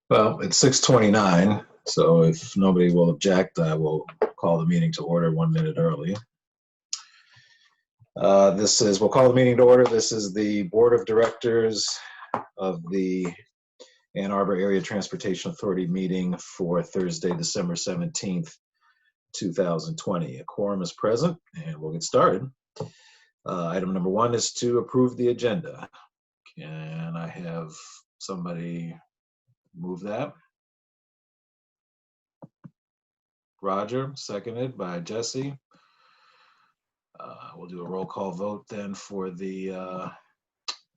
Well, it's 6:29, so if nobody will object, I will call the meeting to order 1 minute early. We'll call the meeting to order. This is the Board of Directors of the Ann Arbor Area Transportation Authority meeting for Thursday, December 17th, 2020. A quorum is present, and we'll get started. Item number 1 is to approve the agenda. Can I have somebody move that? Roger, seconded by Jesse. We'll do a roll call vote then for the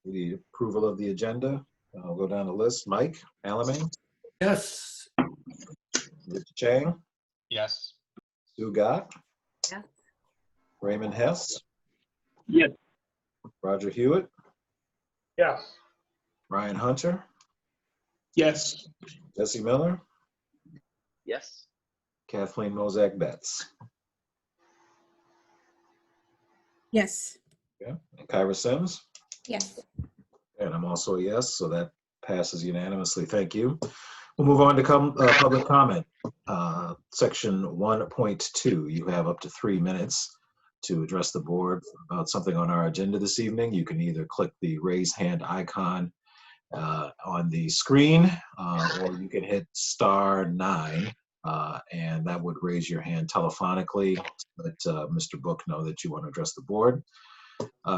approval of the agenda. I'll go down the list. Mike Alamin, Yes. Richard Chang, Yes. Sue Gott, Yes. Raymond Hess, Yes. Roger Hewitt, Yes. Ryan Hunter, Yes. Jesse Miller, Yes. Kathleen Mozak Betts. Yes. Yeah. And Kyra Sims. Yes. And I'm also a yes, so that passes unanimously. Thank you. We'll move on to public comment. Section 1.2, you have up to 3 minutes to address the board about something on our agenda this evening. You can either click the raise hand icon on the screen, or you can hit *9, and that would raise your hand telephonically to let Mr. Book know that you want to address the board.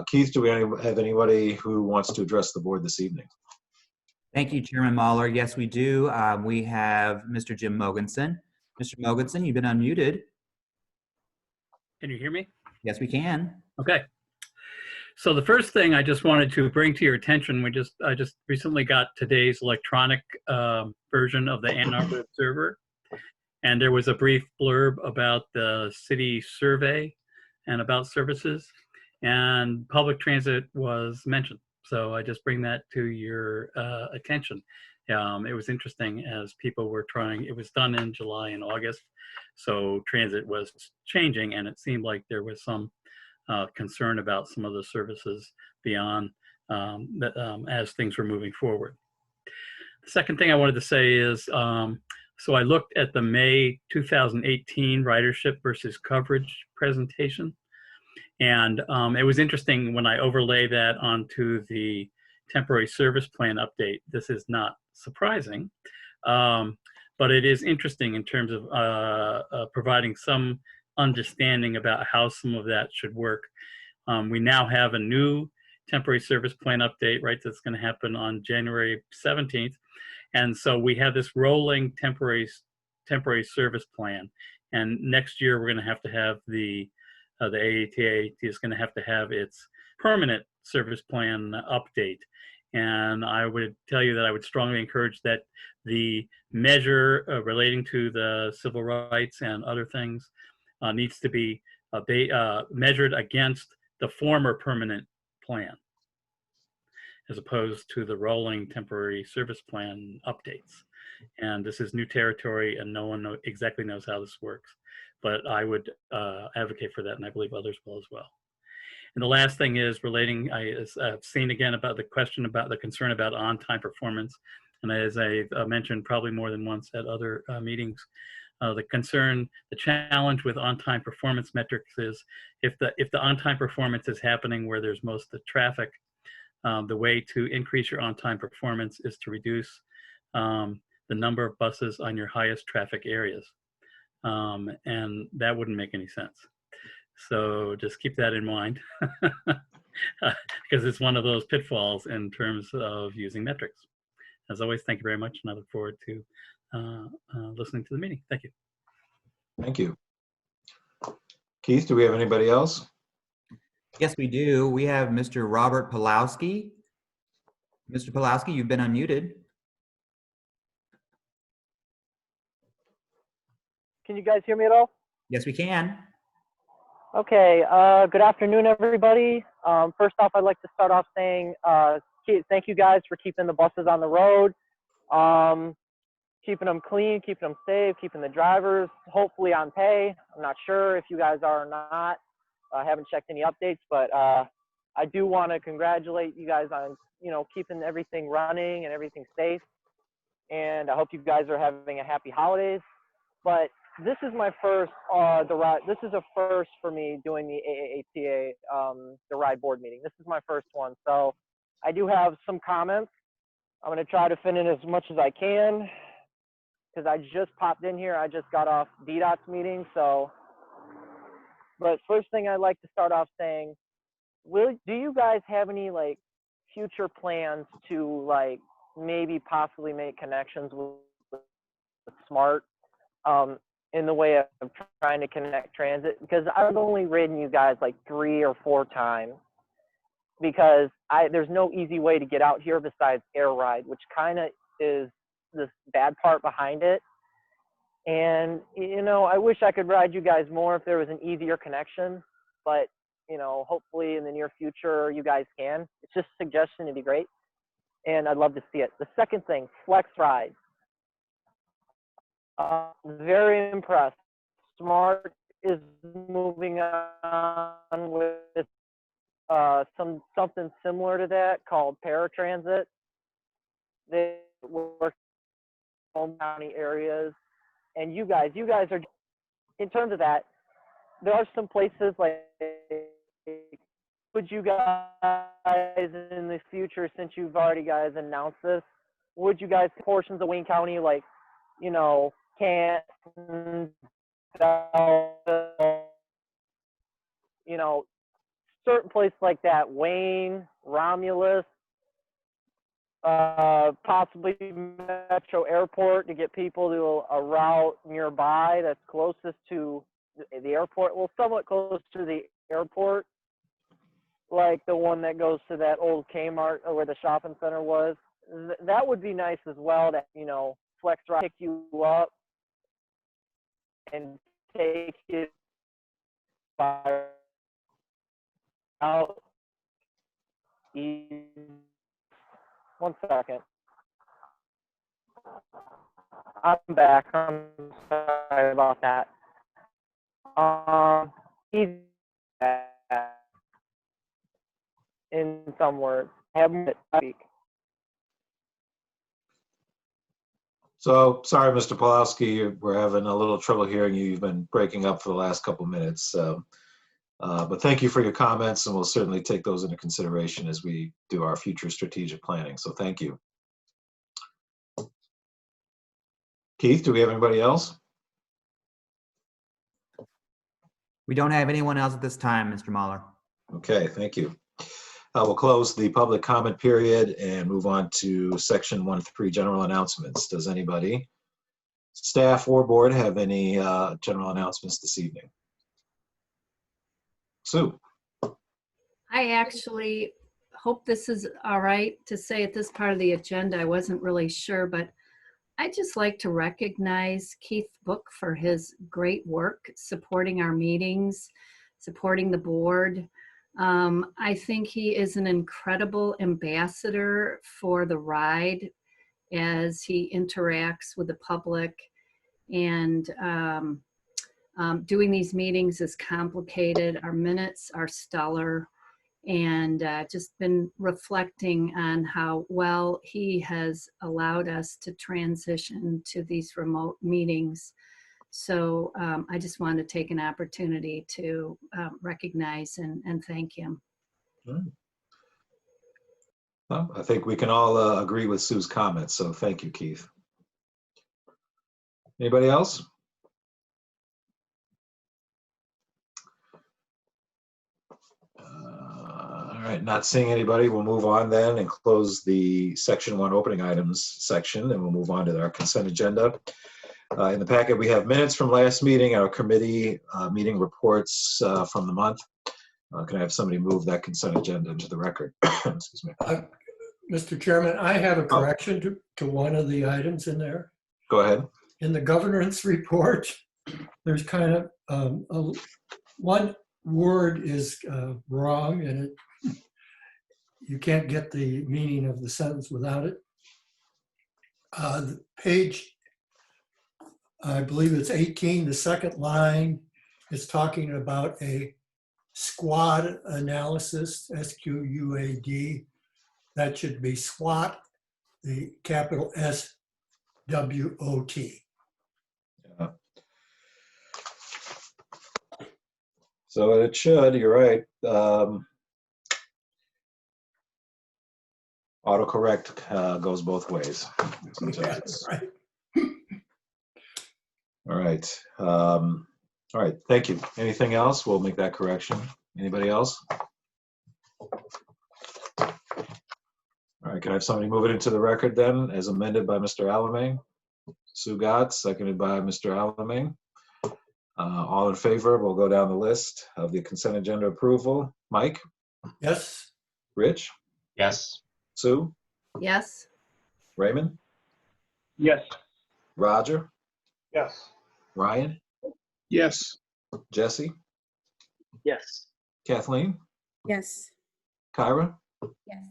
Keith, do we have anybody who wants to address the board this evening? Thank you, Chairman Mahler. Yes, we do. We have Mr. Jim Mogensen. Mr. Mogensen, you've been unmuted. Can you hear me? Yes, we can. Okay. So the first thing I just wanted to bring to your attention, I just recently got today's electronic version of the Ann Arbor Observer, and there was a brief blurb about the city survey and about services, and public transit was mentioned. So I just bring that to your attention. It was interesting as people were trying, it was done in July and August, so transit was changing, and it seemed like there was some concern about some of the services beyond as things were moving forward. The second thing I wanted to say is, so I looked at the May 2018 ridership versus coverage presentation. And it was interesting when I overlay that onto the temporary service plan update. This is not surprising, but it is interesting in terms of providing some understanding about how some of that should work. We now have a new temporary service plan update, right? That's going to happen on January 17th. And so we have this rolling temporary service plan. And next year, we're going to have the AATA is going to have its permanent service plan update. And I would tell you that I would strongly encourage that the measure relating to the civil rights and other things needs to be measured against the former permanent plan, as opposed to the rolling temporary service plan updates. And this is new territory, and no one exactly knows how this works. But I would advocate for that, and I believe others will as well. And the last thing is relating, I've seen again about the question about the concern about on-time performance. And as I mentioned probably more than once at other meetings, the challenge with on-time performance metrics is if the on-time performance is happening where there's most of the traffic, the way to increase your on-time performance is to reduce the number of buses on your highest traffic areas. And that wouldn't make any sense. So just keep that in mind, because it's one of those pitfalls in terms of using metrics. As always, thank you very much, and I look forward to listening to the meeting. Thank you. Thank you. Keith, do we have anybody else? Yes, we do. We have Mr. Robert Pawlowski. Mr. Pawlowski, you've been unmuted. Can you guys hear me at all? Yes, we can. Okay, good afternoon, everybody. First off, I'd like to start off saying thank you guys for keeping the buses on the road, keeping them clean, keeping them safe, keeping the drivers hopefully on pay. I'm not sure if you guys are or not. I haven't checked any updates, but I do want to congratulate you guys on, keeping everything running and everything safe. and I hope you guys are having a happy holidays. But this is my first, this is a first for me doing the AATA, the ride board meeting. This is my first one. So I do have some comments. I'm going to try to fit in as much as I can because I just popped in here. I just got off DDOT's meeting. So, but first thing I'd like to start off saying, do you guys have any like future plans to like maybe possibly make connections with SMART in the way of trying to connect transit? Because I've only ridden you guys like 3 or 4 times because there's no easy way to get out here besides TheRide, which kind of is this bad part behind it. And, you know, I wish I could ride you guys more if there was an easier connection, but, you know, hopefully in the near future you guys can. It's just a suggestion, it'd be great. And I'd love to see it. The second thing, flex rides. Very impressed. SMART is moving on with something similar to that called paratransit. They work in home county areas, and you guys are, in terms of that, there are some places like, would you guys in the future, since you've already guys announced this, would you guys portions of Wayne County, like, you know, Canton, Belleville, you know, certain places like that, Wayne, Romulus, possibly Metro Airport, to get people to a route nearby that's closest to the airport, well, somewhat close to the airport, like the one that goes to that old Kmart or where the shopping center was. That would be nice as well, that, you know, flex ride pick you up and take it by out. One second. I'm back. I'm sorry about that. In some words, have to speak. So, sorry, Mr. Pawlowski, we're having a little trouble hearing you. You've been breaking up for the last couple minutes. But thank you for your comments, and we'll certainly take those into consideration as we do our future strategic planning. So thank you. Keith, do we have anybody else? We don't have anyone else at this time, Mr. Mahler. Okay, thank you. We'll close the public comment period and move on to section 1.3, general announcements. Does anybody, staff or board, have any general announcements this evening? Sue. I actually hope this is all right to say at this part of the agenda. I wasn't really sure, but I'd just like to recognize Keith Book for his great work supporting our meetings, supporting the board. I think he is an incredible ambassador for TheRide as he interacts with the public, and doing these meetings is complicated. Our minutes are stellar, and just been reflecting on how well he has allowed us to transition to these remote meetings. So I just wanted to take an opportunity to recognize and thank him. Well, I think we can all agree with Sue's comments, so thank you, Keith. Anybody else? All right, not seeing anybody, we'll move on then and close the section 1 opening items section, and we'll move on to our consent agenda. In the packet, we have minutes from last meeting, our committee meeting reports from the month. Can I have somebody move that consent agenda into the record? Excuse me. Mr. Chairman, I have a correction to one of the items in there. Go ahead. In the governance report, there's kind of one word is wrong, and you can't get the meaning of the sentence without it. The page, I believe it's 18, the second line is talking about a squad analysis, SQUAD. That should be SWOT, the capital S Yeah. So it should, you're right. Autocorrect goes both ways. Sometimes Yeah, it's- right. All right. All right, thank you. Anything else? We'll make that correction. Anybody else? All right, can I have somebody move it into the record then, as amended by Mr. Alamin? Sue Gotts, seconded by Mr. Alamin. All in favor, we'll go down the list of the consent agenda approval. Mike, Yes, Rich, Yes. Sue, Yes, Raymond, Yes. Roger, Yes. Ryan, Yes. Jesse, Yes. Kathleen, Yes. Kyra, Yes.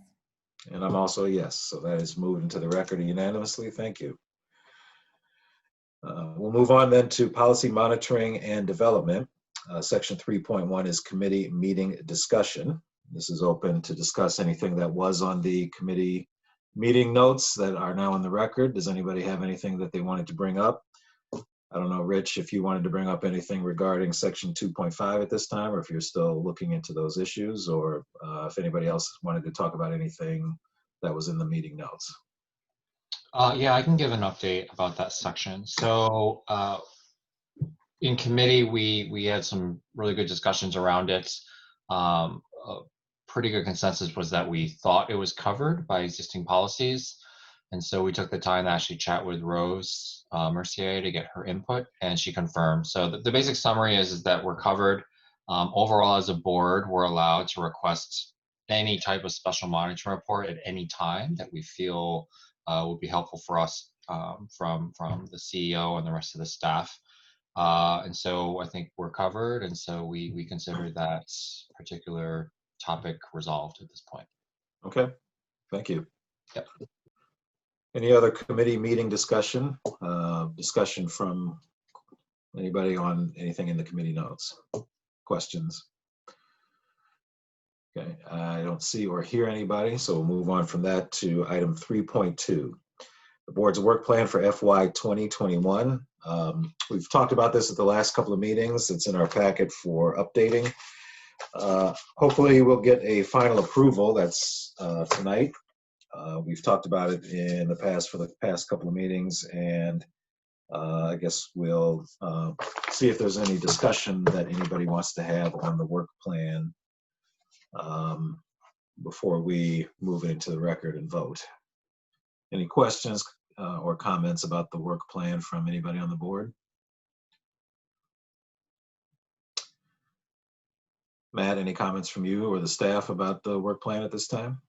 and I'm also a yes. So that is moved into the record unanimously. Thank you. We'll move on then to policy monitoring and development. Section 3.1 is committee meeting discussion. This is open to discuss anything that was on the committee meeting notes that are now in the record. Does anybody have anything that they wanted to bring up? I don't know, Rich, if you wanted to bring up anything regarding section 2.5 at this time, or if you're still looking into those issues, or if anybody else wanted to talk about anything that was in the meeting notes. Yeah, I can give an update about that section. So in committee, we had some really good discussions around it. A pretty good consensus was that we thought it was covered by existing policies. And so we took the time to actually chat with Rose Mercier to get her input, and she confirmed. So the basic summary is that we're covered. Overall, as a board, we're allowed to request any type of special monitoring report at any time that we feel would be helpful for us from the CEO and the rest of the staff. And so I think we're covered, and so we consider that particular topic resolved at this point. Okay, thank you. Yep. Any other committee meeting discussion? Discussion from anybody on anything in the committee notes? Questions? Okay, I don't see or hear anybody, so we'll move on from that to item 3.2. The board's work plan for FY 2021. We've talked about this at the last couple of meetings. It's in our packet for updating. Hopefully we'll get a final approval. That's tonight. We've talked about it in the past for the past couple of meetings, and I guess we'll see if there's any discussion that anybody wants to have on the work plan before we move it into the record and vote. Any questions or comments about the work plan from anybody on the board? Matt, any comments from you or the staff about the work plan at this time?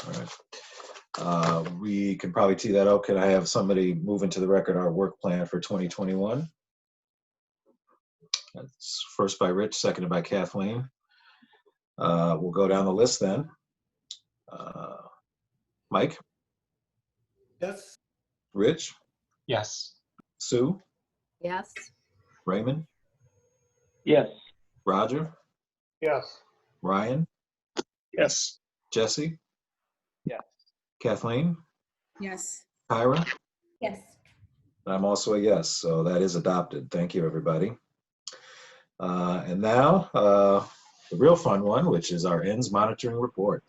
All right. We can probably tee that up. Can I have somebody move into the record our work plan for 2021? That's first by Rich, seconded by Kathleen. We'll go down the list then. Mike, yes, Rich, Yes. Sue, yes, Raymond, Yes. Roger, Yes. Ryan, Yes. Jesse, Yes. Kathleen, Yes. Kyra. Yes. I'm also a yes, so that is adopted. Thank you, everybody. And now, the real fun one, which is our ends monitoring report.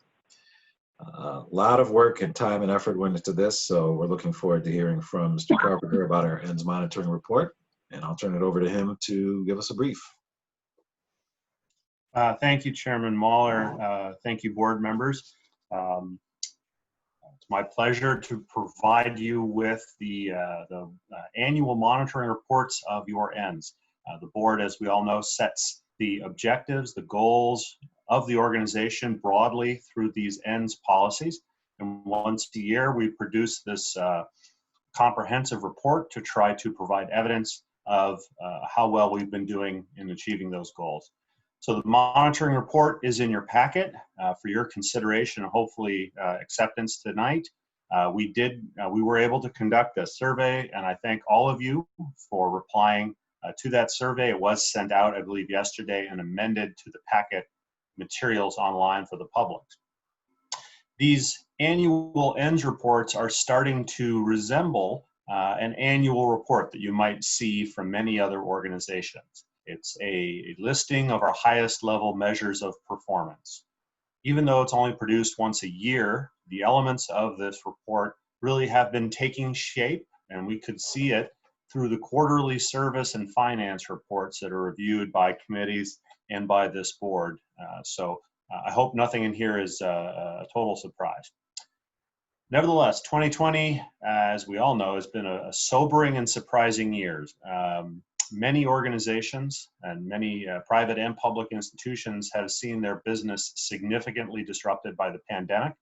A lot of work and time and effort went into this, so we're looking forward to hearing from Mr. Carpenter about our ends monitoring report, and I'll turn it over to him to give us a brief. Thank you, Chairman Mahler. Thank you, board members. It's my pleasure to provide you with the annual monitoring reports of your ends. The board, as we all know, sets the objectives, the goals of the organization broadly through these ends policies. And once a year, we produce this comprehensive report to try to provide evidence of how well we've been doing in achieving those goals. So the monitoring report is in your packet for your consideration and hopefully acceptance tonight. We were able to conduct a survey, and I thank all of you for replying to that survey. It was sent out, I believe, yesterday and amended to the packet materials online for the public. These annual ends reports are starting to resemble an annual report that you might see from many other organizations. It's a listing of our highest level measures of performance. Even though it's only produced once a year, the elements of this report really have been taking shape, and we could see it through the quarterly service and finance reports that are reviewed by committees and by this board. I hope nothing in here is a total surprise. Nevertheless, 2020, as we all know, has been a sobering and surprising year. Many organizations and many private and public institutions have seen their business significantly disrupted by the pandemic,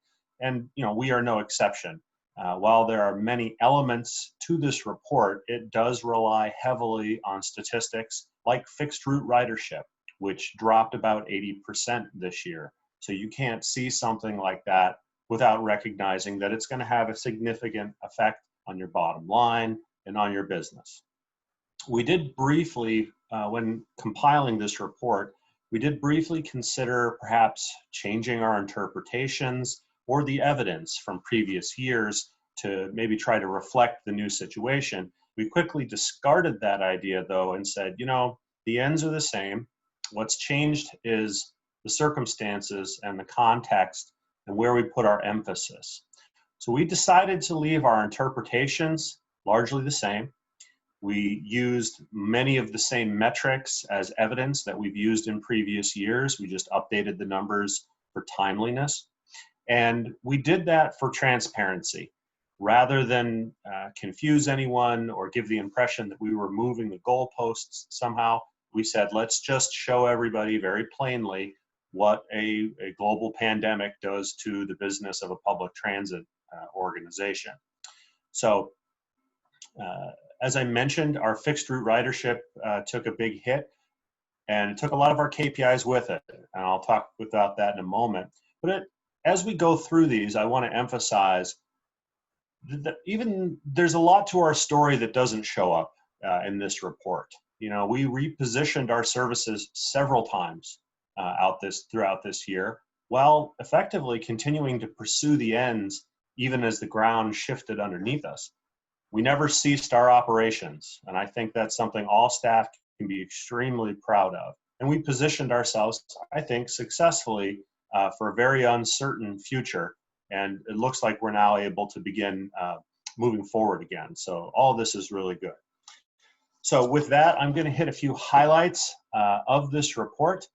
and we are no exception. While there are many elements to this report, it does rely heavily on statistics like fixed route ridership, which dropped about 80% this year. So you can't see something like that without recognizing that it's going to have a significant effect on your bottom line and on your business. We did briefly, when compiling this report, we did briefly consider perhaps changing our interpretations or the evidence from previous years to maybe try to reflect the new situation. We quickly discarded that idea though and said, the ends are the same. What's changed is the circumstances and the context and where we put our emphasis. So we decided to leave our interpretations largely the same. We used many of the same metrics as evidence that we've used in previous years. We just updated the numbers for timeliness. And we did that for transparency. Rather than confuse anyone or give the impression that we were moving the goalposts somehow, we said, let's just show everybody very plainly what a global pandemic does to the business of a public transit organization. So, as I mentioned, our fixed route ridership took a big hit, and it took a lot of our KPIs with it. And I'll talk about that in a moment. But as we go through these, I want to emphasize that even there's a lot to our story that doesn't show up in this report. We repositioned our services several times throughout this year, while effectively continuing to pursue the ends even as the ground shifted underneath us. We never ceased our operations, and I think that's something all staff can be extremely proud of. And we positioned ourselves, I think, successfully for a very uncertain future, and it looks like we're now able to begin moving forward again. So all this is really good. So with that, I'm going to hit a few highlights of this report,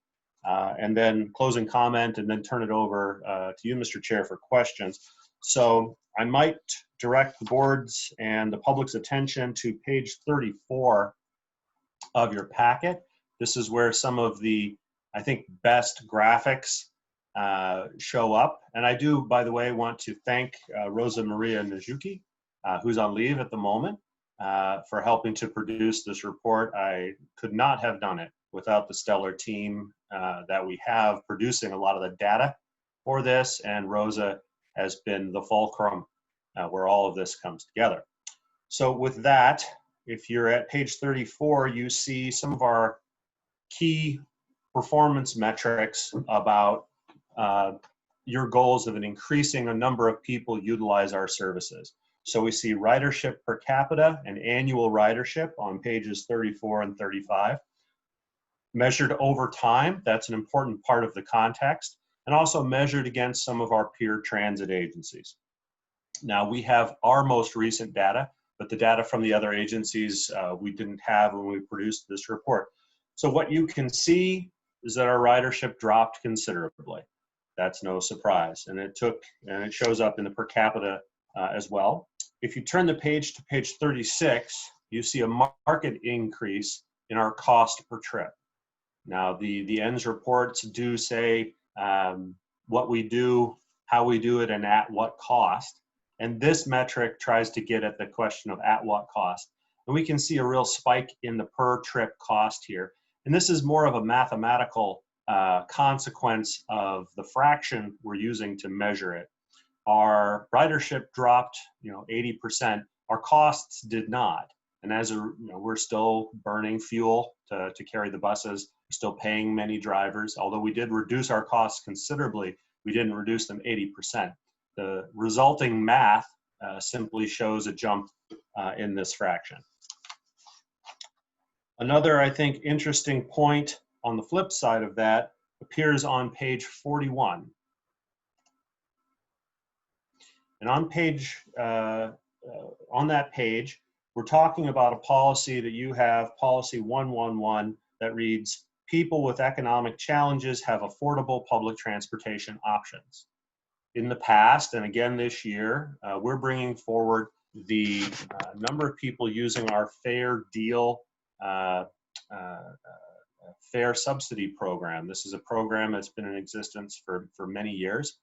and then closing comment, and then turn it over to you, Mr. Chair, for questions. So I might direct the board's and the public's attention to page 34 of your packet. This is where some of the, I think, best graphics show up. And I do, by the way, want to thank Rosa Maria Najuki, who's on leave at the moment, for helping to produce this report. I could not have done it without the stellar team that we have producing a lot of the data for this, and Rosa has been the fulcrum where all of this comes together. So with that, if you're at page 34, you see some of our key performance metrics about your goals of an increasing a number of people utilize our services. So we see ridership per capita and annual ridership on pages 34 and 35. Measured over time, that's an important part of the context, and also measured against some of our peer transit agencies. Now, we have our most recent data, but the data from the other agencies we didn't have when we produced this report. So what you can see is that our ridership dropped considerably. That's no surprise, and it shows up in the per capita as well. If you turn the page to page 36, you see a marked increase in our cost per trip. Now, the ends reports do say what we do, how we do it, and at what cost. And this metric tries to get at the question of at what cost. And we can see a real spike in the per trip cost here. And this is more of a mathematical consequence of the fraction we're using to measure it. Our ridership dropped, 80%. Our costs did not. And as we're still burning fuel to carry the buses, we're still paying many drivers. Although we did reduce our costs considerably, we didn't reduce them 80%. the resulting math simply shows a jump in this fraction. Another, I think, interesting point on the flip side of that appears on page 41. And on that page, we're talking about a policy that you have, policy 111, that reads, people with economic challenges have affordable public transportation options. In the past, and again this year, we're bringing forward the number of people using our Fair Deal fare subsidy program. This is a program that's been in existence for many years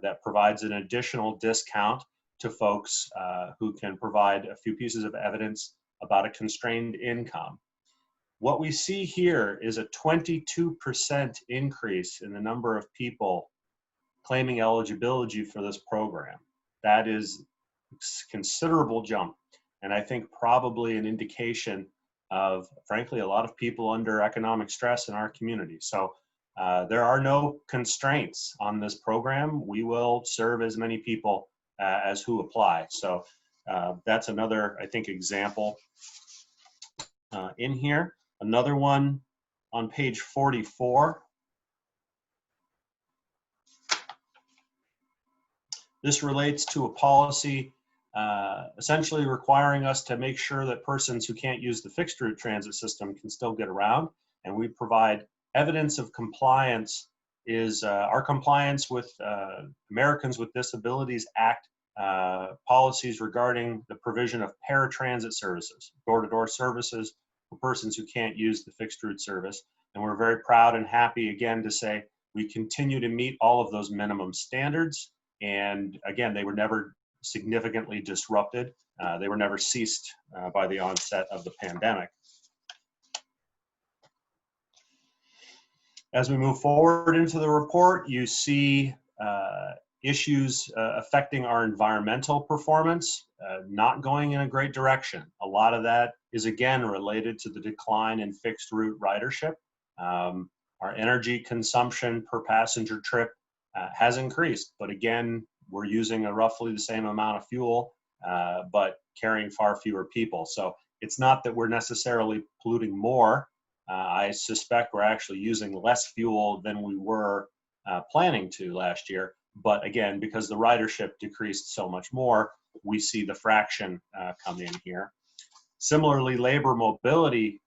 that provides an additional discount to folks who can provide a few pieces of evidence about a constrained income. What we see here is a 22% increase in the number of people claiming eligibility for this program. That is a considerable jump, and I think probably an indication of, frankly, a lot of people under economic stress in our community. So there are no constraints on this program. We will serve as many people as who apply. So that's another, I think, example in here. Another one on page 44. This relates to a policy essentially requiring us to make sure that persons who can't use the fixed route transit system can still get around. And we provide evidence of compliance is our compliance with Americans with Disabilities Act policies regarding the provision of paratransit services, door-to-door services for persons who can't use the fixed route service. And we're very proud and happy again to say we continue to meet all of those minimum standards. And again, they were never significantly disrupted. They were never ceased by the onset of the pandemic. As we move forward into the report, you see issues affecting our environmental performance not going in a great direction. A lot of that is again related to the decline in fixed route ridership. Our energy consumption per passenger trip has increased, but again, we're using roughly the same amount of fuel, but carrying far fewer people. So it's not that we're necessarily polluting more. I suspect we're actually using less fuel than we were planning to last year. But again, because the ridership decreased so much more, we see the fraction come in here. Similarly, labor mobility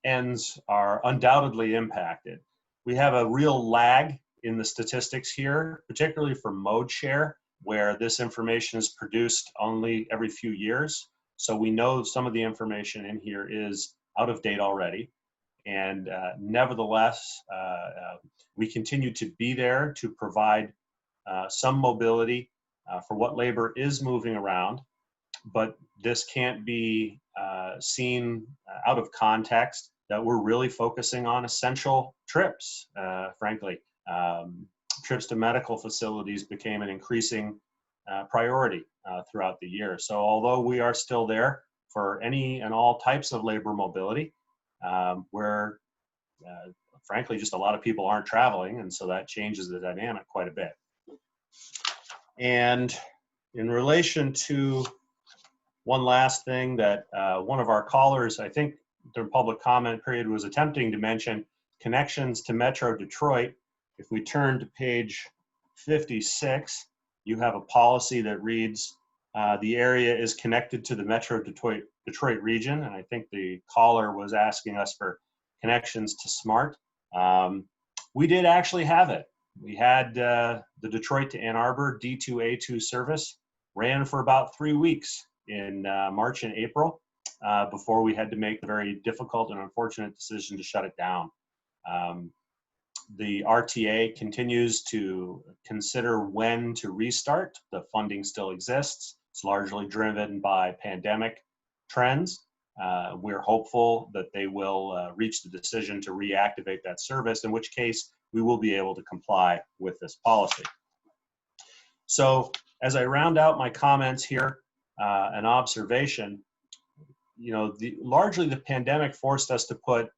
ends are undoubtedly impacted. We have a real lag in the statistics here, particularly for mode share, where this information is produced only every few years. So we know some of the information in here is out of date already. And nevertheless, we continue to be there to provide some mobility for what labor is moving around. But this can't be seen out of context that we're really focusing on essential trips, frankly. Trips to medical facilities became an increasing priority throughout the year. So although we are still there for any and all types of labor mobility, where frankly just a lot of people aren't traveling, and so that changes the dynamic quite a bit. And in relation to one last thing that one of our callers, I think during public comment period, was attempting to mention, connections to Metro Detroit. If we turn to page 56, you have a policy that reads, the area is connected to the Metro Detroit region, and I think the caller was asking us for connections to SMART. We did actually have it. We had the Detroit to Ann Arbor D2A2 service, ran for about 3 weeks in March and April before we had to make the very difficult and unfortunate decision to shut it down. The RTA continues to consider when to restart. The funding still exists. It's largely driven by pandemic trends. We're hopeful that they will reach the decision to reactivate that service, in which case we will be able to comply with this policy. So as I round out my comments here, an observation, you know, largely the pandemic forced us to put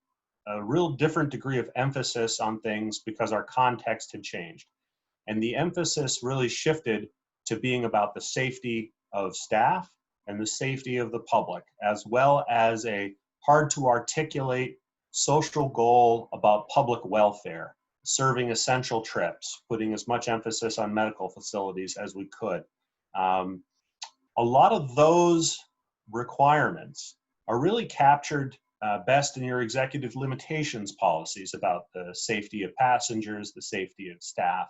a real different degree of emphasis on things because our context had changed. And the emphasis really shifted to being about the safety of staff and the safety of the public, as well as a hard to articulate social goal about public welfare, serving essential trips, putting as much emphasis on medical facilities as we could. A lot of those requirements are really captured best in your executive limitations policies about the safety of passengers, the safety of staff.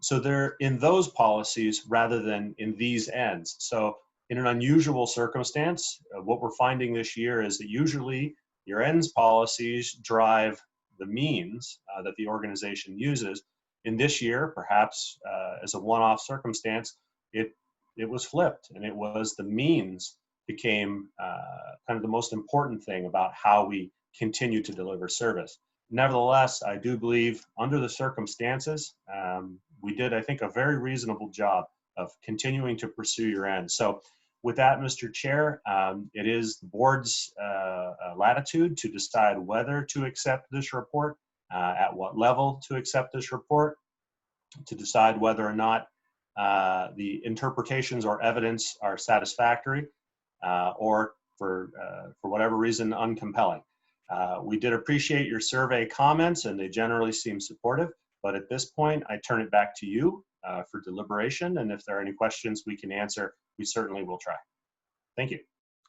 So they're in those policies rather than in these ends. So in an unusual circumstance, what we're finding this year is that usually your ends policies drive the means that the organization uses. In this year, perhaps as a one-off circumstance, it was flipped, and it was the means became kind of the most important thing about how we continue to deliver service. Nevertheless, I do believe under the circumstances, we did, I think, a very reasonable job of continuing to pursue your ends. So with that, Mr. Chair, it is the board's latitude to decide whether to accept this report, at what level to accept this report, to decide whether or not the interpretations or evidence are satisfactory, or for whatever reason, uncompelling. We did appreciate your survey comments, and they generally seem supportive. But at this point, I turn it back to you for deliberation. And if there are any questions we can answer, we certainly will try. Thank you.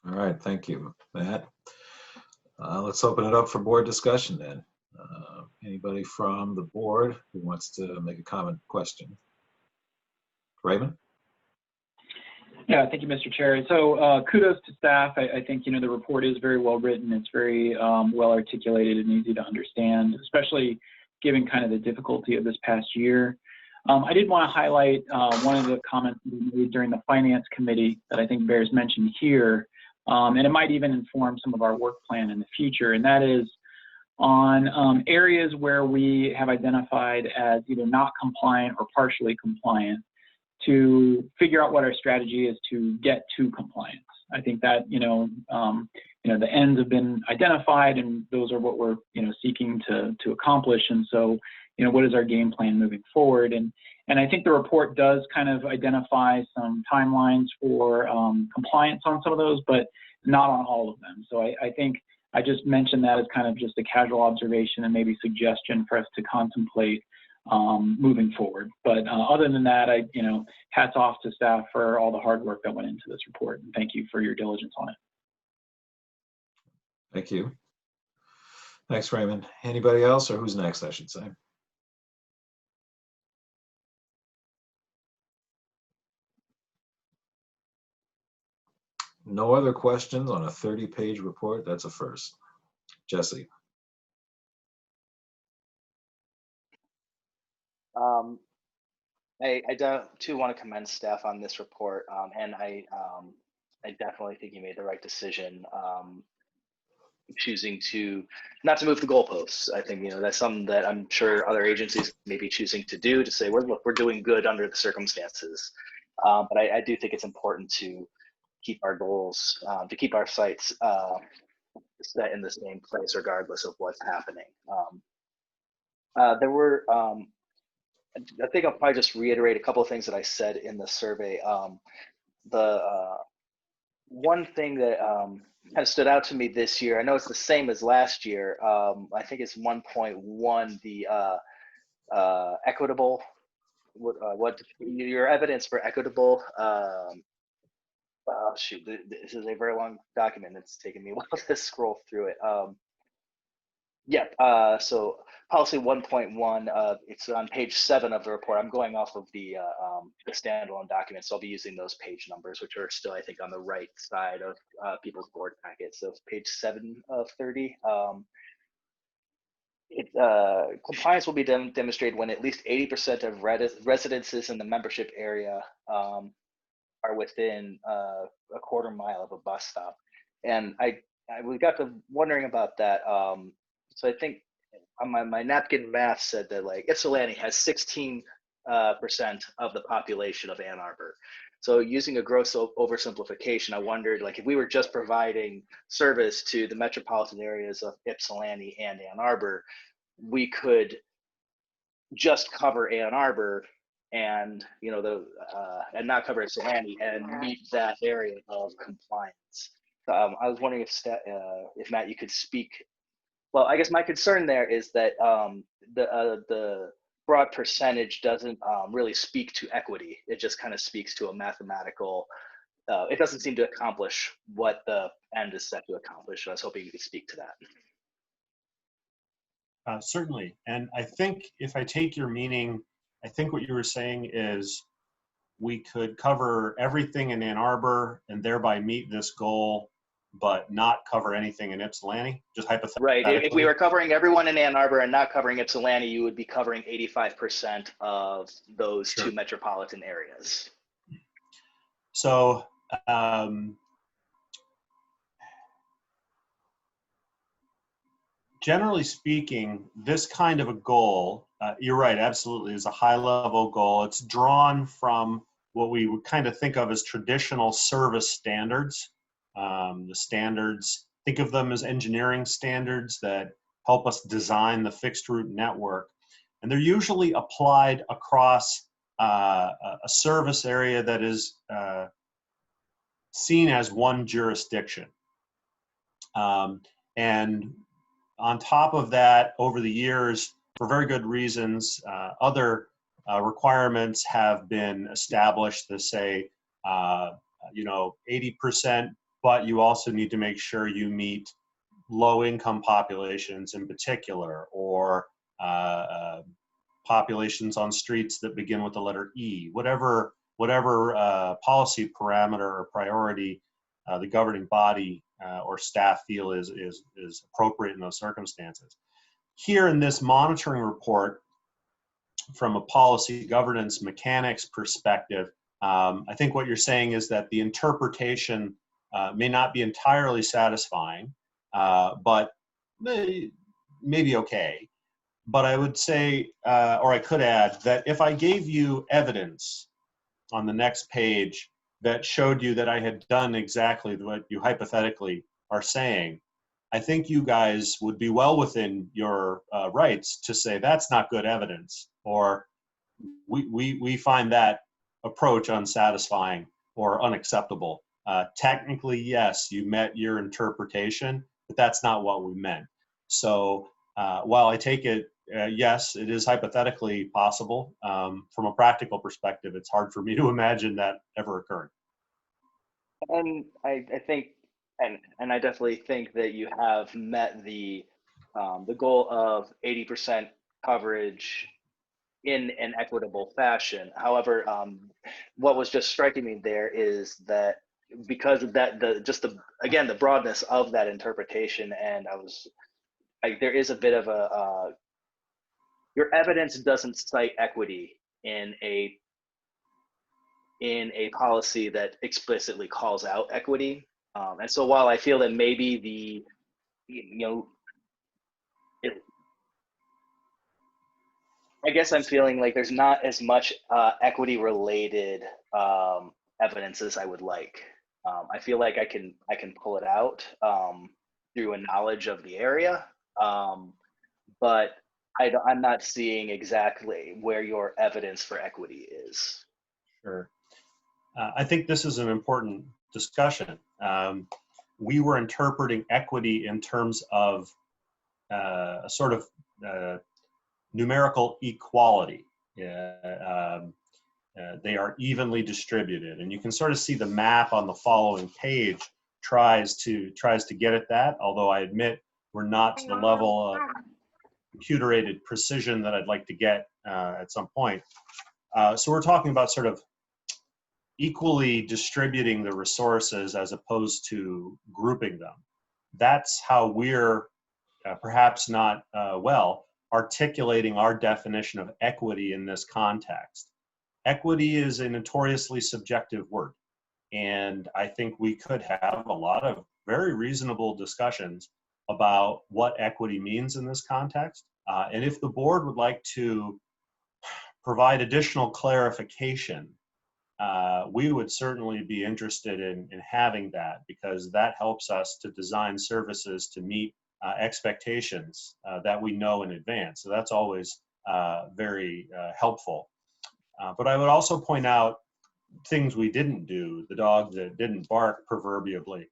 All right, thank you, Matt. Let's open it up for board discussion then. Anybody from the board who wants to make a comment, question? Raymond? Yeah, thank you, Mr. Chair. So kudos to staff. I think, you know, the report is very well written. It's very well articulated and easy to understand, especially given kind of the difficulty of this past year. I did want to highlight one of the comments we made during the Finance Committee that I think bears mention here, and it might even inform some of our work plan in the future, and that is on areas where we have identified as either not compliant or partially compliant, to figure out what our strategy is to get to compliance. I think that, the ends have been identified, and those are what we're, seeking to accomplish. And so, what is our game plan moving forward? And I think the report does kind of identify some timelines for compliance on some of those, but not on all of them. So I think I just mentioned that as kind of just a casual observation and maybe suggestion for us to contemplate moving forward. But other than that, hats off to staff for all the hard work that went into this report. And thank you for your diligence on it. Thank you. Thanks, Raymond. Anybody else, or who's next, I should say? No other questions on a 30-page report? That's a first. Jesse. I too want to commend staff on this report, and I definitely think you made the right decision choosing to not to move the goalposts. I think that's something that I'm sure other agencies may be choosing to do, to say, look, we're doing good under the circumstances. But I do think it's important to keep our goals, to keep our sights set in the same place regardless of what's happening. There were I think I'll probably just reiterate a couple of things that I said in the survey. The one thing that kind of stood out to me this year, I know it's the same as last year. I think it's 1.1, the equitable, what your evidence for equitable. Shoot, this is a very long document. It's taken me a while to scroll through it. So policy 1.1, it's on page 7 of the report. I'm going off of the standalone document, so I'll be using those page numbers, which are still, I think, on the right side of people's board packet. So page 7 of 30. Compliance will be demonstrated when at least 80% of residences in the membership area are within a quarter mile of a bus stop. And we got to wondering about that. So I think on my napkin math said that, like, Ypsilanti has 16% of the population of Ann Arbor. So using a gross oversimplification, I wondered, like, if we were just providing service to the metropolitan areas of Ypsilanti and Ann Arbor, we could just cover Ann Arbor and, you know, and not cover Ypsilanti and meet that area of compliance. I was wondering if Matt, you could speak. Well, I guess my concern there is that the broad percentage doesn't really speak to equity. It just kind of speaks to a mathematical. It doesn't seem to accomplish what the end is set to accomplish. So I was hoping you could speak to that. Certainly. And I think if I take your meaning, I think what you were saying is we could cover everything in Ann Arbor and thereby meet this goal, but not cover anything in Ypsilanti, just hypothetically. Right. If we were covering everyone in Ann Arbor and not covering Ypsilanti, you would be covering 85% of those two metropolitan areas. So, generally speaking, this kind of a goal, you're right, absolutely, is a high-level goal. It's drawn from what we would kind of think of as traditional service standards. The standards, think of them as engineering standards that help us design the fixed route network. And they're usually applied across a service area that is seen as one jurisdiction. And on top of that, over the years, for very good reasons, other requirements have been established to say, 80%, but you also need to make sure you meet low-income populations in particular, or populations on streets that begin with the letter E. Whatever policy parameter or priority the governing body or staff feel is appropriate in those circumstances. Here in this monitoring report, from a policy governance mechanics perspective, I think what you're saying is that the interpretation may not be entirely satisfying, but maybe okay. But I would say, or I could add, that if I gave you evidence on the next page that showed you that I had done exactly what you hypothetically are saying, I think you guys would be well within your rights to say that's not good evidence, or we find that approach unsatisfying or unacceptable. Technically, yes, you met your interpretation, but that's not what we meant. So while I take it, yes, it is hypothetically possible. From a practical perspective, it's hard for me to imagine that ever occurring. And I think, and I definitely think that you have met the goal of 80% coverage in an equitable fashion. However, what was just striking me there is that because of that, again, the broadness of that interpretation, and there is a bit of your evidence doesn't cite equity in a policy that explicitly calls out equity. And so while I feel that maybe I guess I'm feeling like there's not as much equity related evidence as I would like. I feel like I can pull it out through a knowledge of the area, but I'm not seeing exactly where your evidence for equity is. Sure. I think this is an important discussion. We were interpreting equity in terms of a sort of numerical equality. They are evenly distributed, and you can sort of see the map on the following page tries to get at that, although I admit we're not to the level of computer-aided precision that I'd like to get at some point. So we're talking about sort of equally distributing the resources as opposed to grouping them. That's how we're perhaps not articulating our definition of equity in this context. Equity is a notoriously subjective word, and I think we could have a lot of very reasonable discussions about what equity means in this context. And if the board would like to provide additional clarification we would certainly be interested in having that, because that helps us to design services to meet expectations that we know in advance. So that's always very helpful. But I would also point out things we didn't do, the dog that didn't bark proverbially.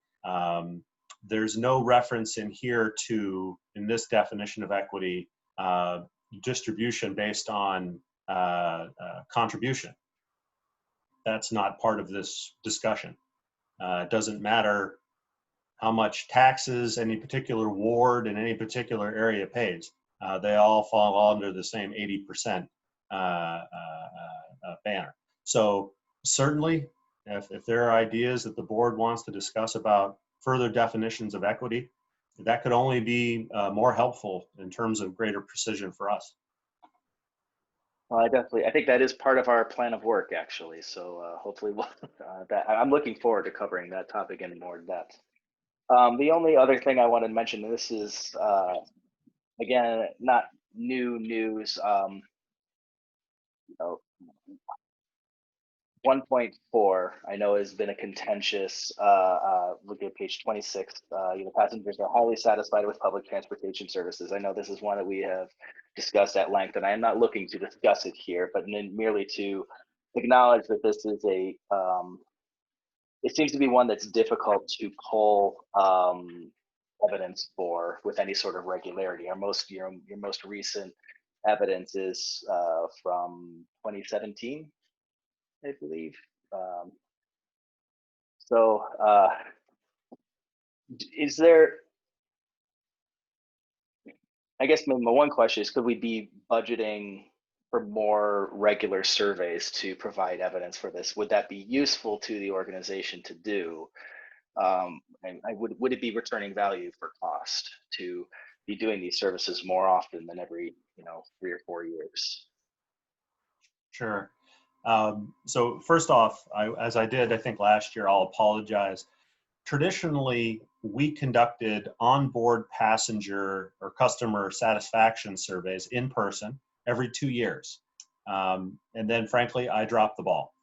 There's no reference in here to, in this definition of equity, distribution based on contribution. That's not part of this discussion. It doesn't matter how much taxes any particular ward in any particular area pays. They all fall under the same 80% banner. So certainly, if there are ideas that the board wants to discuss about further definitions of equity, that could only be more helpful in terms of greater precision for us. Well, I think that is part of our plan of work, actually. So hopefully, I'm looking forward to covering that topic in more depth. The only other thing I wanted to mention, and this is, again, not new news. 1.4, I know, has been a contentious, look at page 26, passengers are highly satisfied with public transportation services. I know this is one that we have discussed at length, and I am not looking to discuss it here, but merely to acknowledge that this is it seems to be one that's difficult to pull evidence for with any sort of regularity. Your most recent evidence is from 2017. I believe. Is there, I guess my one question is, could we be budgeting for more regular surveys to provide evidence for this? Would that be useful to the organization to do? And would it be returning value for cost to be doing these services more often than every 3 or 4 years? Sure. So first off, as I did, I think last year, I'll apologize. Traditionally, we conducted onboard passenger or customer satisfaction surveys in person every 2 years. And then frankly, I dropped the ball.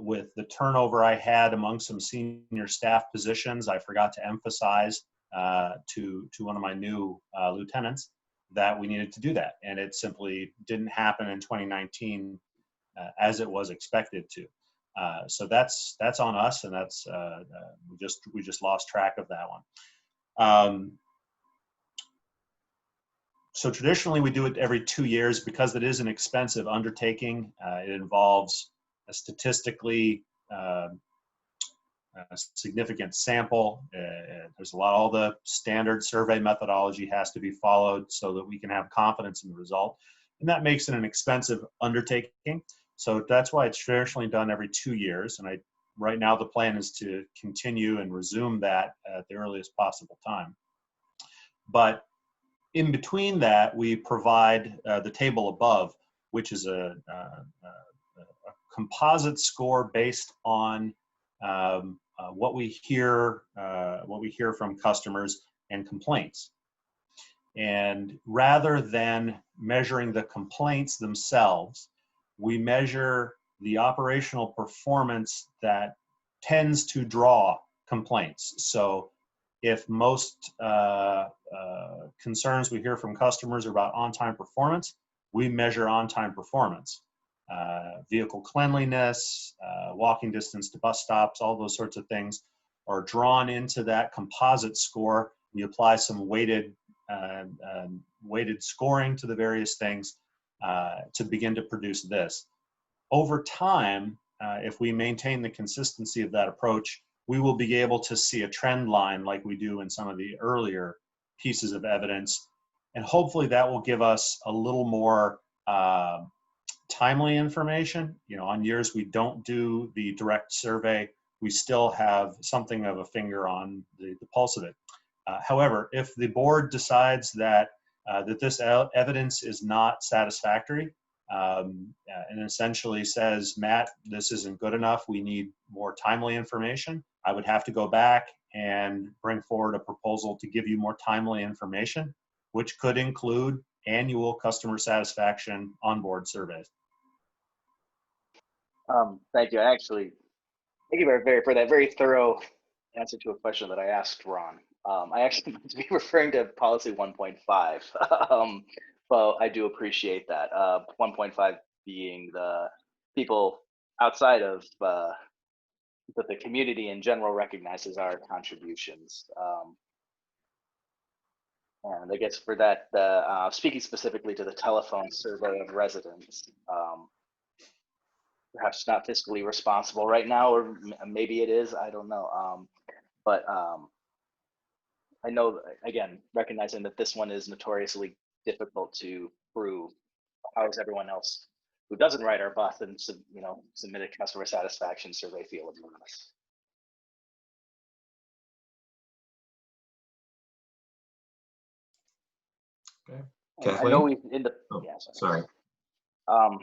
With the turnover I had among some senior staff positions, I forgot to emphasize to one of my new lieutenants that we needed to do that. And it simply didn't happen in 2019 as it was expected to. So that's on us, and that's we just lost track of that one. So traditionally we do it every 2 years because it is an expensive undertaking. It involves a statistically a significant sample. There's all the standard survey methodology has to be followed so that we can have confidence in the result, and that makes it an expensive undertaking. So that's why it's traditionally done every 2 years. And right now the plan is to continue and resume that at the earliest possible time. But in between that, we provide the table above, which is a composite score based on what we hear from customers and complaints. And rather than measuring the complaints themselves, we measure the operational performance that tends to draw complaints. So if most concerns we hear from customers are about on-time performance, we measure on-time performance. Vehicle cleanliness, walking distance to bus stops, all those sorts of things are drawn into that composite score. We apply some weighted scoring to the various things to begin to produce this. Over time, if we maintain the consistency of that approach, we will be able to see a trend line like we do in some of the earlier pieces of evidence. And hopefully that will give us a little more timely information. On years we don't do the direct survey, we still have something of a finger on the pulse of it. However, if the board decides that this evidence is not satisfactory and essentially says, Matt, this isn't good enough, we need more timely information, I would have to go back and bring forward a proposal to give you more timely information, which could include annual customer satisfaction onboard surveys. Thank you. Thank you for that very thorough answer to a question that I asked Ron. I actually meant to be referring to policy 1.5, but I do appreciate that. 1.5 being the people outside of that the community in general recognizes our contributions. And I guess for that, speaking specifically to the telephone survey of residents, perhaps not fiscally responsible right now, or maybe it is, I don't know. But I know, again, recognizing that this one is notoriously difficult to prove. How is everyone else who doesn't ride our bus and submit a customer satisfaction survey feel about us? Okay. I know Kathleen? we in the Oh, yeah, sorry. Or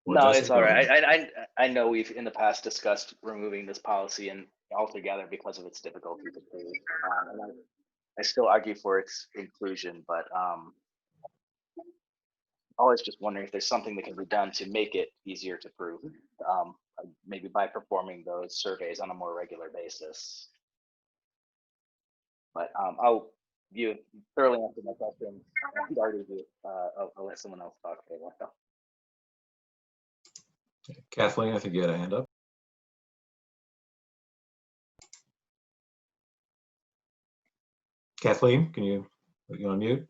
No, Jesse, it's all go right. ahead. I know we've in the past discussed removing this policy and altogether because of its difficulty to prove. And I still argue for its inclusion, but always just wondering if there's something that can be done to make it easier to prove, maybe by performing those surveys on a more regular basis. But you thoroughly answered my question. I'll let someone else talk. Kathleen, I think you had a hand up. Kathleen, are you on mute?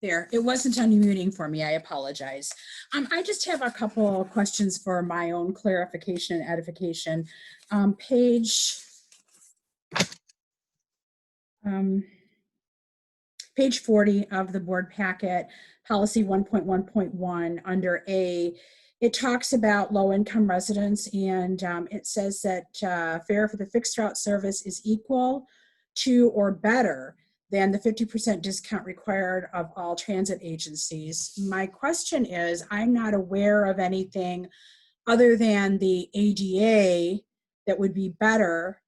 There, it wasn't unmuting for me. I apologize. I just have a couple of questions for my own clarification and edification. Page 40 of the board packet, policy 1.1.1 under A, it talks about low-income residents, and it says that fare for the fixed route service is equal to or better than the 50% discount required of all transit agencies. My question is, I'm not aware of anything other than the ADA that would be better,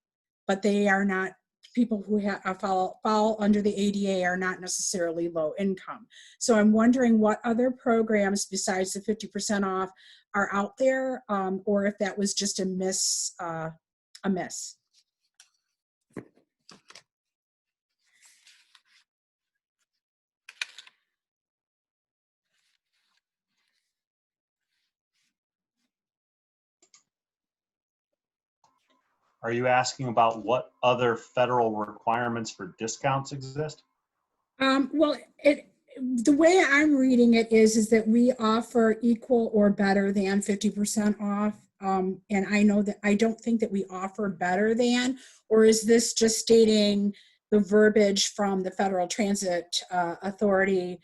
but they are not, people who fall under the ADA are not necessarily low income. So I'm wondering what other programs besides the 50% off are out there, or if that was just a miss. Are you asking about what other federal requirements for discounts exist? Well, the way I'm reading it is that we offer equal or better than 50% off. And I know that I don't think that we offer better than, or is this just stating the verbiage from the Federal Transit Authority?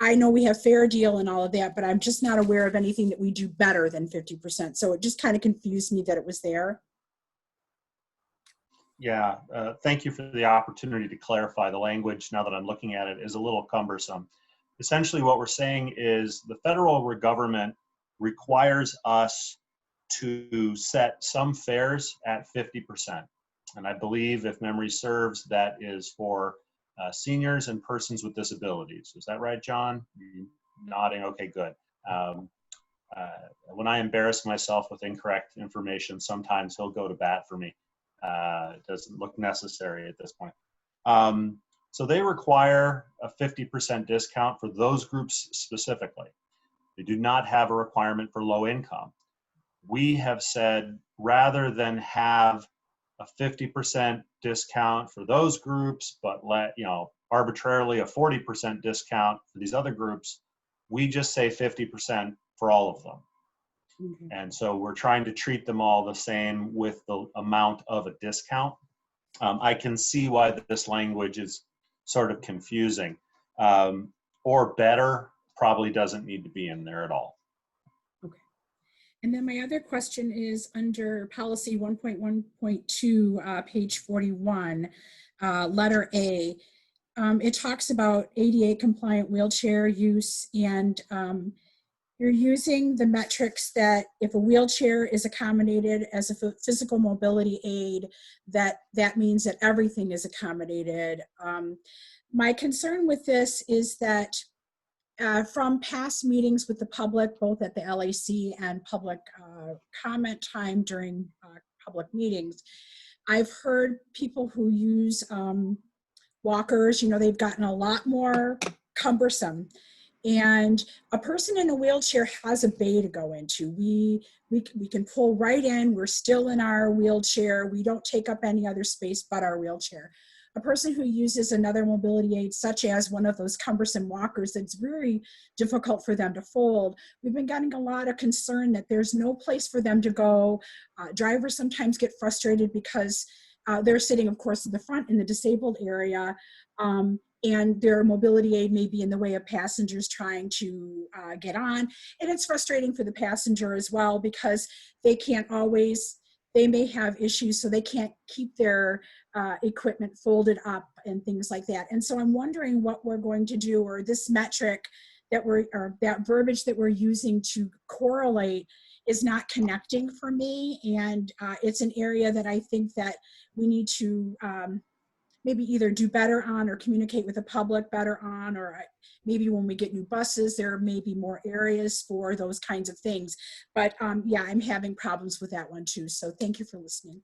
I know we have fair deal and all of that, but I'm just not aware of anything that we do better than 50%. So it just kind of confused me that it was there. Yeah, thank you for the opportunity to clarify. The language, now that I'm looking at it, is a little cumbersome. Essentially what we're saying is the federal government requires us to set some fares at 50%. And I believe, if memory serves, that is for seniors and persons with disabilities. Is that right, John? You're nodding. Okay, good. When I embarrass myself with incorrect information, sometimes he'll go to bat for me. It doesn't look necessary at this point. So they require a 50% discount for those groups specifically. They do not have a requirement for low income. We have said, rather than have a 50% discount for those groups, but arbitrarily a 40% discount for these other groups, we just say 50% for all of them. Mm-hmm. And so we're trying to treat them all the same with the amount of a discount. I can see why this language is sort of confusing. Or better probably doesn't need to be in there at all. Okay. And then my other question is under policy 1.1.2, page 41, letter A. It talks about ADA compliant wheelchair use, and you're using the metrics that if a wheelchair is accommodated as a physical mobility aid, that means that everything is accommodated. My concern with this is that from past meetings with the public, both at the LAC and public comment time during public meetings, I've heard people who use walkers, they've gotten a lot more cumbersome. And a person in a wheelchair has a bay to go into. We can pull right in. We're still in our wheelchair. We don't take up any other space but our wheelchair. A person who uses another mobility aid, such as one of those cumbersome walkers, it's very difficult for them to fold. We've been getting a lot of concern that there's no place for them to go. Drivers sometimes get frustrated because they're sitting, of course, in the front in the disabled area, and their mobility aid may be in the way of passengers trying to get on. And it's frustrating for the passenger as well because they can't always, they may have issues, so they can't keep their equipment folded up and things like that. And so I'm wondering what we're going to do, or this metric that or that verbiage that we're using to correlate is not connecting for me. And it's an area that I think that we need to maybe either do better on or communicate with the public better on, or maybe when we get new buses, there may be more areas for those kinds of things. But yeah, I'm having problems with that one too. So thank you for listening.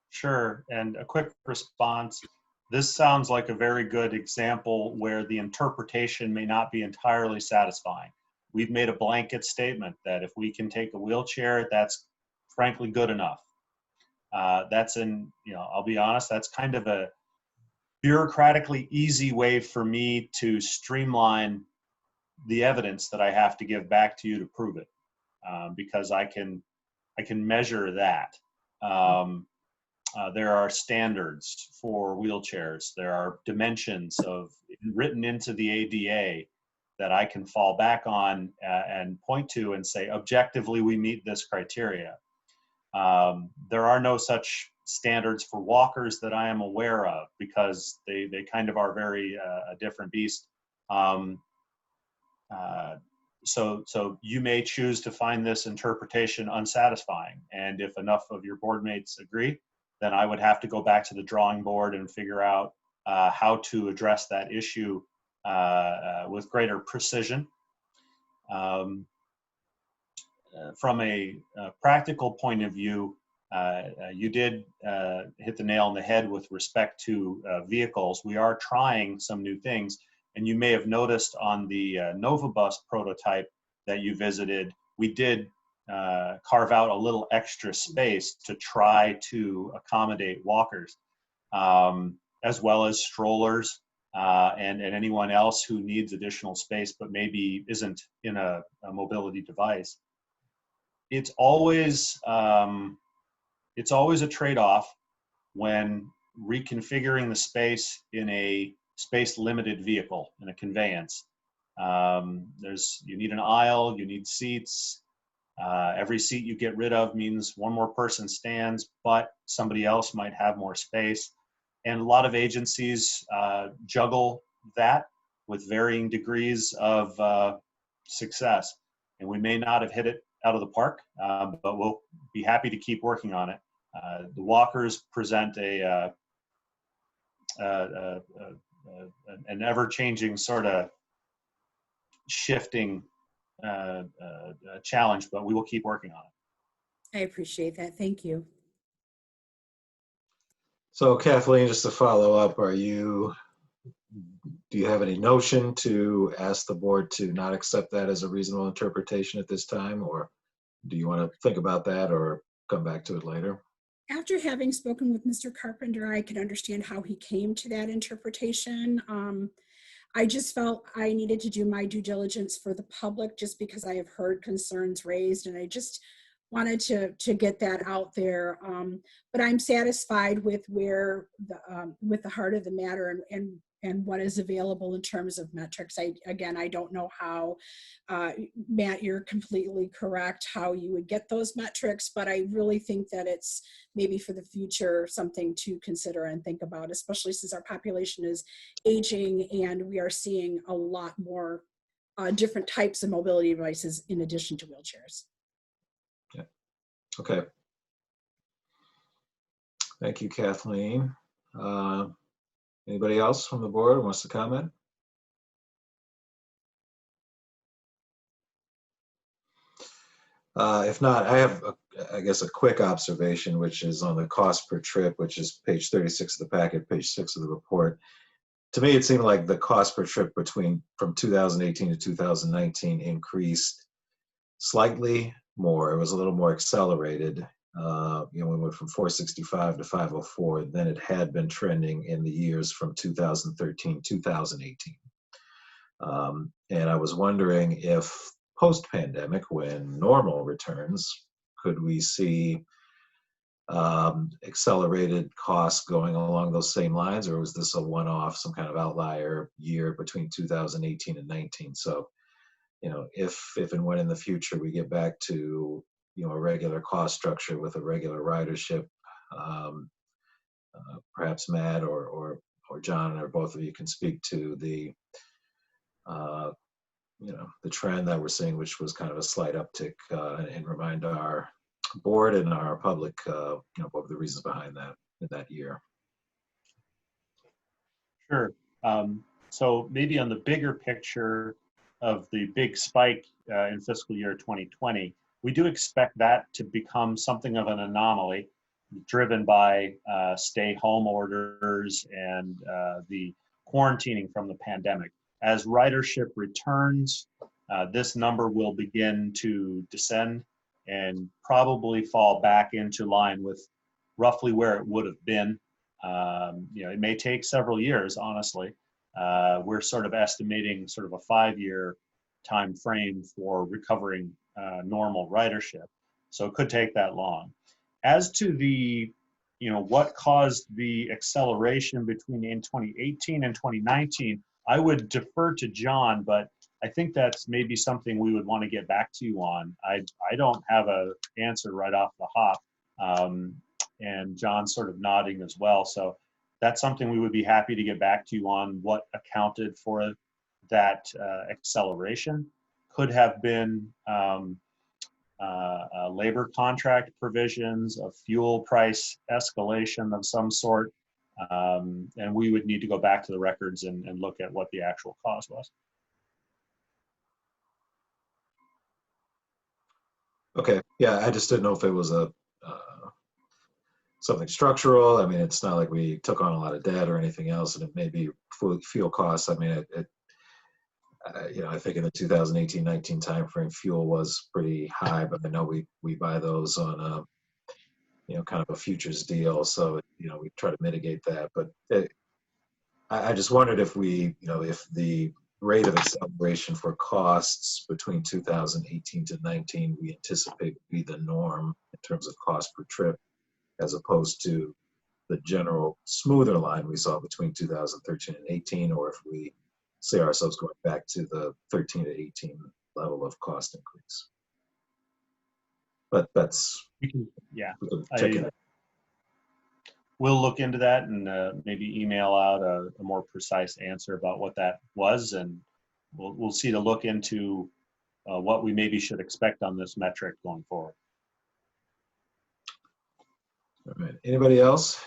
Sure, and a quick response. This sounds like a very good example where the interpretation may not be entirely satisfying. We've made a blanket statement that if we can take a wheelchair, that's frankly good enough. I'll be honest, that's kind of a bureaucratically easy way for me to streamline the evidence that I have to give back to you to prove it, because I can measure that. There are standards for wheelchairs. There are dimensions written into the ADA that I can fall back on and point to and say, objectively, we meet this criteria. There are no such standards for walkers that I am aware of, because they kind of are very a different beast. So you may choose to find this interpretation unsatisfying. And if enough of your board mates agree, then I would have to go back to the drawing board and figure out how to address that issue with greater precision. From a practical point of view, you did hit the nail on the head with respect to vehicles. We are trying some new things, and you may have noticed on the NovaBus prototype that you visited, we did carve out a little extra space to try to accommodate walkers, as well as strollers and anyone else who needs additional space but maybe isn't in a mobility device. It's always a trade-off when reconfiguring the space in a space-limited vehicle, in a conveyance. You need an aisle, you need seats. Every seat you get rid of means one more person stands, but somebody else might have more space. And a lot of agencies juggle that with varying degrees of success. And we may not have hit it out of the park, but we'll be happy to keep working on it. The walkers present an ever-changing sort of shifting challenge, but we will keep working on it. I appreciate that. Thank you. So Kathleen, just to follow up, do you have any notion to ask the board to not accept that as a reasonable interpretation at this time, or do you want to think about that or come back to it later? After having spoken with Mr. Carpenter, I can understand how he came to that interpretation. I just felt I needed to do my due diligence for the public, just because I have heard concerns raised, and I just wanted to get that out there. But I'm satisfied with where with the heart of the matter and what is available in terms of metrics. I don't know how, Matt, you're completely correct, how you would get those metrics, but I really think that it's maybe for the future something to consider and think about, especially since our population is aging and we are seeing a lot more different types of mobility devices in addition to wheelchairs. Yeah. Okay. Thank you, Kathleen. Anybody else from the board who wants to comment? If not, I have, I guess, a quick observation, which is on the cost per trip, which is page 36 of the packet, page 6 of the report. To me, it seemed like the cost per trip from 2018 to 2019 increased slightly more. It was a little more accelerated. We went from 465 to 504 than it had been trending in the years from 2013, 2018. And I was wondering if post-pandemic, when normal returns, could we see accelerated costs going along those same lines, or was this a one-off, some kind of outlier year between 2018 and 19? So, if and when in the future we get back to, a regular cost structure with a regular ridership, perhaps Matt or John or both of you can speak to the the trend that we're seeing, which was kind of a slight uptick, and remind our board and our public, what were the reasons behind that in that year. Sure. So maybe on the bigger picture of the big spike in fiscal year 2020, we do expect that to become something of an anomaly, driven by stay-home orders and the quarantining from the pandemic. As ridership returns, this number will begin to descend and probably fall back into line with roughly where it would have been. It may take several years, honestly. We're sort of estimating sort of a 5-year time frame for recovering normal ridership. So it could take that long. As to the, what caused the acceleration between in 2018 and 2019, I would defer to John, but I think that's maybe something we would want to get back to you on. I don't have an answer right off the hop. And John's sort of nodding as well. So that's something we would be happy to get back to you on, what accounted for that acceleration. Could have been labor contract provisions, of fuel price escalation of some sort. And we would need to go back to the records and look at what the actual cause was. Okay, yeah, I just didn't know if it was something structural. I mean, it's not like we took on a lot of debt or anything else, and it may be fuel costs. I mean, I think in the 2018-19 timeframe, fuel was pretty high, but I know we buy those on a, kind of a futures deal, so we try to mitigate that. But I just wondered if if the rate of acceleration for costs between 2018 to 19 we anticipate would be the norm in terms of cost per trip, as opposed to the general smoother line we saw between 2013 and 18, or if we see ourselves going back to the 13 to 18 level of cost increase. But that's, we can check it out. We'll look into that and maybe email out a more precise answer about what that was, and we'll see to look into what we maybe should expect on this metric going forward. All right. Anybody else?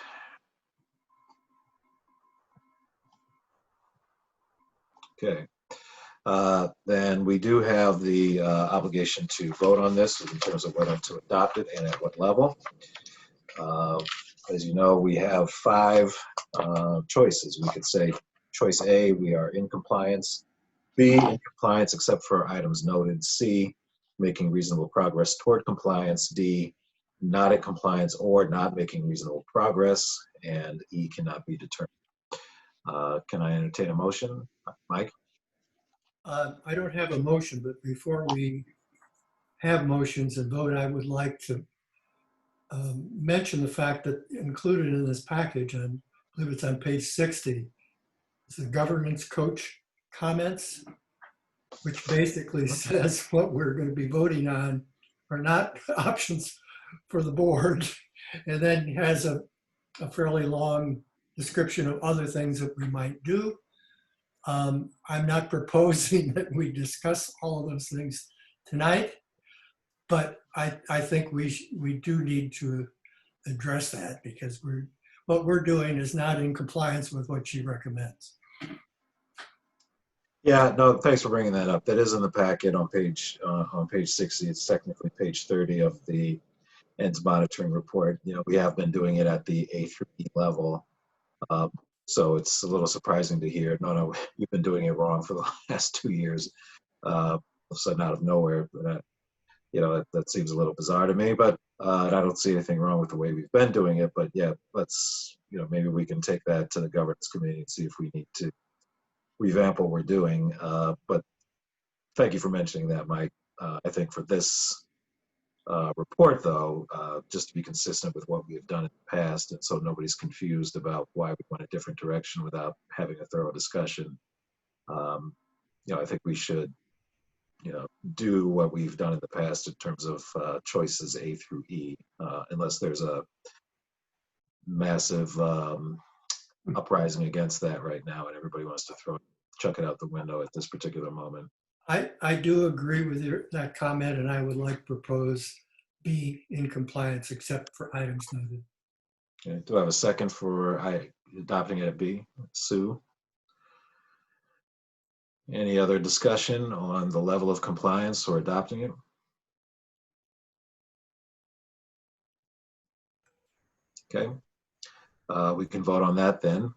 Okay. Then we do have the obligation to vote on this in terms of whether to adopt it and at what level. As you know, we have 5 choices. We could say choice A, we are in compliance. B, in compliance except for items noted. C, making reasonable progress toward compliance. D, not in compliance or not making reasonable progress. And E, cannot be determined. Can I entertain a motion? Mike? I don't have a motion, but before we have motions and vote, I would like to mention the fact that included in this package, and I believe it's on page 60, is the governance coach comments, which basically says what we're going to be voting on are not options for the board, and then has a fairly long description of other things that we might do. I'm not proposing that we discuss all of those things tonight, but I think we do need to address that, because what we're doing is not in compliance with what she recommends. Yeah, no, thanks for bringing that up. That is in the packet on page 60. It's technically page 30 of the ENDS monitoring report. You know, we have been doing it at the A through E level. So it's a little surprising to hear, no, you've been doing it wrong for the last 2 years. All of a sudden out of nowhere. But, you know, that seems a little bizarre to me, but I don't see anything wrong with the way we've been doing it. But yeah, let's, you know, maybe we can take that to the governance committee and see if we need to revamp what we're doing. But thank you for mentioning that, Mike. I think for this report, though, just to be consistent with what we have done in the past, and so nobody's confused about why we went a different direction without having a thorough discussion, you know, I think we should, you know, do what we've done in the past in terms of choices A through E, unless there's a massive uprising against that right now and everybody wants to chuck it out the window at this particular moment. I do agree with that comment, and I would like to propose B, in compliance except for items noted. Okay. Do I have a second for adopting it at B? Sue? Any other discussion on the level of compliance or adopting it? Okay. We can vote on that then.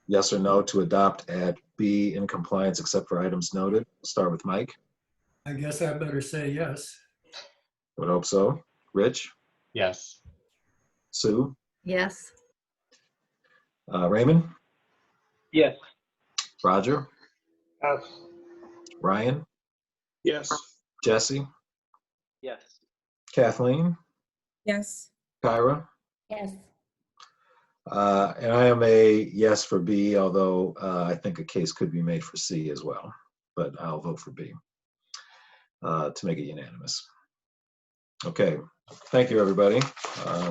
Yes or no to adopt at B, in compliance except for items noted. We'll start with Mike. I guess I better say yes. Would hope so. Rich? Yes. Sue? Yes. Raymond? Yes. Roger? Yes. Ryan? Yes. Jesse? Yes. Kathleen? Yes. Kyra? Yes. And I am a yes for B, although I think a case could be made for C as well. But I'll vote for B to make it unanimous. Okay, thank you, everybody.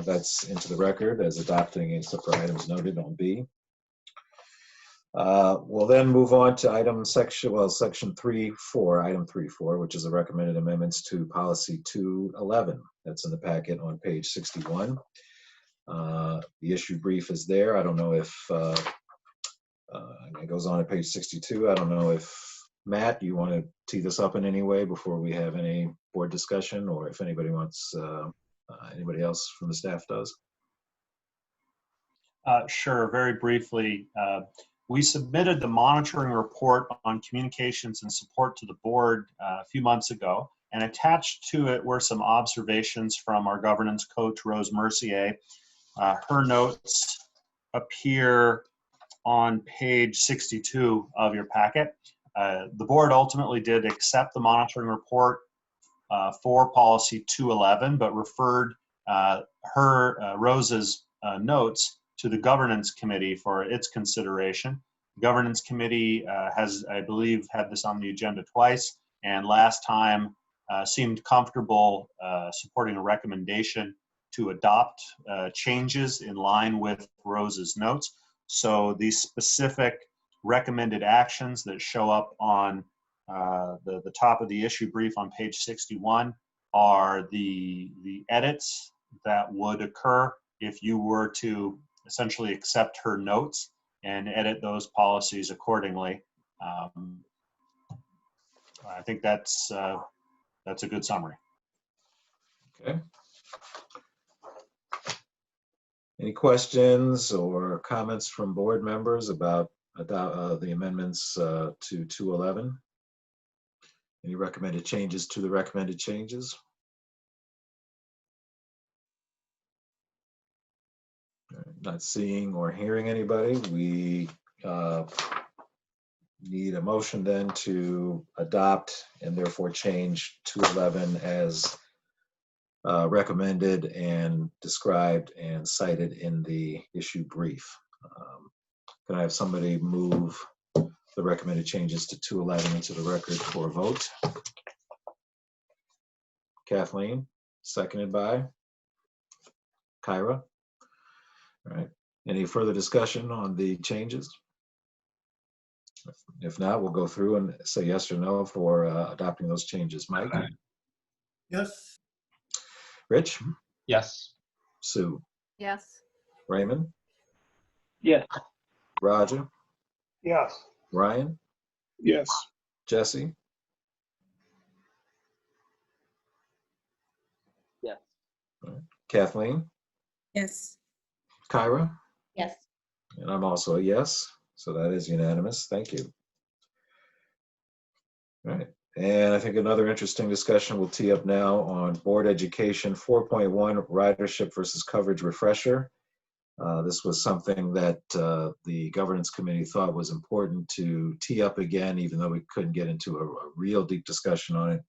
That's into the record as adopting except for items noted on B. We'll then move on to section 3.4, item 3.4, which is the recommended amendments to policy 211. That's in the packet on page 61. The issue brief is there. I don't know if it goes on at page 62. I don't know if Matt, you want to tee this up in any way before we have any board discussion, or if anybody wants, anybody else from the staff does? Sure, very briefly. We submitted the monitoring report on communications and support to the board a few months ago, and attached to it were some observations from our governance coach, Rose Mercier. Her notes appear on page 62 of your packet. The board ultimately did accept the monitoring report for policy 211, but referred Rose's notes to the governance committee for its consideration. The governance committee has, I believe, had this on the agenda twice, and last time seemed comfortable supporting a recommendation to adopt changes in line with Rose's notes. So these specific recommended actions that show up on the top of the issue brief on page 61 are the edits that would occur if you were to essentially accept her notes and edit those policies accordingly. I think that's a good summary. Okay. Any questions or comments from board members about the amendments to 211? Any recommended changes to the recommended changes? Not seeing or hearing anybody, we need a motion then to adopt and therefore change 211 as recommended and described and cited in the issue brief. Can I have somebody move the recommended changes to 211 into the record for a vote? Kathleen, seconded by Kyra. All right. Any further discussion on the changes? If not, we'll go through and say yes or no for adopting those changes. Mike? Yes. Rich? Yes. Sue? Yes. Raymond? Yes. Roger? Yes. Ryan, Yes. Jesse, Yes. Kathleen, Yes. Kyra, Yes. and I'm also a yes. So that is unanimous. Thank you. All right. And I think another interesting discussion will tee up now on board education 4.1 ridership versus coverage refresher. This was something that the governance committee thought was important to tee up again, even though we couldn't get into a real deep discussion on it.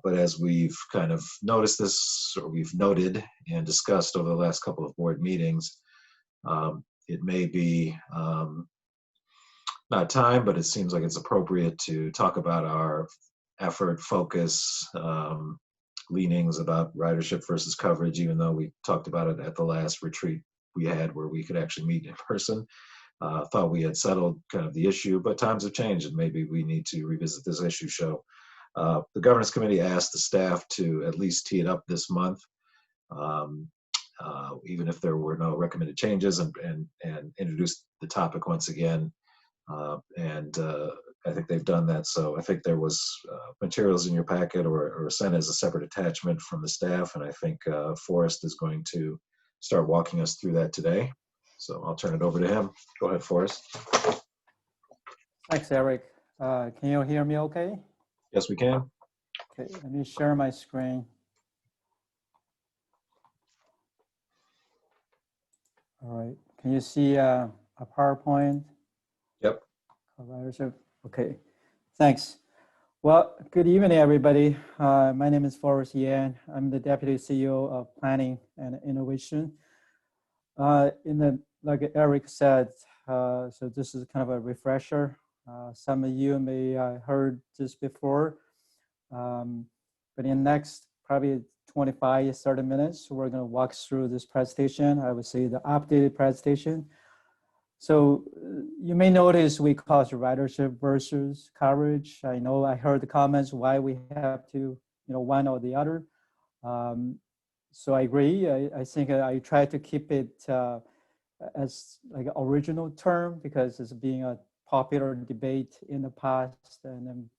But as we've kind of noticed this, or we've noted and discussed over the last couple of board meetings, it may be not time, but it seems like it's appropriate to talk about our effort, focus, leanings about ridership versus coverage, even though we talked about it at the last retreat we had where we could actually meet in person. Thought we had settled kind of the issue, but times have changed and maybe we need to revisit this issue. So the governance committee asked the staff to at least tee it up this month, even if there were no recommended changes, and introduce the topic once again. I think they've done that. So I think there was materials in your packet or sent as a separate attachment from the staff. And I think Forrest is going to start walking us through that today. So I'll turn it over to him. Go ahead, Forrest. Thanks, Eric. Can you hear me okay? Yes, we can. Okay, let me share my screen. All right, can you see a PowerPoint? Yep. Okay, thanks. Well, good evening, everybody. My name is Forrest Yan. I'm the Deputy CEO of Planning and Innovation. Like Eric said, so this is kind of a refresher. Some of you may have heard this before, but in the next probably 25, 30 minutes, we're going to walk through this presentation. I would say the updated presentation. So you may notice we call it ridership versus coverage. I know I heard the comments why we have to, one or the other. So I agree. I think I try to keep it as like an original term because it's being a popular debate in the past, and then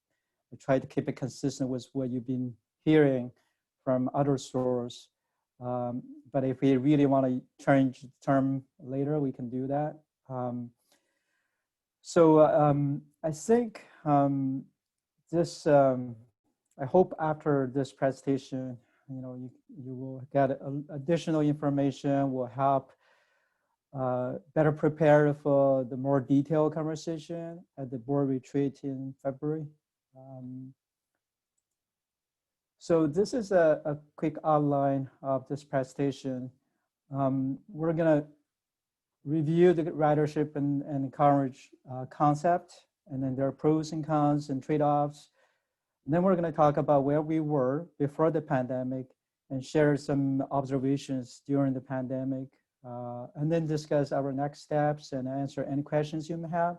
I try to keep it consistent with what you've been hearing from other sources. But if we really want to change the term later, we can do that. I think this, I hope after this presentation, you will get additional information, will help better prepare for the more detailed conversation at the board retreat in February. So this is a quick outline of this presentation. We're gonna review the ridership and coverage concept, and then there are pros and cons and trade-offs. And then we're going to talk about where we were before the pandemic and share some observations during the pandemic, and then discuss our next steps and answer any questions you may have.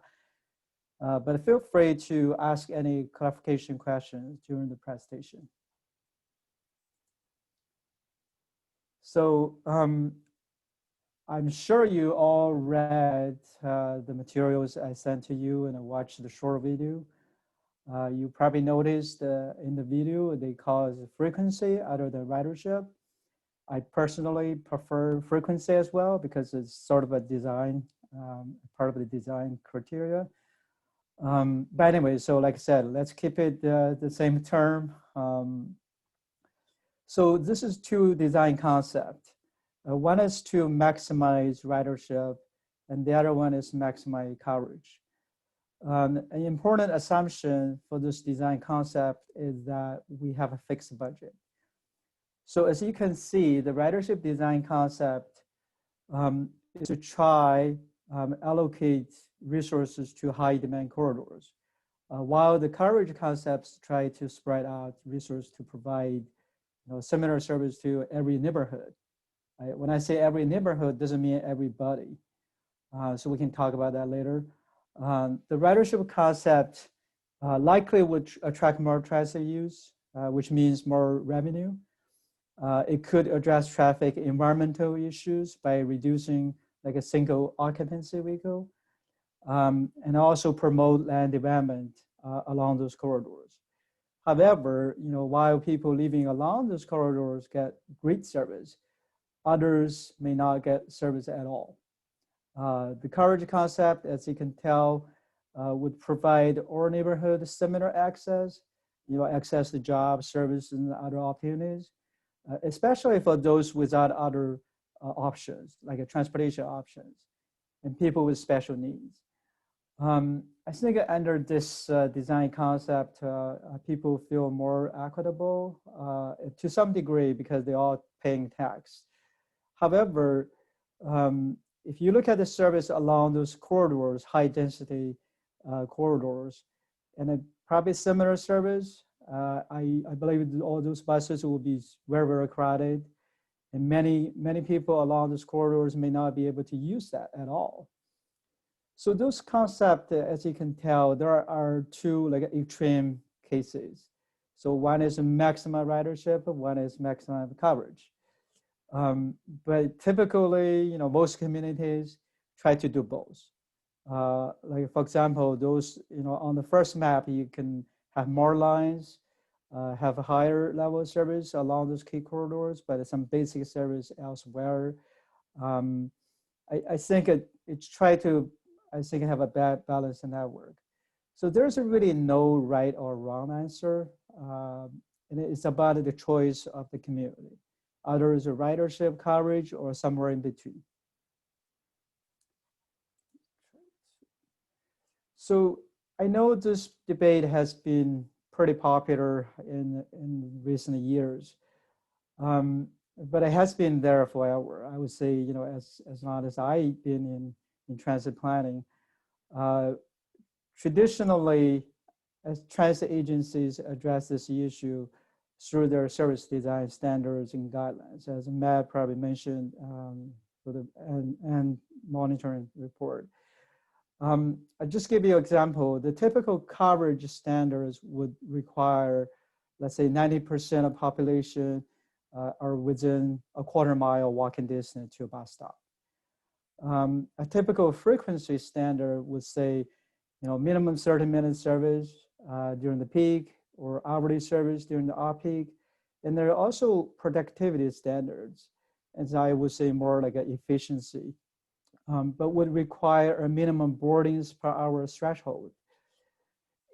But feel free to ask any clarification questions during the presentation. So I'm sure you all read the materials I sent to you and watched the short video. You probably noticed in the video, they call it frequency other than ridership. I personally prefer frequency as well because it's sort of a design, part of the design criteria. But anyway, so like I said, let's keep it the same term. So this is two design concepts. One is to maximize ridership, and the other one is maximize coverage. An important assumption for this design concept is that we have a fixed budget. So as you can see, the ridership design concept is to try allocate resources to high demand corridors, while the coverage concepts try to spread out resources to provide similar service to every neighborhood. When I say every neighborhood, doesn't mean everybody. So we can talk about that later. The ridership concept likely would attract more transit use, which means more revenue. It could address traffic environmental issues by reducing like a single occupancy vehicle. and also promote land development along those corridors. However, while people living along those corridors get great service, others may not get service at all. The coverage concept, as you can tell, would provide all neighborhoods similar access, access to jobs, services, and other opportunities, especially for those without other options, like transportation options, and people with special needs. I think under this design concept, people feel more equitable to some degree because they're all paying tax. However, if you look at the service along those corridors, high density corridors, and probably similar service, I believe all those buses will be very, very crowded, and many people along those corridors may not be able to use that at all. So those concepts, as you can tell, there are two extreme cases. So one is maximum ridership, one is maximum coverage. But typically, most communities try to do both. Like for example, those, on the first map, you can have more lines, have a higher level of service along those key corridors, but some basic service elsewhere. I think it's try to, have a bad balance in network. So there's really no right or wrong answer. And it's about the choice of the community. Either is a ridership coverage or somewhere in between. So I know this debate has been pretty popular in recent years, but it has been there forever. I would say, as long as I've been in transit planning. Traditionally, as transit agencies address this issue through their service design standards and guidelines, as Matt probably mentioned for the and monitoring report. I'll just give you an example. The typical coverage standards would require, let's say 90% of population are within a quarter-mile walking distance to a bus stop. A typical frequency standard would say, minimum 30-minute service during the peak or hourly service during the off-peak. And there are also productivity standards, as I would say more like an efficiency, but would require a minimum boardings per hour threshold.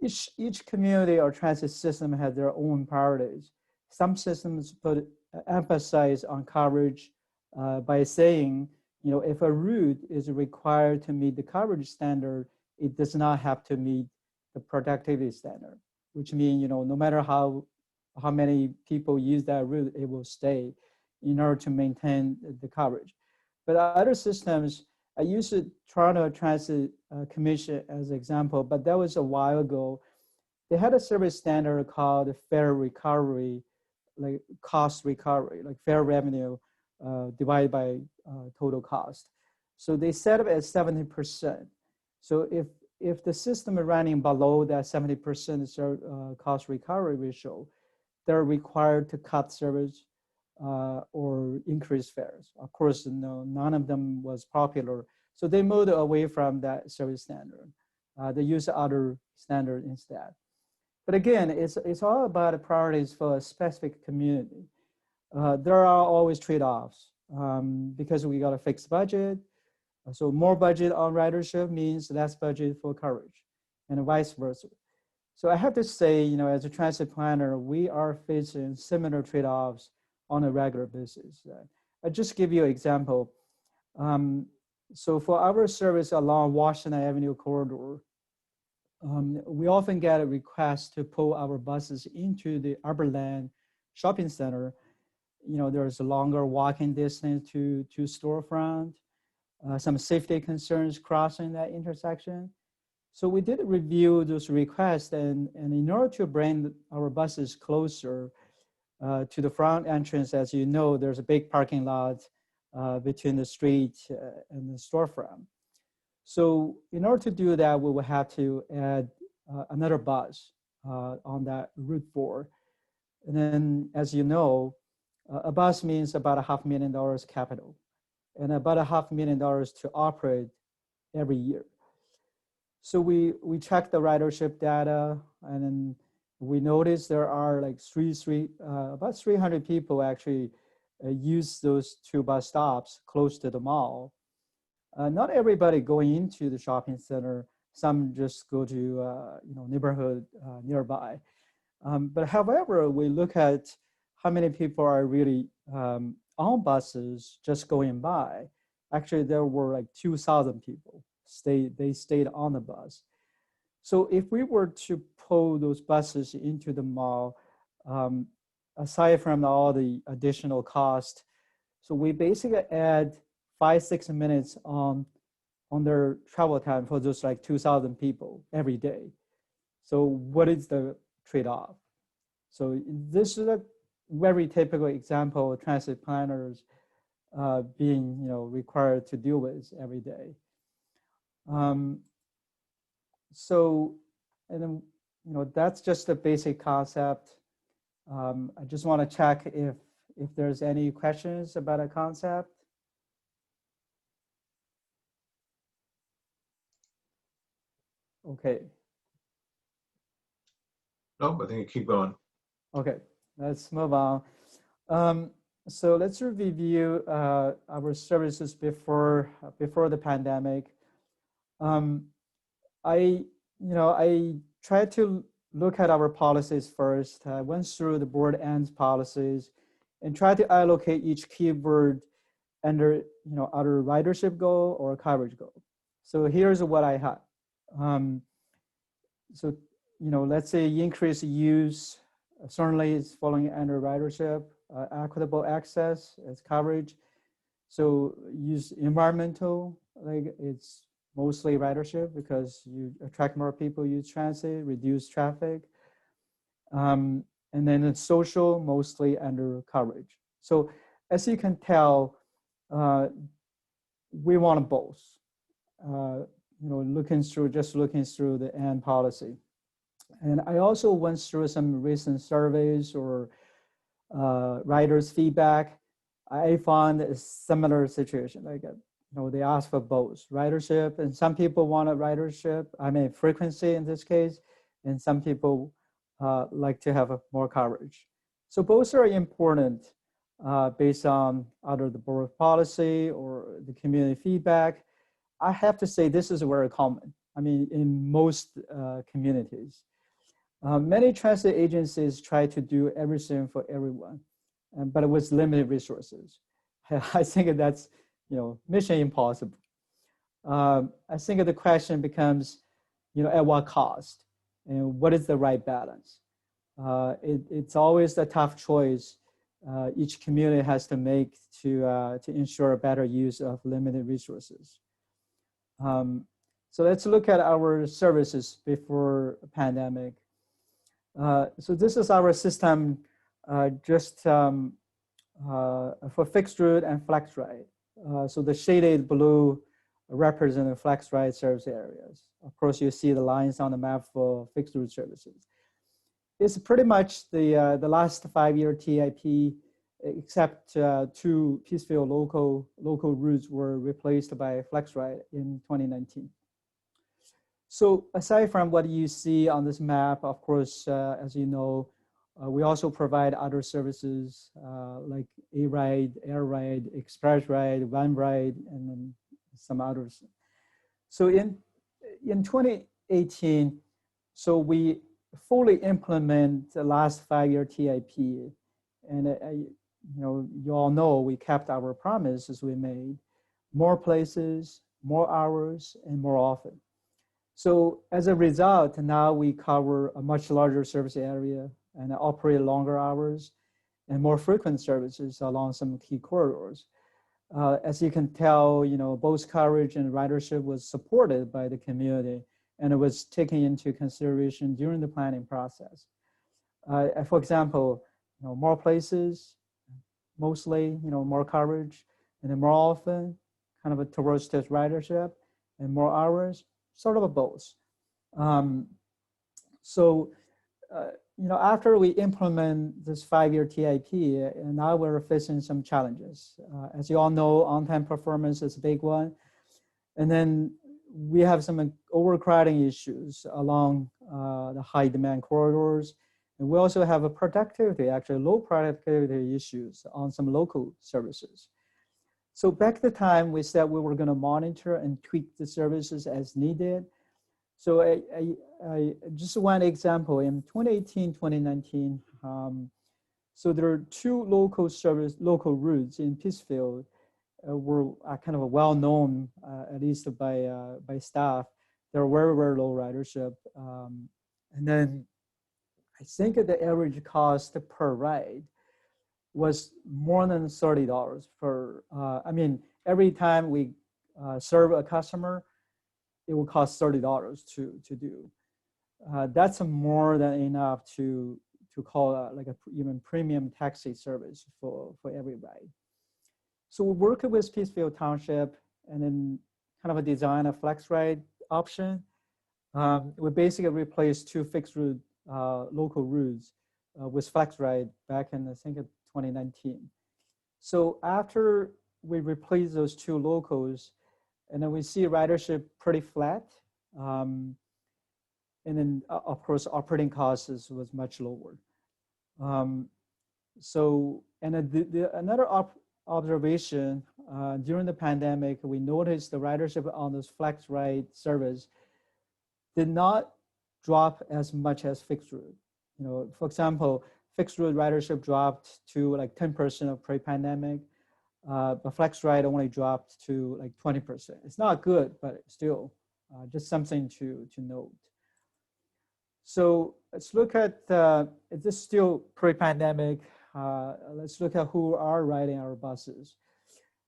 Each community or transit system has their own priorities. Some systems put emphasis on coverage by saying, if a route is required to meet the coverage standard, it does not have to meet the productivity standard, which means, no matter how many people use that route, it will stay in order to maintain the coverage. But other systems, I used Toronto Transit Commission as an example, but that was a while ago. They had a service standard called fare recovery, like cost recovery, like fare revenue divided by total cost. So they set up at 70%. So if the system is running below that 70% cost recovery ratio, they're required to cut service or increase fares. Of course, none of them was popular. So they moved away from that service standard. They use other standard instead. But again, it's all about priorities for a specific community. There are always trade-offs because we got a fixed budget. So more budget on ridership means less budget for coverage and vice versa. So I have to say, as a transit planner, we are facing similar trade-offs on a regular basis. I'll just give you an example. So for our service along Washington Avenue corridor, we often get a request to pull our buses into the Arborland shopping center. There's a longer walking distance to storefront, some safety concerns crossing that intersection. So we did review those requests, and in order to bring our buses closer to the front entrance, as you know, there's a big parking lot between the street and the storefront. So in order to do that, we will have to add another bus on that Route 4. And then, as you know, a bus means about $500,000 capital and about $500,000 to operate every year. So we check the ridership data, and then we notice there are like about 300 people actually use those 2 bus stops close to the mall. Not everybody going into the shopping center. Some just go to neighborhood nearby. But however, we look at how many people are really on buses just going by. Actually, there were like 2,000 people. They stayed on the bus. So if we were to pull those buses into the mall, aside from all the additional cost, so we basically add 5-6 minutes on their travel time for those like 2,000 people every day. So what is the trade-off? So this is a very typical example of transit planners being required to deal with every day. So, and then, that's just a basic concept. I just want to check if there's any questions about a concept. Okay. No, I think you keep going. Okay, let's move on. So let's review our services before the pandemic. I tried to look at our policies first. I went through the board ends policies and tried to allocate each keyword under either ridership goal or coverage goal. So here's what I had. So let's say increase use certainly is falling under ridership. Equitable access as coverage. So use environmental, like it's mostly ridership because you attract more people use transit, reduce traffic. And then it's social, mostly under coverage. So as you can tell, we want both. Looking through the end policy. And I also went through some recent surveys or riders' feedback. I found a similar situation. Like, they ask for both ridership, and some people want a ridership. Frequency in this case, and some people like to have more coverage. So both are important based on either the board policy or the community feedback. I have to say this is very common. In most communities. Many transit agencies try to do everything for everyone, but with limited resources. I think that's, mission impossible. I think the question becomes, at what cost, and what is the right balance? It's always a tough choice each community has to make to ensure a better use of limited resources. So let's look at our services before the pandemic. So this is our system just for fixed route and flex ride. So the shaded blue represent the flex ride service areas. Of course, you see the lines on the map for fixed route services. It's pretty much the last 5-year TIP, except 2 Peaceville local routes were replaced by flex ride in 2019. So aside from what you see on this map, of course, as you know, we also provide other services like A-Ride, Air Ride, Express Ride, Van Ride, and then some others. So in 2018, so we fully implement the last 5-year TIP, and you all know we kept our promises we made: more places, more hours, and more often. So as a result, now we cover a much larger service area and operate longer hours and more frequent services along some key corridors. As you can tell, both coverage and ridership was supported by the community, and it was taken into consideration during the planning process. For example, more places, mostly, more coverage, and then more often, kind of towards this ridership, and more hours, sort of a both. After we implement this 5-year TIP, and now we're facing some challenges. As you all know, on-time performance is a big one. And then we have some overcrowding issues along the high demand corridors. And we also have a productivity, actually low productivity issues on some local services. So back at the time, we said we were going to monitor and tweak the services as needed. So I just one example, in 2018, 2019, so there are two local routes in Peacefield were kind of a well-known, at least by staff. They're very, very low ridership. And then I think the average cost per ride was more than $30 per, I mean, every time we serve a customer, it will cost $30 to do. That's more than enough to call like a even premium taxi service for every ride. So we worked with Peacefield Township and then kind of a design a flex ride option. We basically replaced two fixed route local routes with flex ride back in, I think, 2019. So after we replaced those two locals, and then we see ridership pretty flat. And then, of course, operating costs was much lower. So, and another observation during the pandemic, we noticed the ridership on this flex ride service did not drop as much as fixed route. You know, for example, fixed route ridership dropped to like 10% of pre-pandemic, but flex ride only dropped to like 20%. It's not good, but still just something to note. So let's look at, it's still pre-pandemic. Let's look at who are riding our buses.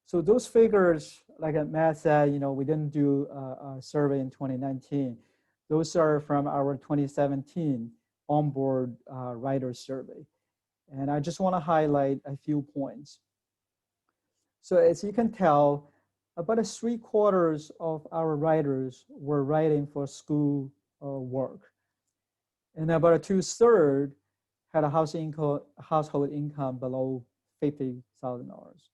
So those figures, like Matt said, you know, we didn't do a survey in 2019. Those are from our 2017 onboard rider survey. And I just want to highlight a few points. So as you can tell, about 3/4 of our riders were riding for school or work. And about 2/3 had a household income below $50,000.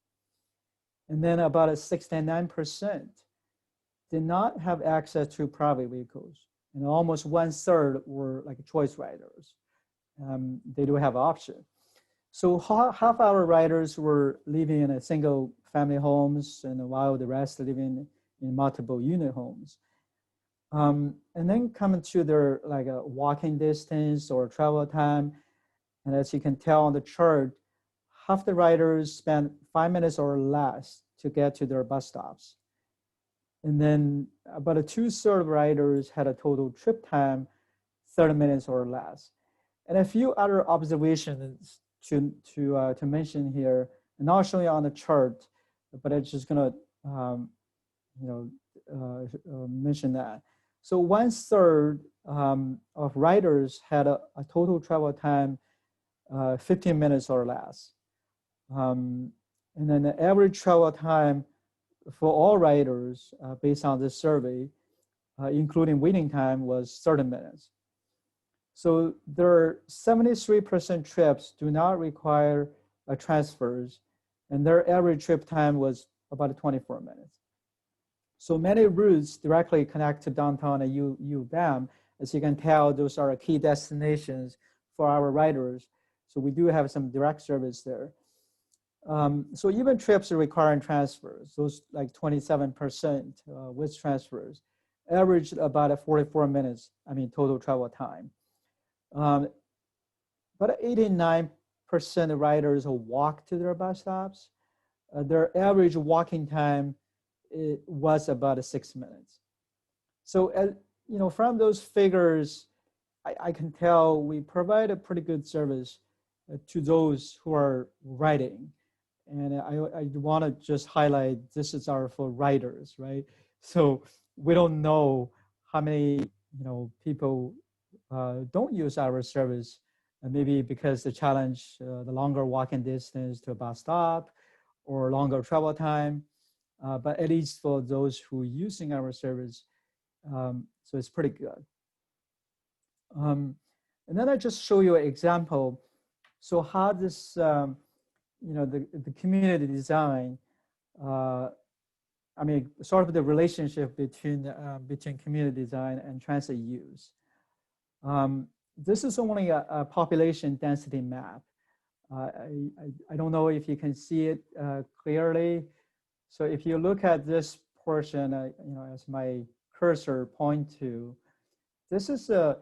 And then about 69% did not have access to private vehicles. And almost 1/3 were like choice riders. They do have option. So half our riders were living in a single family homes, and while the rest living in multiple unit homes. And then coming to their like a walking distance or travel time. And as you can tell on the chart, half the riders spend 5 minutes or less to get to their bus stops. And then about 2/3 of riders had a total trip time 30 minutes or less. And a few other observations to mention here, and I'll show you on the chart, but I'm just gonna mention that. So 1/3 of riders had a total travel time 15 minutes or less. And then the average travel time for all riders based on this survey, including waiting time, was 30 minutes. So there are 73% trips do not require transfers, and their average trip time was about 24 minutes. So many routes directly connect to downtown and U-Bam. As you can tell, those are key destinations for our riders. So we do have some direct service there. So even trips requiring transfers, those like 27% with transfers, averaged about 44 minutes, total travel time. But 89% of riders walk to their bus stops. Their average walking time was about 6 minutes. So, from those figures, I can tell we provide a pretty good service to those who are riding. And I want to just highlight, this is our for riders, right? So we don't know how many people don't use our service, maybe because the challenge, the longer walking distance to a bus stop or longer travel time, but at least for those who are using our service, so it's pretty good. And then I just show you an example. So how this, the community design I mean, sort of the relationship between community design and transit use. This is only a population density map. I don't know if you can see it clearly. So if you look at this portion, as my cursor point to, this is an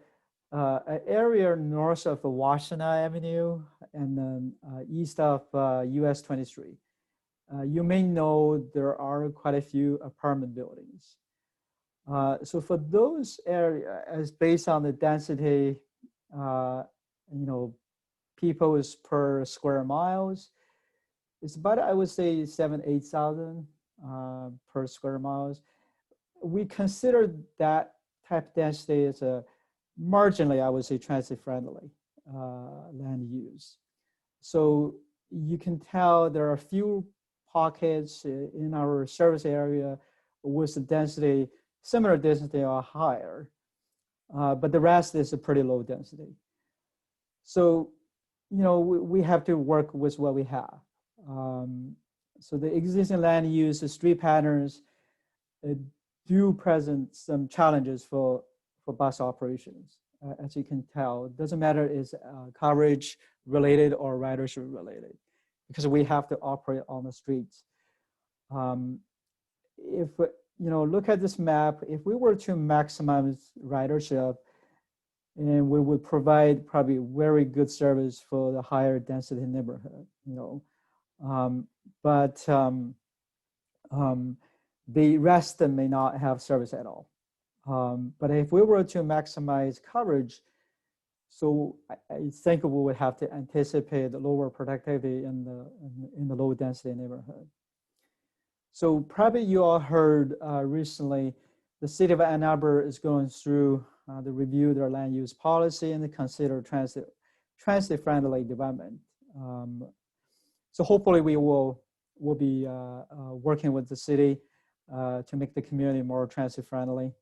area north of Washington Avenue and then east of US 23. You may know there are quite a few apartment buildings. So for those areas, based on the density, people is per square miles, it's about, I would say, 8,000 per square miles. We consider that type of density as a marginally, I would say, transit-friendly land use. So you can tell there are a few pockets in our service area with the density, similar density or higher, but the rest is a pretty low density. So, we have to work with what we have. So the existing land use, the street patterns do present some challenges for bus operations. As you can tell, it doesn't matter is coverage related or ridership related, because we have to operate on the streets. If look at this map, if we were to maximize ridership, and we would provide probably very good service for the higher density neighborhood, but the rest may not have service at all. But if we were to maximize coverage, so I think we would have to anticipate lower productivity in the low density neighborhood. So probably you all heard recently, the city of Ann Arbor is going through the review their land use policy and consider transit-friendly development. So hopefully we will be working with the city to make the community more transit-friendly,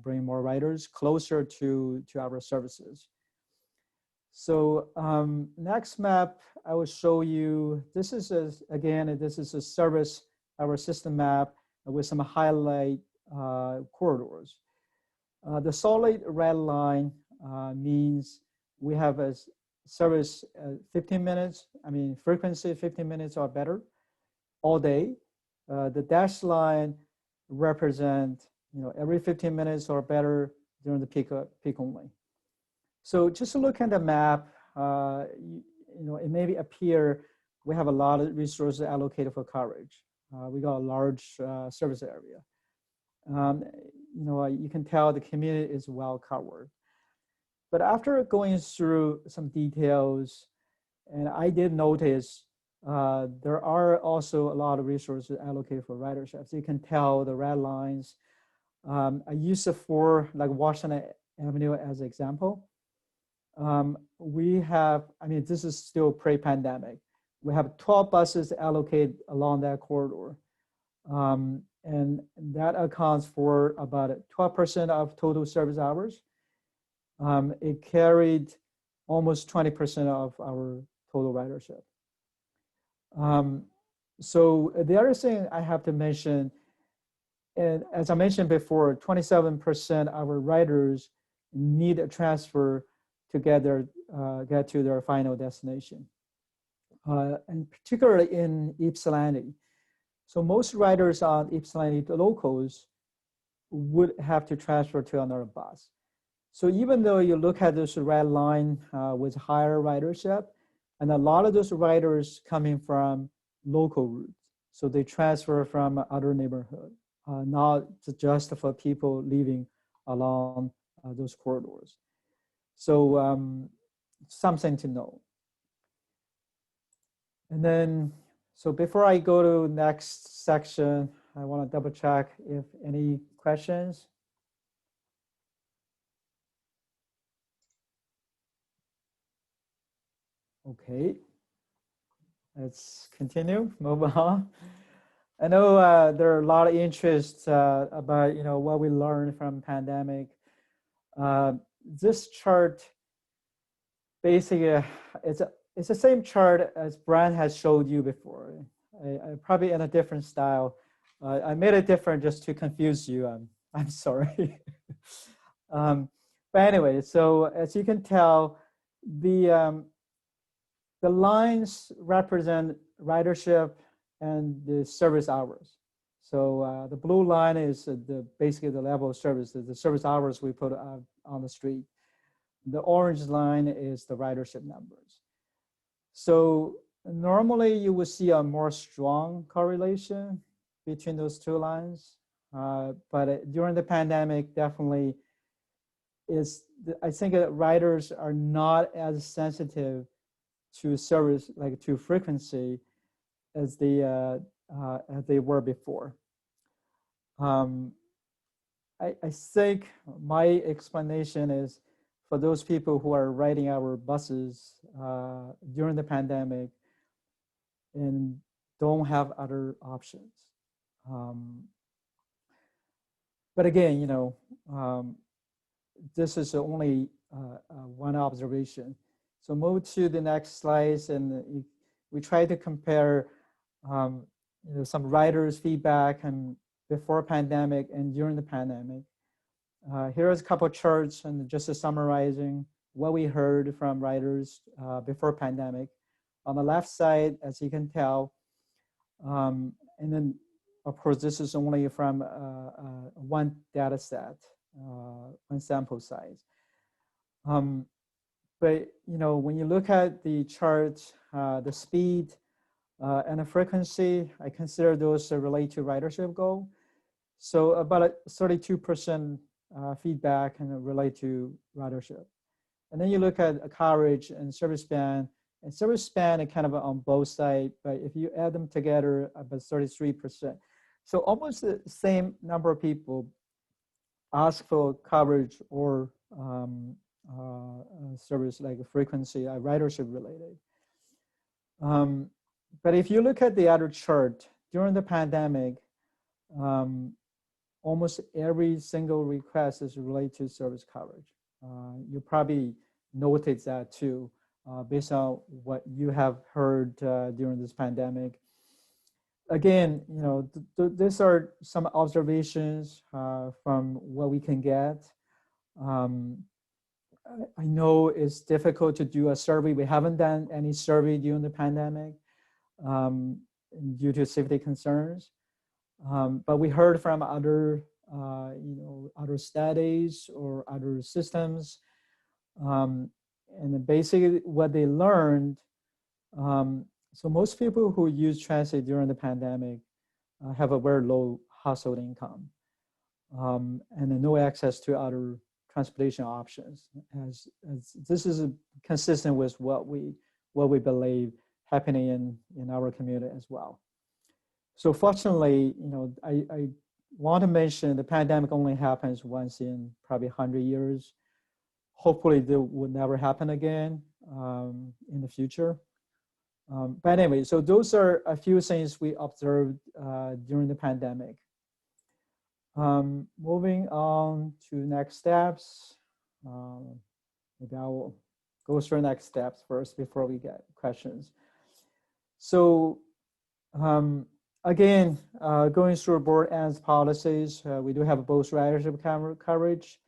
bring more riders closer to our services. So next map, I will show you, this is a service, our system map with some highlight corridors. The solid red line means we have a service 15 minutes, frequency 15 minutes or better all day. The dashed line represent every 15 minutes or better during the peak only. So just to look at the map, it may appear we have a lot of resources allocated for coverage. We got a large service area. You can tell the community is well covered. But after going through some details, and I did notice there are also a lot of resources allocated for ridership. So you can tell the red lines. I use it for like Washington Avenue as an example. We have, this is still pre-pandemic. We have 12 buses allocated along that corridor. And that accounts for about 12% of total service hours. It carried almost 20% of our total ridership. So the other thing I have to mention, and as I mentioned before, 27% of our riders need a transfer to get to their final destination, and particularly in Ypsilanti. So most riders on Ypsilanti, the locals, would have to transfer to another bus. So even though you look at this red line with higher ridership, and a lot of those riders coming from local routes, so they transfer from other neighborhood, not just for people living along those corridors. So something to know. And then, so before I go to next section, I want to double check if any questions. Okay, let's continue, move on. I know there are a lot of interest about what we learned from pandemic. This chart, basically, it's the same chart as Brian has showed you before. Probably in a different style, I made it different just to confuse you. I'm sorry. But anyway, so as you can tell, the lines represent ridership and the service hours. So the blue line is basically the level of service, the service hours we put on the street. The orange line is the ridership numbers. So normally you would see a more strong correlation between those two lines. But during the pandemic, definitely I think that riders are not as sensitive to service, like to frequency, as they were before. I think my explanation is for those people who are riding our buses during the pandemic and don't have other options. But again, this is only one observation. So move to the next slides, and we try to compare some riders' feedback and before pandemic and during the pandemic. Here's a couple of charts and just summarizing what we heard from riders before pandemic. On the left side, as you can tell, and then of course this is only from one data set, one sample size. But when you look at the chart, the speed and the frequency, I consider those relate to ridership goal. So about 32% feedback and relate to ridership. And then you look at coverage and service span. And service span are kind of on both sides, but if you add them together, about 33%. So almost the same number of people ask for coverage or service like frequency, ridership related. But if you look at the other chart, during the pandemic, almost every single request is related to service coverage. You probably noticed that too, based on what you have heard during this pandemic. Again, these are some observations from what we can get. I know it's difficult to do a survey. We haven't done any survey during the pandemic due to safety concerns. But we heard from other, other studies or other systems, and basically what they learned. So most people who use transit during the pandemic have a very low household income, and no access to other transportation options. As this is consistent with what we believe happening in our community as well. So fortunately, I want to mention the pandemic only happens once in probably 100 years. Hopefully that would never happen again in the future. But anyway, so those are a few things we observed during the pandemic. Moving on to next steps. Maybe I will go through next steps first before we get questions. So again, going through board ends policies, we do have both ridership coverage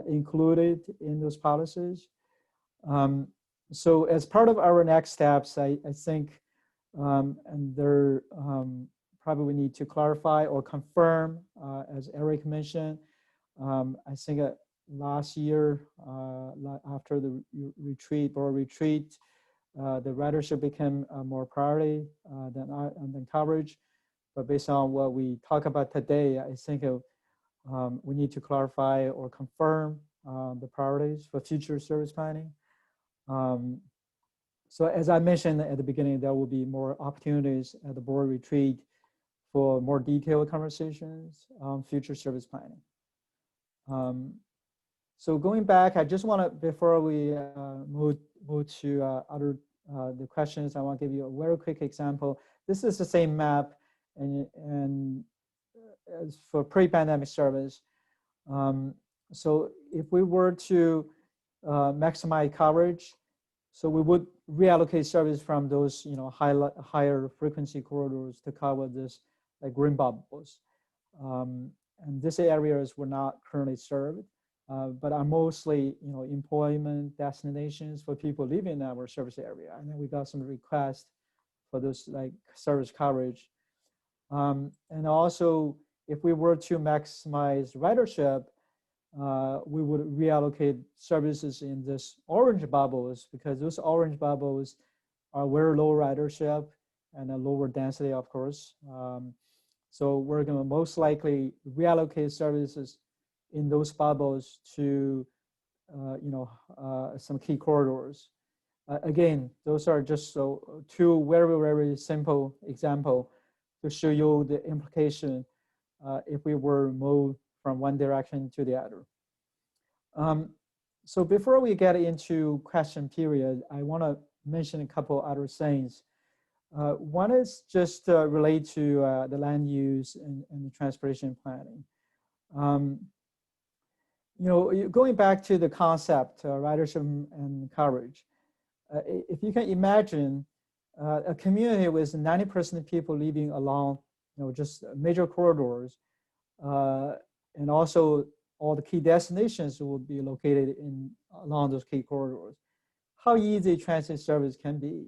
included in those policies. So as part of our next steps, I think, and there probably we need to clarify or confirm, as Eric mentioned, I think last year, after the board retreat, the ridership became more priority than coverage. But based on what we talk about today, I think we need to clarify or confirm the priorities for future service planning. So as I mentioned at the beginning, there will be more opportunities at the board retreat for more detailed conversations on future service planning. So going back, I just want to, before we move to other the questions, I want to give you a very quick example. This is the same map, and as for pre-pandemic service. So if we were to maximize coverage, so we would reallocate service from those higher frequency corridors to cover this like green bubbles. And these areas were not currently served, but are mostly, employment destinations for people living in our service area. And then we got some requests for those like service coverage. And also, if we were to maximize ridership, we would reallocate services in this orange bubbles, because those orange bubbles are very low ridership and a lower density, of course. So we're going to most likely reallocate services in those bubbles to, some key corridors. Again, those are just two very, very simple example to show you the implication if we were moved from one direction to the other. So before we get into question period, I want to mention a couple other things. One is just relate to the land use and the transportation planning. Going back to the concept, ridership and coverage, if you can imagine a community with 90% of people living along, just major corridors, and also all the key destinations will be located along those key corridors. How easy transit service can be.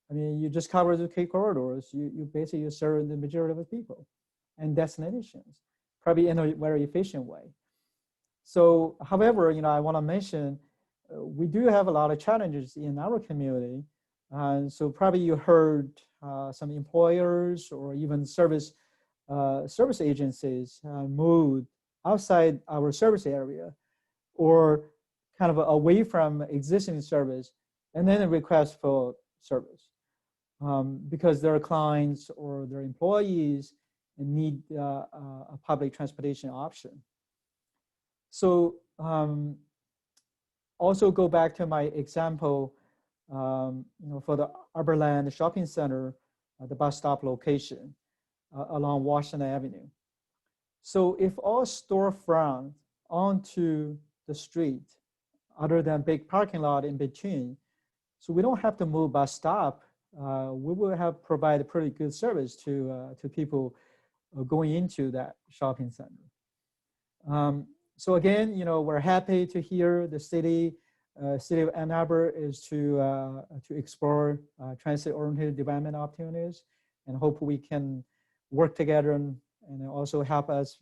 I mean, you just cover the key corridors, you basically serve the majority of the people and destinations, probably in a very efficient way. So, however, I want to mention, we do have a lot of challenges in our community. So probably you heard some employers or even service agencies moved outside our service area or kind of away from existing service, and then a request for service because their clients or their employees need a public transportation option. So also go back to my example, for the Arborland Shopping Center, the bus stop location along Washington Avenue. So if all storefront onto the street, other than big parking lot in between, so we don't have to move bus stop, we will have provided pretty good service to people going into that shopping center. So again, we're happy to hear the city of Ann Arbor is to explore transit-oriented development opportunities, and hope we can work together and also help us,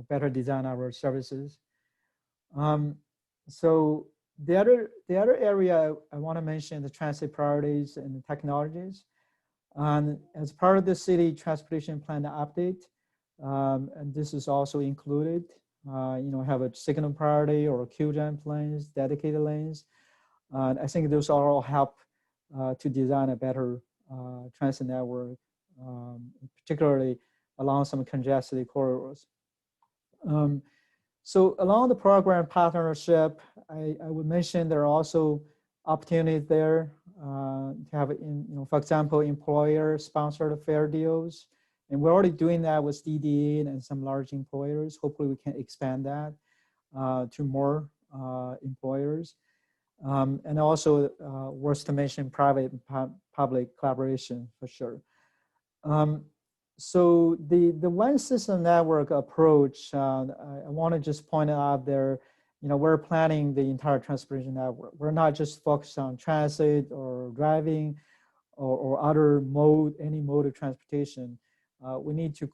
better design our services. So the other area I want to mention, the transit priorities and the technologies. As part of the city transportation plan update, and this is also included, have a signal priority or QGen lanes, dedicated lanes. I think those all help to design a better transit network, particularly along some congested corridors. So along the program partnership, I would mention there are also opportunities there to have, for example, employer-sponsored fare deals. And we're already doing that with DDA and some large employers. Hopefully we can expand that to more employers. And also worth to mention private and public collaboration for sure. So the one system network approach, I want to just point out there, we're planning the entire transportation network. We're not just focused on transit or driving or other any mode of transportation. We need to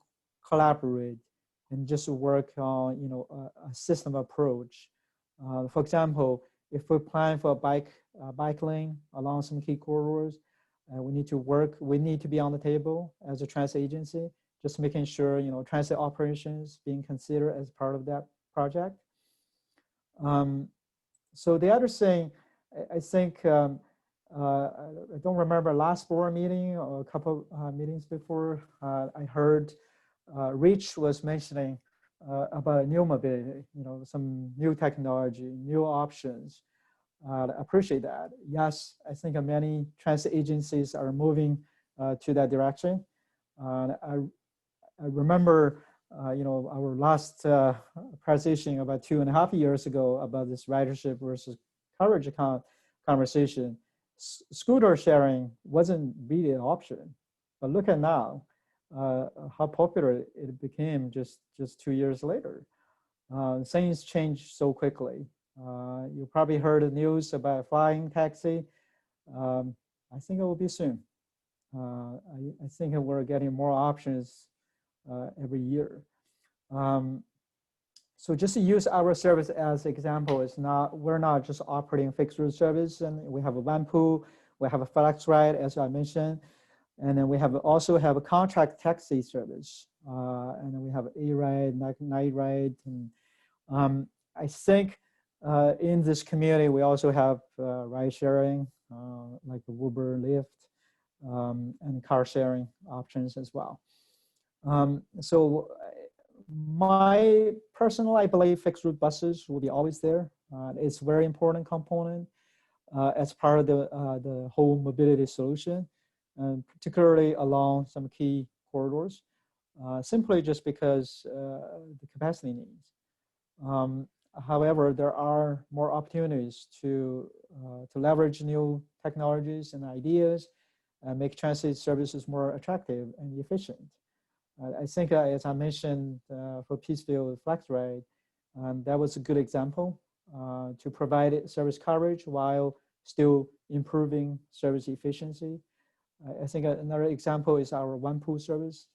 collaborate and just work on, a system approach. For example, if we plan for a bike lane along some key corridors, we need to be on the table as a transit agency, just making sure, transit operations being considered as part of that project. So the other thing, I think, I don't remember last board meeting or a couple meetings before, I heard Rich was mentioning about new mobility, some new technology, new options. I appreciate that. Yes, I think many transit agencies are moving to that direction. I remember, our last presentation about 2.5 years ago about this ridership versus coverage conversation. Scooter sharing wasn't really an option, but look at now. how popular it became just 2 years later. Things change so quickly. You probably heard the news about flying taxi. I think it will be soon. I think we're getting more options every year. So just to use our service as example, we're not just operating fixed route service, and we have a OnePool, we have a TheRide, as I mentioned, and then we also have a contract taxi service, and then we have A-Ride, Night Ride, and I think in this community we also have ride sharing, like Uber, Lyft, and car sharing options as well. So my personal, I believe fixed route buses will be always there. It's a very important component as part of the whole mobility solution, and particularly along some key corridors, simply just because the capacity needs. However, there are more opportunities to leverage new technologies and ideas and make transit services more attractive and efficient. I think, as I mentioned for Peacefield FlexRide, that was a good example to provide service coverage while still improving service efficiency. I think another example is our OnePool service.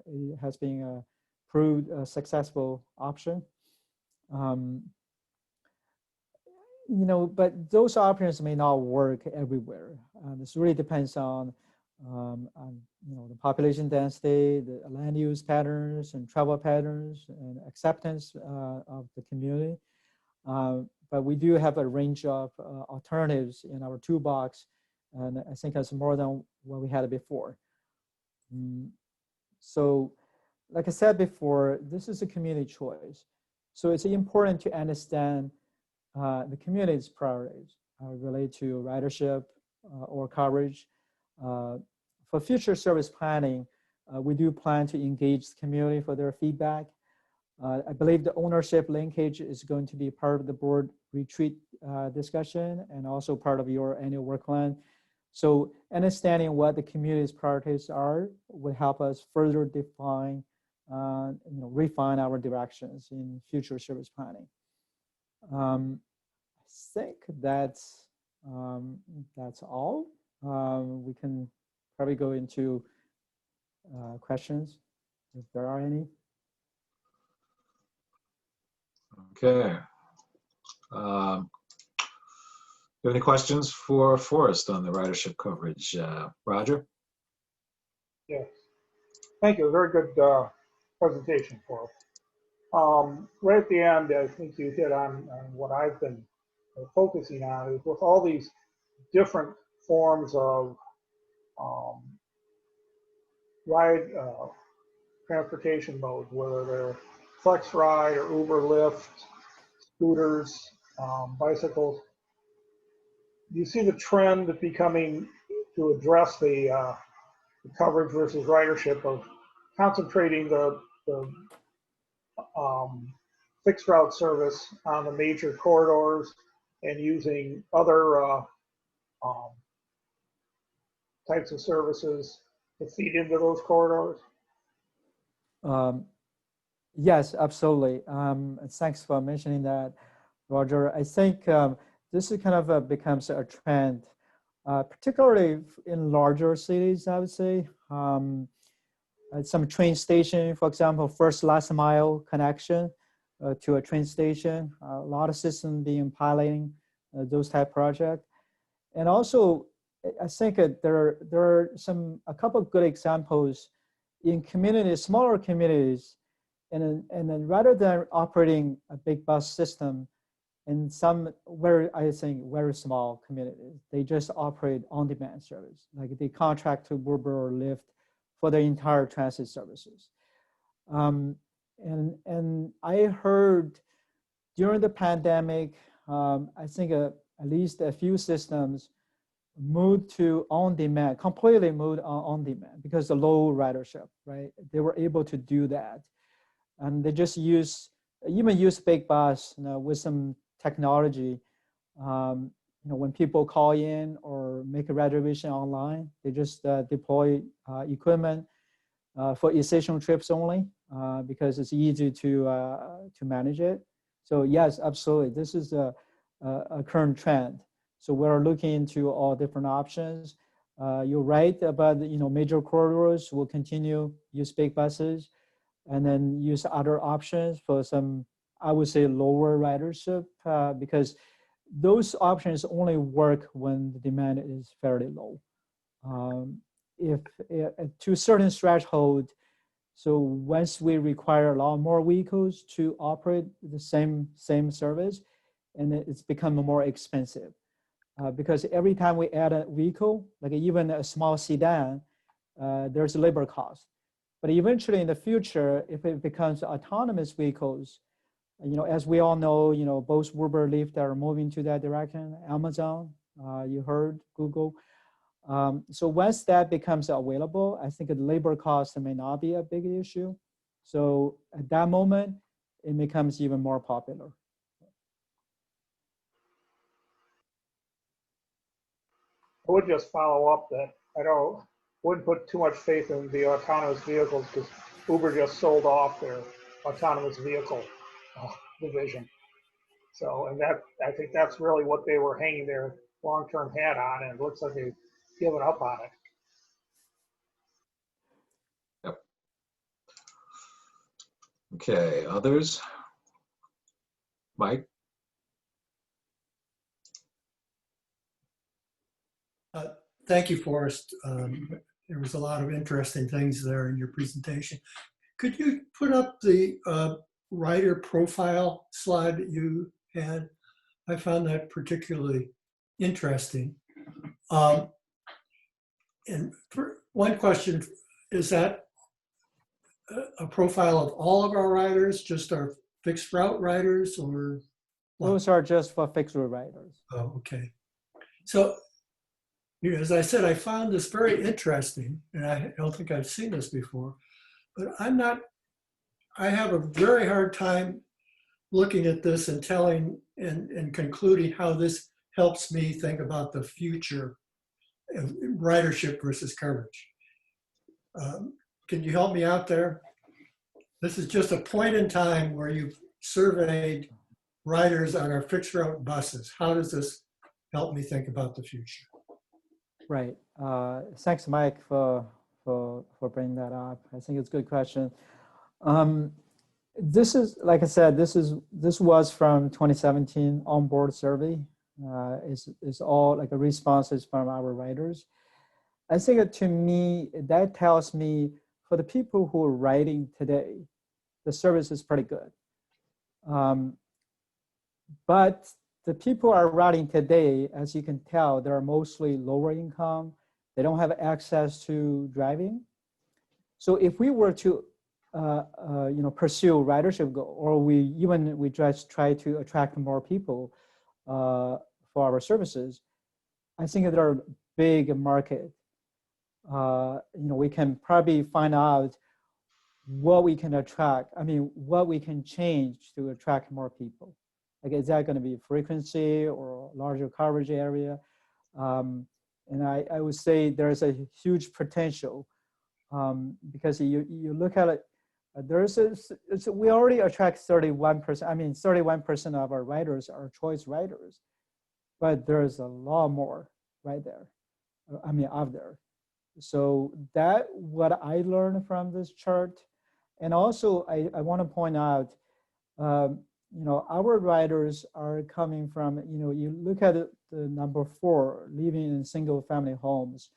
It has been a proved successful option. But those options may not work everywhere. This really depends on the population density, the land use patterns and travel patterns and acceptance of the community. But we do have a range of alternatives in our toolbox, and I think that's more than what we had before. So like I said before, this is a community choice. So it's important to understand the community's priorities related to ridership or coverage. For future service planning, we do plan to engage the community for their feedback. I believe the ownership linkage is going to be part of the board retreat discussion and also part of your annual work plan. So understanding what the community's priorities are will help us further define, refine our directions in future service planning. I think that's all. We can probably go into questions if there are any. Okay. You have any questions for Forrest on the ridership coverage? Roger? Yes. Thank you. Very good presentation for us. Right at the end, I think you hit on what I've been focusing on is with all these different forms of ride transportation modes, whether they're FlexRide or Uber, Lyft, scooters, bicycles. Do you see the trend becoming to address the coverage versus ridership of concentrating the fixed route service on the major corridors and using other types of services to feed into those corridors? Yes, absolutely. Thanks for mentioning that, Roger. I think this is kind of becomes a trend, particularly in larger cities, I would say. At some train station, for example, first last mile connection to a train station, a lot of systems being piloting those type of projects. And also, I think there are a couple of good examples in communities, smaller communities, and then rather than operating a big bus system in some very small communities, they just operate on-demand service. Like they contract to Uber or Lyft for the entire transit services. And I heard during the pandemic, I think at least a few systems moved to on-demand, completely moved on-demand because the low ridership, right? They were able to do that. And they just even use big bus with some technology. When people call in or make a reservation online, they just deploy equipment for essential trips only because it's easy to manage it. So yes, absolutely, this is a current trend. So we're looking into all different options. You're right about major corridors. We'll continue use big buses, and then use other options for some, I would say, lower ridership because those options only work when the demand is fairly low. If to a certain threshold, so once we require a lot more vehicles to operate the same service, and it's become more expensive because every time we add a vehicle, like even a small sedan, there's a labor cost. But eventually in the future, if it becomes autonomous vehicles, as we all know, both Uber, Lyft are moving to that direction. Amazon, you heard, Google. So once that becomes available, I think the labor cost may not be a big issue. So at that moment, it becomes even more popular. I would just follow up that I wouldn't put too much faith in the autonomous vehicles because Uber just sold off their autonomous vehicle division. So, and I think that's really what they were hanging their long-term hat on, and it looks like they've given up on it. Yep. Okay, others? Mike? Thank you, Forrest. There was a lot of interesting things there in your presentation. Could you put up the rider profile slide that you had? I found that particularly interesting. And one question, is that a profile of all of our riders, just our fixed route riders, or what? Those are just for fixed route riders. Oh, okay. So, as I said, I found this very interesting, and I don't think I've seen this before, but I have a very hard time looking at this and telling and concluding how this helps me think about the future of ridership versus coverage. Can you help me out there? This is just a point in time where you've surveyed riders on our fixed route buses. How does this help me think about the future? Right. Thanks, Mike, for bringing that up. I think it's a good question. This is, like I said, this was from 2017 onboard survey. It's all like a responses from our riders. I think that to me, that tells me for the people who are riding today, the service is pretty good. But the people are riding today, as you can tell, they're mostly lower income. They don't have access to driving. So if we were to pursue ridership goal, or we just try to attract more people for our services, I think there are big market. We can probably find out what we can attract. I mean, what we can change to attract more people. Like, is that going to be frequency or larger coverage area? And I would say there's a huge potential because you look at it. We already attract 31%. I mean, 31% of our riders are choice riders, but there's a lot more right there. I mean, out there. So that what I learned from this chart, and also I want to point out, our riders are coming from, you look at the number 4, living in single family homes,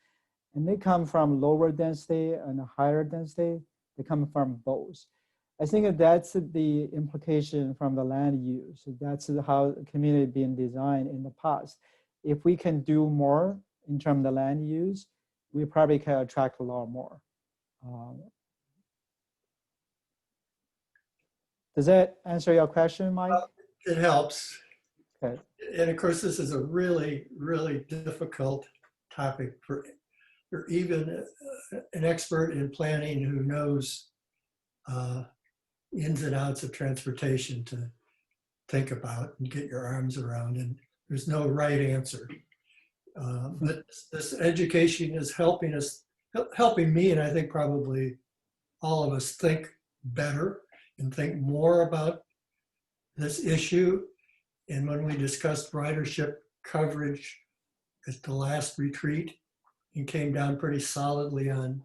and they come from lower density and higher density. They come from both. I think that's the implication from the land use. That's how the community being designed in the past. If we can do more in terms of the land use, we probably can attract a lot more. Does that answer your question, Mike? It helps. Okay. And of course, this is a really, really difficult topic for even an expert in planning who knows ins and outs of transportation to think about and get your arms around. And there's no right answer. But this education is helping me, and I think probably all of us think better and think more about this issue. And when we discussed ridership coverage at the last retreat, it came down pretty solidly on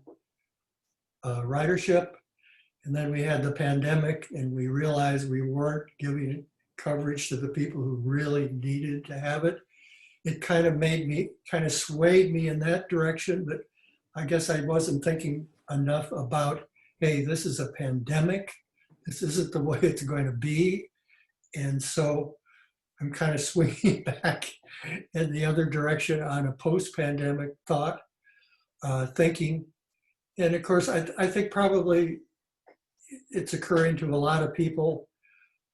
ridership. And then we had the pandemic and we realized we weren't giving coverage to the people who really needed to have it. It kind of swayed me in that direction, but I guess I wasn't thinking enough about, hey, this is a pandemic. This isn't the way it's going to be. And so I'm kind of swinging back in the other direction on a post-pandemic thought, thinking. And of course, I think probably it's occurring to a lot of people,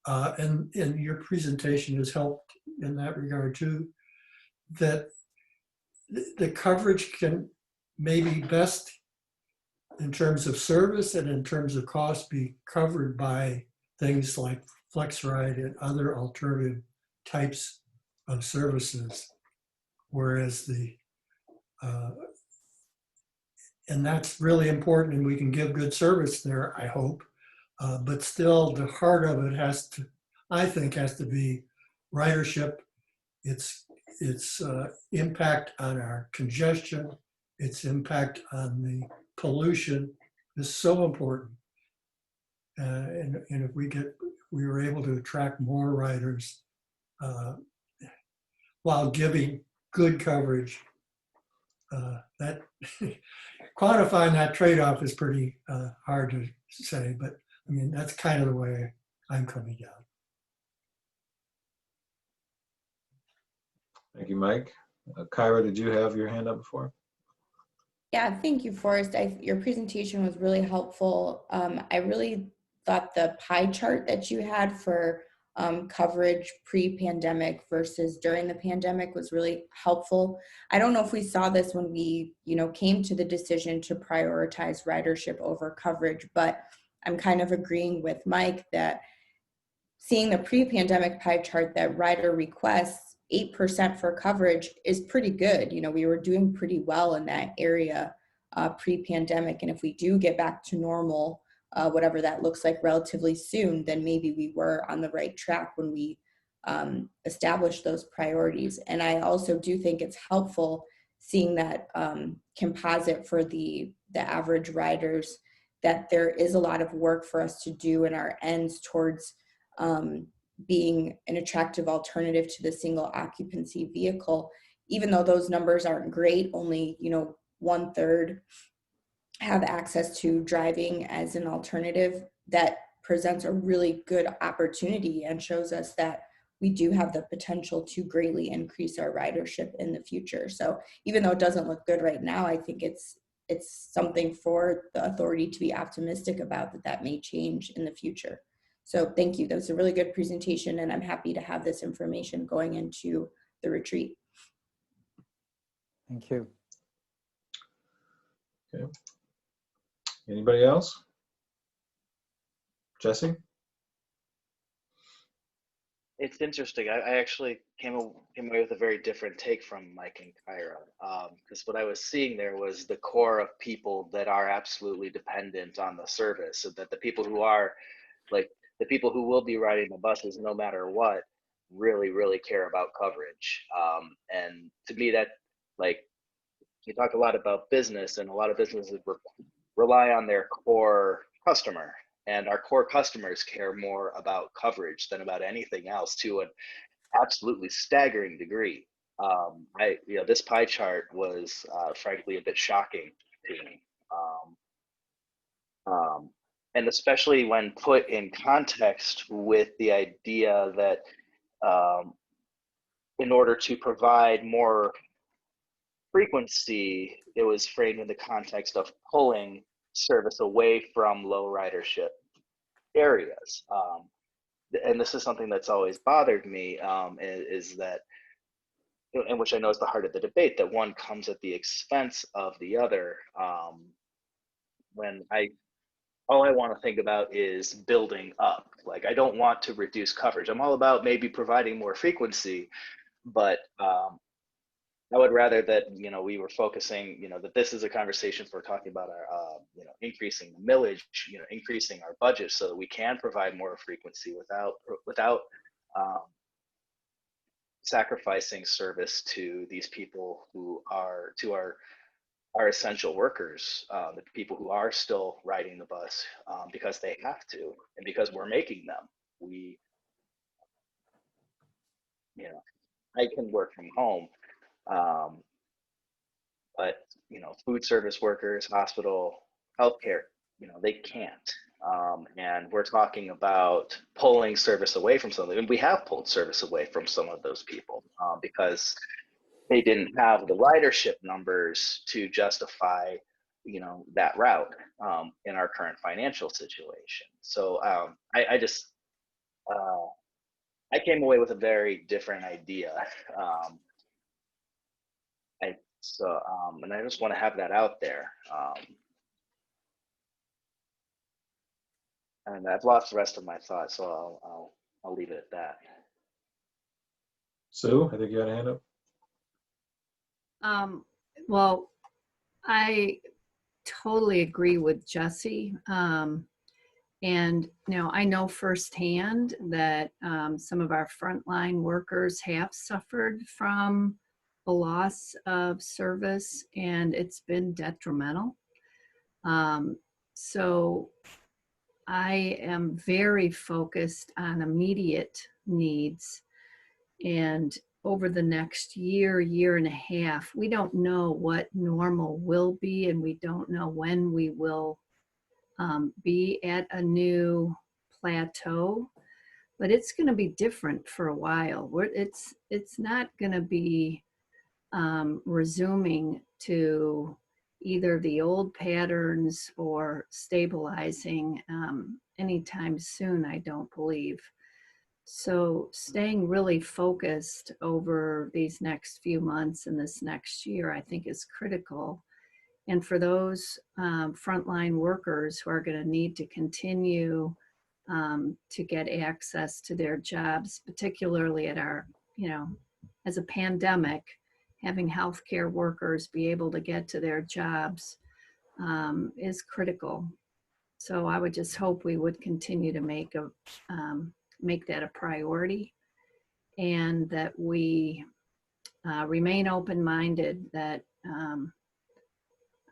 and your presentation has helped in that regard too, that the coverage can maybe best in terms of service and in terms of cost be covered by things like FlexRide and other alternative types of services, whereas and that's really important, and we can give good service there, I hope. But still, the heart of it I think, has to be ridership. Its impact on our congestion, its impact on the pollution is so important. And if we were able to attract more riders while giving good coverage, that quantifying that trade-off is pretty hard to say, but I mean, that's kind of the way I'm coming down. Thank you, Mike. Kyra, did you have your hand up before? Yeah, thank you, Forrest. Your presentation was really helpful. I really thought the pie chart that you had for coverage pre-pandemic versus during the pandemic was really helpful. I don't know if we saw this when we, came to the decision to prioritize ridership over coverage, but I'm kind of agreeing with Mike that seeing the pre-pandemic pie chart that rider requests 8% for coverage is pretty good. We were doing pretty well in that area pre-pandemic. And if we do get back to normal, whatever that looks like relatively soon, then maybe we were on the right track when we established those priorities. And I also do think it's helpful seeing that composite for the average riders, that there is a lot of work for us to do in our ends towards being an attractive alternative to the single occupancy vehicle. Even though those numbers aren't great, only 1/3 have access to driving as an alternative. That presents a really good opportunity and shows us that we do have the potential to greatly increase our ridership in the future. So even though it doesn't look good right now, I think it's something for the authority to be optimistic about, that may change in the future. So thank you. That was a really good presentation, and I'm happy to have this information going into the retreat. Thank you. Okay. Anybody else? Jesse? It's interesting. I actually came away with a very different take from Mike and Kyra, because what I was seeing there was the core of people that are absolutely dependent on the service, so that the people who are the people who will be riding the buses no matter what really, really care about coverage. And to me, that, you talk a lot about business, and a lot of businesses rely on their core customer. And our core customers care more about coverage than about anything else, to an absolutely staggering degree. This pie chart was frankly a bit shocking to me. And especially when put in context with the idea that in order to provide more frequency, it was framed in the context of pulling service away from low ridership areas. And this is something that's always bothered me, is that, and which I know is the heart of the debate, that one comes at the expense of the other. When all I want to think about is building up. I don't want to reduce coverage. I'm all about maybe providing more frequency, but I would rather that, we were focusing, that this is a conversation for talking about our, increasing the millage, increasing our budget so that we can provide more frequency without sacrificing service to these people to our essential workers, the people who are still riding the bus because they have to, and because we're making them. I can work from home, but food service workers, hospital, healthcare, they can't. And we're talking about pulling service away from something, and we have pulled service away from some of those people because they didn't have the ridership numbers to justify, that route in our current financial situation. So I came away with a very different idea. And I just want to have that out there. And I've lost the rest of my thoughts, so I'll leave it at that. Sue, I think you had a hand up. Well, I totally agree with Jesse. And I know firsthand that some of our frontline workers have suffered from a loss of service, and it's been detrimental. So I am very focused on immediate needs, and over the next year and a half, we don't know what normal will be, and we don't know when we will be at a new plateau, but it's going to be different for a while. It's not going to be resuming to either the old patterns or stabilizing anytime soon, I don't believe. So staying really focused over these next few months and this next year, I think is critical. And for those frontline workers who are going to need to continue to get access to their jobs, particularly at our, as a pandemic, having healthcare workers be able to get to their jobs is critical. So I would just hope we would continue to make that a priority, and that we remain open-minded, that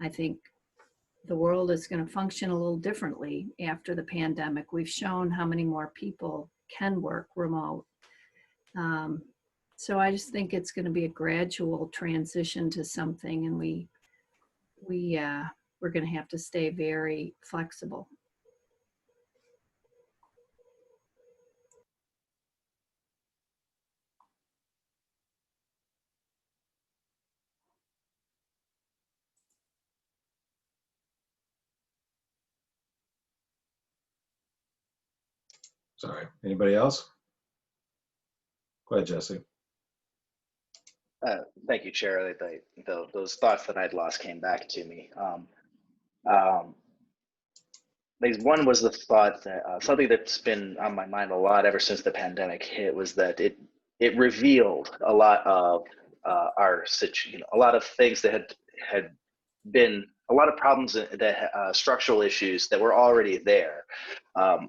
I think the world is going to function a little differently after the pandemic. We've shown how many more people can work remote. So I just think it's going to be a gradual transition to something, and we're going to have to stay very flexible. Sorry. Anybody else? Go ahead, Jesse. Thank you, Chair. Those thoughts that I'd lost came back to me. One was the thought that something that's been on my mind a lot ever since the pandemic hit was that it revealed a lot of our situation, a lot of things that had been a lot of problems that structural issues that were already there. I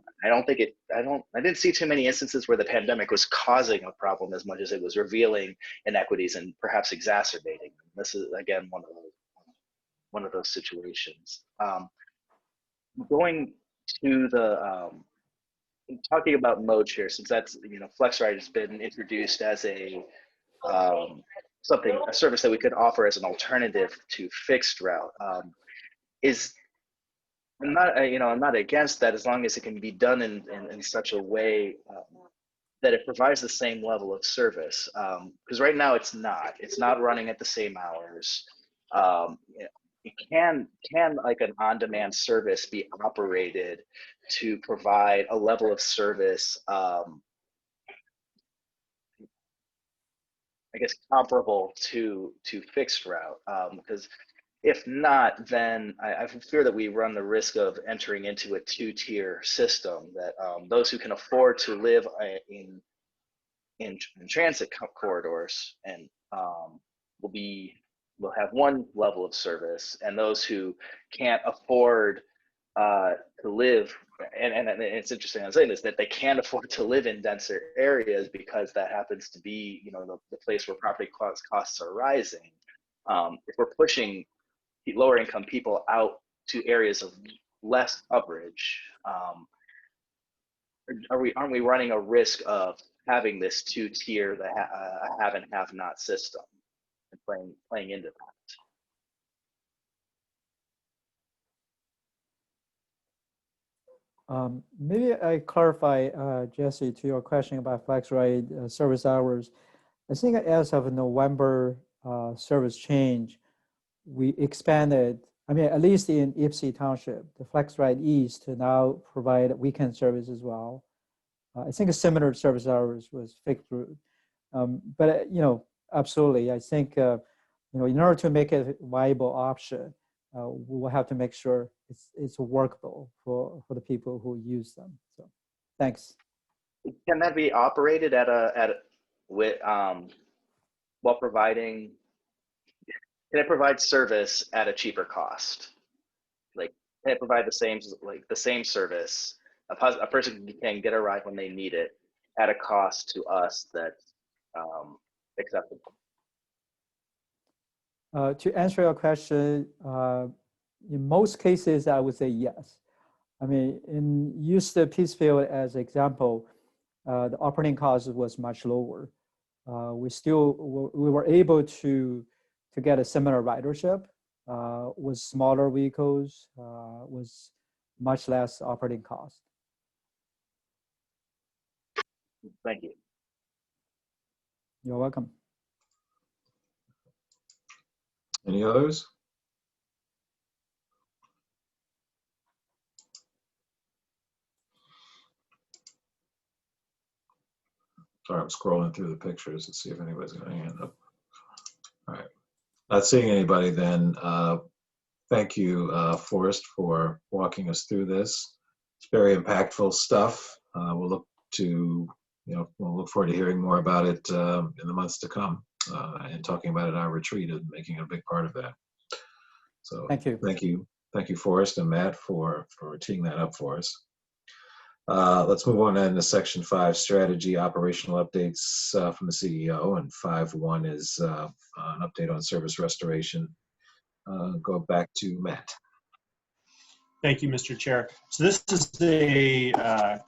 didn't see too many instances where the pandemic was causing a problem as much as it was revealing inequities and perhaps exacerbating them. This is again one of those situations. Going to talking about mode share, since that's FlexRide has been introduced as a service that we could offer as an alternative to fixed route. I'm not against that as long as it can be done in such a way that it provides the same level of service. Because right now it's not running at the same hours. It can like an on-demand service be operated to provide a level of service, I guess comparable to fixed route, because if not, then I fear that we run the risk of entering into a two-tier system, that those who can afford to live in transit corridors and will have one level of service, and those who can't afford to live, and it's interesting I'm saying this, that they can't afford to live in denser areas because that happens to be, you know, the place where property costs are rising. If we're pushing lower income people out to areas of less coverage, aren't we running a risk of having this two-tier, the have and have not system, and playing into that? Maybe I clarify, Jesse, to your question about FlexRide service hours. I think as of November service change, we expanded, I mean, at least in Ypsi Township, the FlexRide East to now provide weekend service as well. I think a similar service hours was Fifth Route. But, you know, absolutely, I think, you know, in order to make it a viable option, we will have to make sure it's workable for the people who use them. So, thanks. Can that be operated while providing? Can it provide service at a cheaper cost? Like, can it provide the same service? A person can get a ride when they need it at a cost to us that's acceptable. To answer your question, in most cases, I would say yes. I mean, use the Peacefield as example, the operating cost was much lower. We were able to get a similar ridership with smaller vehicles, with much less operating cost. Thank you. You're welcome. Any others? Sorry, I'm scrolling through the pictures to see if anybody's got a hand up. All right. Not seeing anybody then. Thank you, Forrest, for walking us through this. It's very impactful stuff. We'll look forward to hearing more about it in the months to come and talking about it at our retreat and making it a big part of that. So thank you, Forrest and Matt, for teeing that up for us. Let's move on then to section 5, strategy operational updates from the CEO, and 5.1 is an update on service restoration. Go back to Matt. Thank you, Mr. Chair. So this is a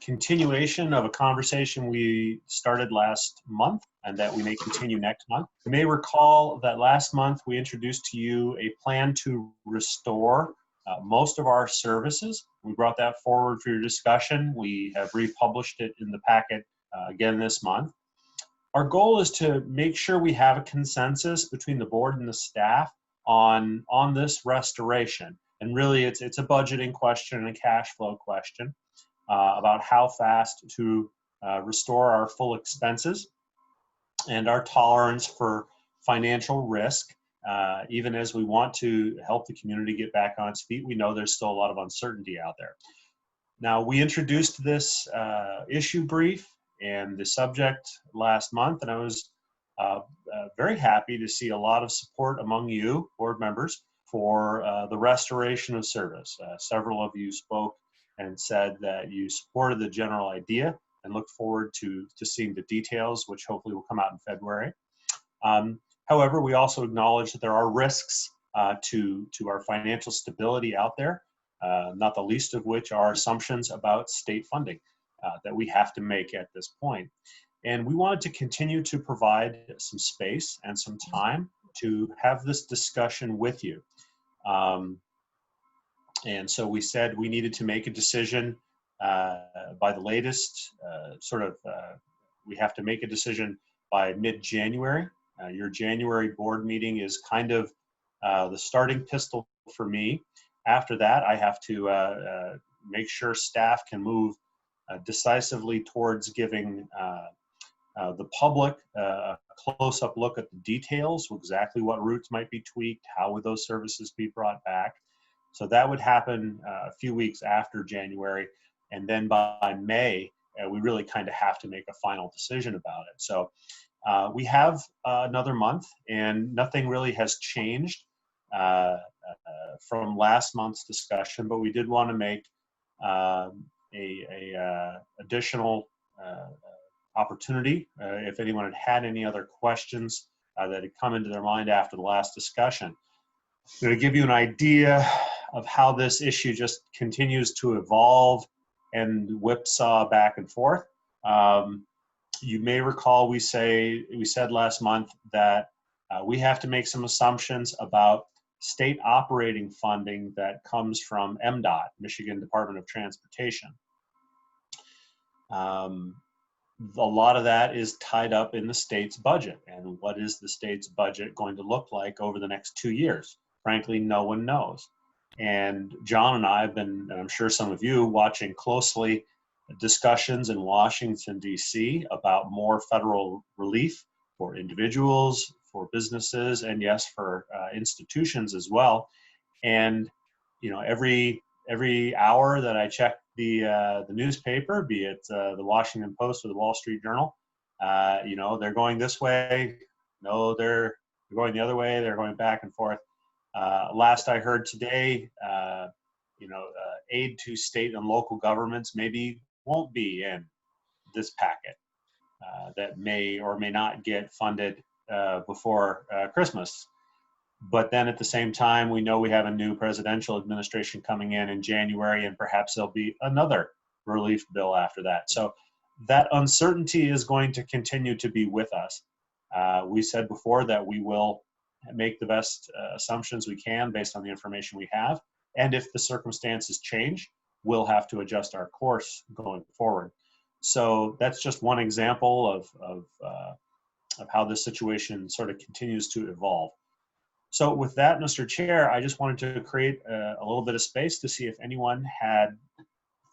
continuation of a conversation we started last month and that we may continue next month. You may recall that last month we introduced to you a plan to restore most of our services. We brought that forward for your discussion. We have republished it in the packet again this month. Our goal is to make sure we have a consensus between the board and the staff on this restoration. And really, it's a budgeting question and a cash flow question about how fast to restore our full expenses and our tolerance for financial risk. Even as we want to help the community get back on its feet, we know there's still a lot of uncertainty out there. Now, we introduced this issue brief and the subject last month, and I was very happy to see a lot of support among you, board members, for the restoration of service. Several of you spoke and said that you supported the general idea and look forward to seeing the details, which hopefully will come out in February. However, we also acknowledge that there are risks to our financial stability out there, not the least of which are assumptions about state funding that we have to make at this point. And we wanted to continue to provide some space and some time to have this discussion with you. And so we said we needed to make a decision by the latest, we have to make a decision by mid-January. Your January board meeting is kind of the starting pistol for me. After that, I have to make sure staff can move decisively towards giving the public a close-up look at the details, exactly what routes might be tweaked, how would those services be brought back. So that would happen a few weeks after January, and then by May, we really kind of have to make a final decision about it. So We have another month, and nothing really has changed from last month's discussion, but we did want to make additional opportunity if anyone had any other questions that had come into their mind after the last discussion. To give you an idea of how this issue just continues to evolve and whipsaw back and forth. You may recall we said last month that we have to make some assumptions about state operating funding that comes from MDOT, Michigan Department of Transportation. A lot of that is tied up in the state's budget. And what is the state's budget going to look like over the next 2 years? Frankly, no one knows. And John and I have been, and I'm sure some of you, watching closely discussions in Washington, D.C. about more federal relief for individuals, for businesses, and yes, for institutions as well. And, you know, every hour that I check the newspaper, be it the Washington Post or the Wall Street Journal, you know, they're going this way. No, they're going the other way. They're going back and forth. Last I heard today, you know, aid to state and local governments maybe won't be in this packet that may or may not get funded before Christmas. But then at the same time, we know we have a new presidential administration coming in January, and perhaps there'll be another relief bill after that. So that uncertainty is going to continue to be with us. We said before that we will make the best assumptions we can based on the information we have. And if the circumstances change, we'll have to adjust our course going forward. So that's just one example of how this situation sort of continues to evolve. So with that, Mr. Chair, I just wanted to create a little bit of space to see if anyone had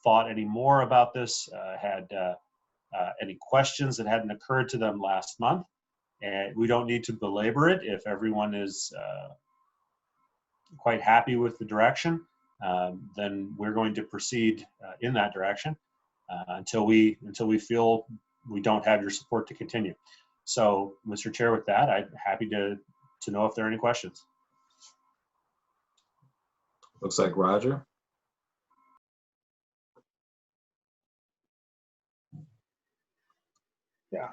thought any more about this, had any questions that hadn't occurred to them last month. And we don't need to belabor it if everyone is quite happy with the direction. Then we're going to proceed in that direction until we feel we don't have your support to continue. So, Mr. Chair, with that, I'm happy to know if there are any questions. Looks like Roger. Yeah.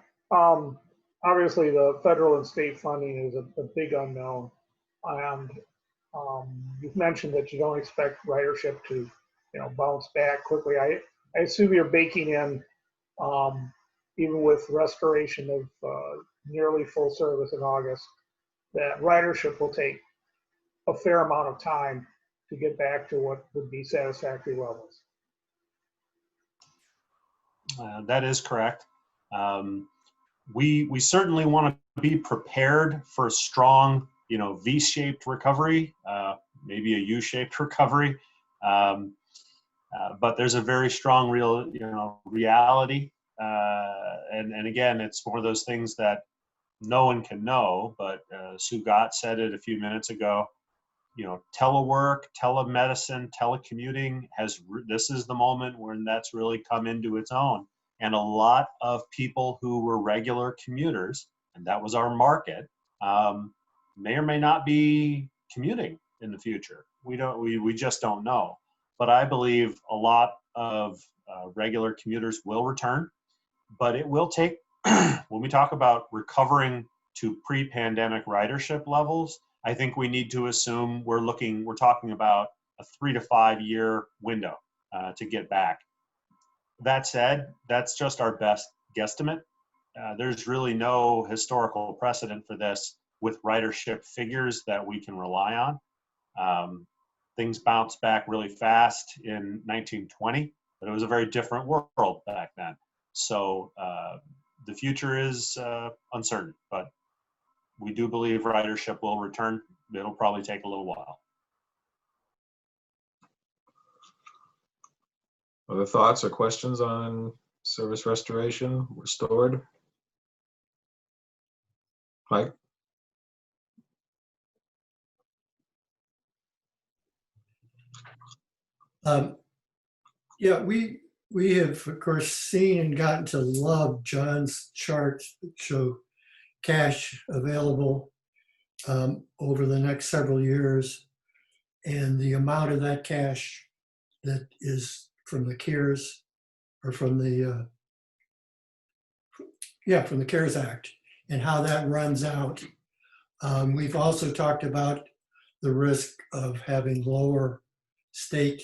Obviously, the federal and state funding is a big unknown. And you've mentioned that you don't expect ridership to, you know, bounce back quickly. I assume you're baking in, even with restoration of nearly full service in August, that ridership will take a fair amount of time to get back to what would be satisfactory levels. That is correct. We certainly want to be prepared for a strong, you know, V-shaped recovery, maybe a U-shaped recovery. But there's a very strong reality. And again, it's one of those things that no one can know, but Sue Gott said it a few minutes ago, you know, telework, telemedicine, telecommuting this is the moment when that's really come into its own. And a lot of people who were regular commuters, and that was our market, may or may not be commuting in the future. We just don't know. But I believe a lot of regular commuters will return, but it will take, when we talk about recovering to pre-pandemic ridership levels, I think we need to assume we're talking about a 3 to 5 year window to get back. That said, that's just our best guesstimate. There's really no historical precedent for this with ridership figures that we can rely on. Things bounced back really fast in 1920, but it was a very different world back then. So the future is uncertain, but we do believe ridership will return. It'll probably take a little while. Other thoughts or questions on service restoration, restored? Mike? Yeah, we have, of course, seen and gotten to love John's charts that show cash available over the next several years, and the amount of that cash that is from the CARES or from the from the CARES Act, and how that runs out. We've also talked about the risk of having lower state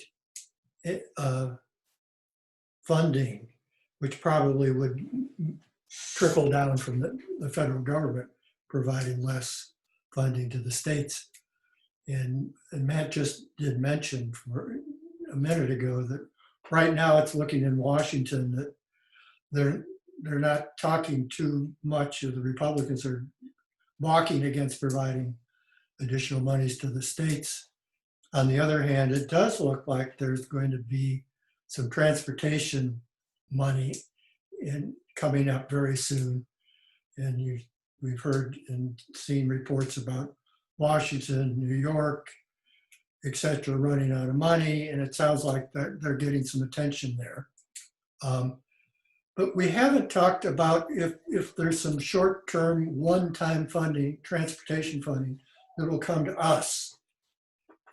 funding, which probably would trickle down from the federal government providing less funding to the states. And Matt just did mention for a minute ago that right now it's looking in Washington that they're not talking too much, or the Republicans are balking against providing additional monies to the states. On the other hand, it does look like there's going to be some transportation money coming up very soon. And we've heard and seen reports about Washington, New York, et cetera, running out of money. And it sounds like they're getting some attention there. But we haven't talked about if there's some short-term, one-time funding, transportation funding, that will come to us.